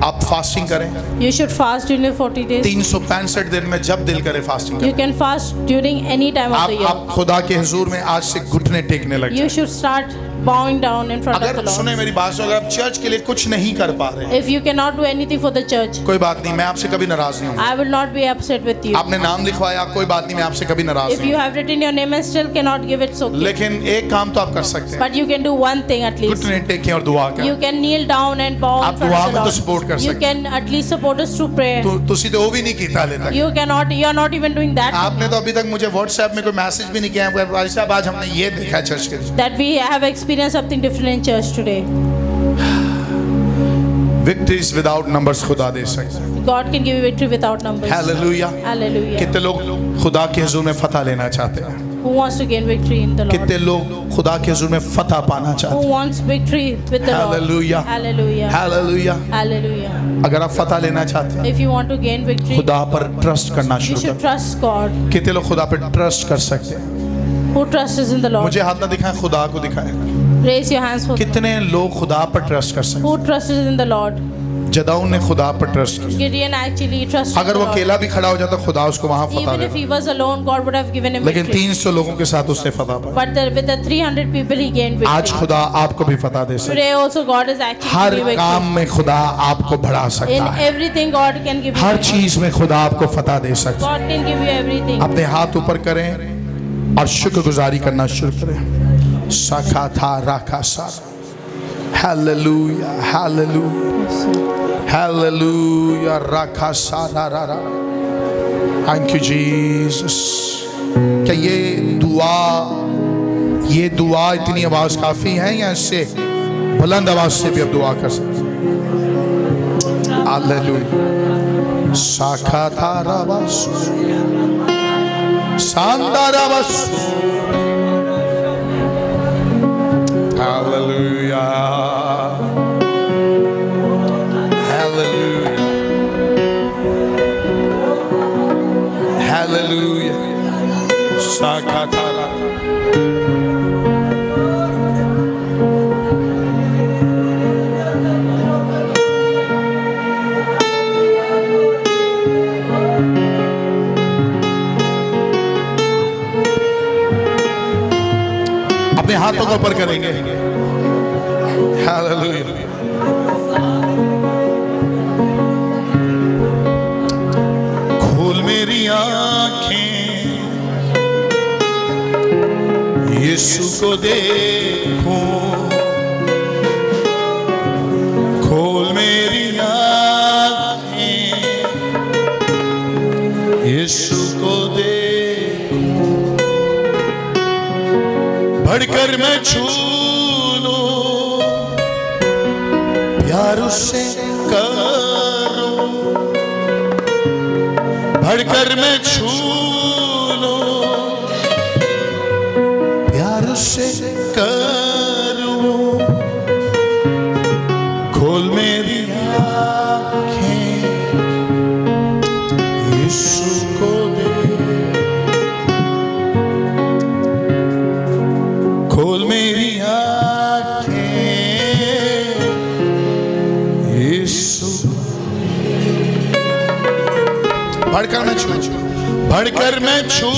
आप फास्टिंग करें, You should fast during the 40 days. 365 दिन में जब दिल करे फास्टिंग You करें। can fast during any time of the year. आप खुदा के हुजूर में आज से घुटने टेकने लग You जाएं। should start bowing down in front of the अगर Lord. सुने मेरी बात सुनो, अगर आप चर्च के लिए कुछ नहीं कर पा रहे हैं, If you cannot do anything for the church, कोई बात नहीं, मैं आपसे कभी नाराज नहीं हूँ। I will not be upset with you. आपने नाम लिखवाया, कोई बात नहीं, मैं आपसे कभी नाराज If नहीं you हूँ। have written your name and still cannot give it, so okay. लेकिन एक काम तो आप कर सकते हैं, But you can do one thing at least. घुटने टेकें और दुआ You करें। can kneel down and bow आप in front दुआ of में the तो support कर Lord. You सकते can at least support us through prayer. तो तुसी तो वो भी नहीं कीता हाले तक। You are not even doing that. आपने तो अभी तक मुझे व्हाट्सएप में कोई मैसेज भी नहीं किया, भाई साहब आज हमने ये देखा चर्च के लिए। That we have experienced something different in church today. Victories without numbers खुदा दे सकता है। God can give you victory without numbers. Hallelujah. Hallelujah. कितने लोग खुदा के हुजूर में फतह लेना चाहते हैं? Who wants to gain victory in the Lord? कितने लोग खुदा के हुजूर में फतह पाना चाहते Who हैं? wants victory with the Lord? Hallelujah. Hallelujah. Hallelujah. Hallelujah. अगर आप फतह लेना चाहते हैं, If you want to gain victory, खुदा पर ट्रस्ट करना you शुरू should करें। trust God. कितने लोग खुदा पर ट्रस्ट कर सकते हैं? Who trusts in the Lord? मुझे हाथ ना दिखाएं, खुदा को दिखाएं। Raise your hands for कितने लोग खुदा पर ट्रस्ट कर सकते who trusts in the Lord. हैं? जदाऊन ने खुदा पर ट्रस्ट किया। Gideon actually trusted अगर the वो Lord. अकेला भी खड़ा हो जाता, खुदा उसको वहां फतह Even if देता। he was alone, God would have given him लेकिन victory. 300 लोगों के साथ उसने फतह पाई। But with the 300 people, he gained आज victory. खुदा आपको भी फतह दे सकता है। Today also God is actually her giving काम victory. में खुदा आपको बढ़ा In सकता है। everything, God can give you her victory. चीज में खुदा आपको फतह दे सकता है। God can give you everything. अपने हाथ ऊपर करें और शुक्रगुजारी करना शुरू करें। सखा था राखा सा। हालेलुया, हालेलुया, हालेलुया, राखा सा रा रा रा। Thank you Jesus. क्या ये दुआ इतनी आवाज काफी है या इससे बुलंद आवाज से भी अब दुआ कर सकते हैं? हालेलुया। साखा था राबस Sandarabas. Hallelujah. Hallelujah. Hallelujah. Sakatara. अपने हाथों को ऊपर करेंगे। हालेलुया। खोल मेरी आंखें, यीशु को देखूं। खोल मेरी आंखें, यीशु को देखूं। बढ़कर मैं छू लूं, प्यार उससे करूं। बढ़कर मैं छू लूं, प्यार उससे करूं। खोल मेरी आंखें, यीशु को दे। खोल मेरी आंखें, यीशु। बढ़कर मैं छू, बढ़कर मैं छू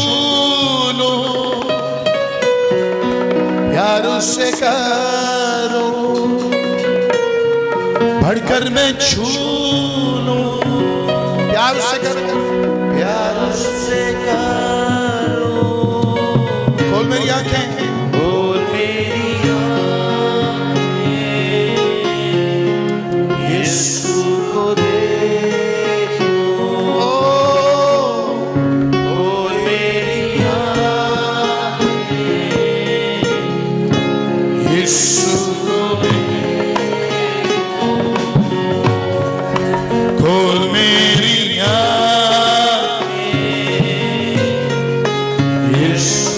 लूं, प्यार उससे करूं। बढ़कर मैं छू लूं, प्यार उससे करूं, प्यार उससे करूं। खोल मेरी आंखें, Yes.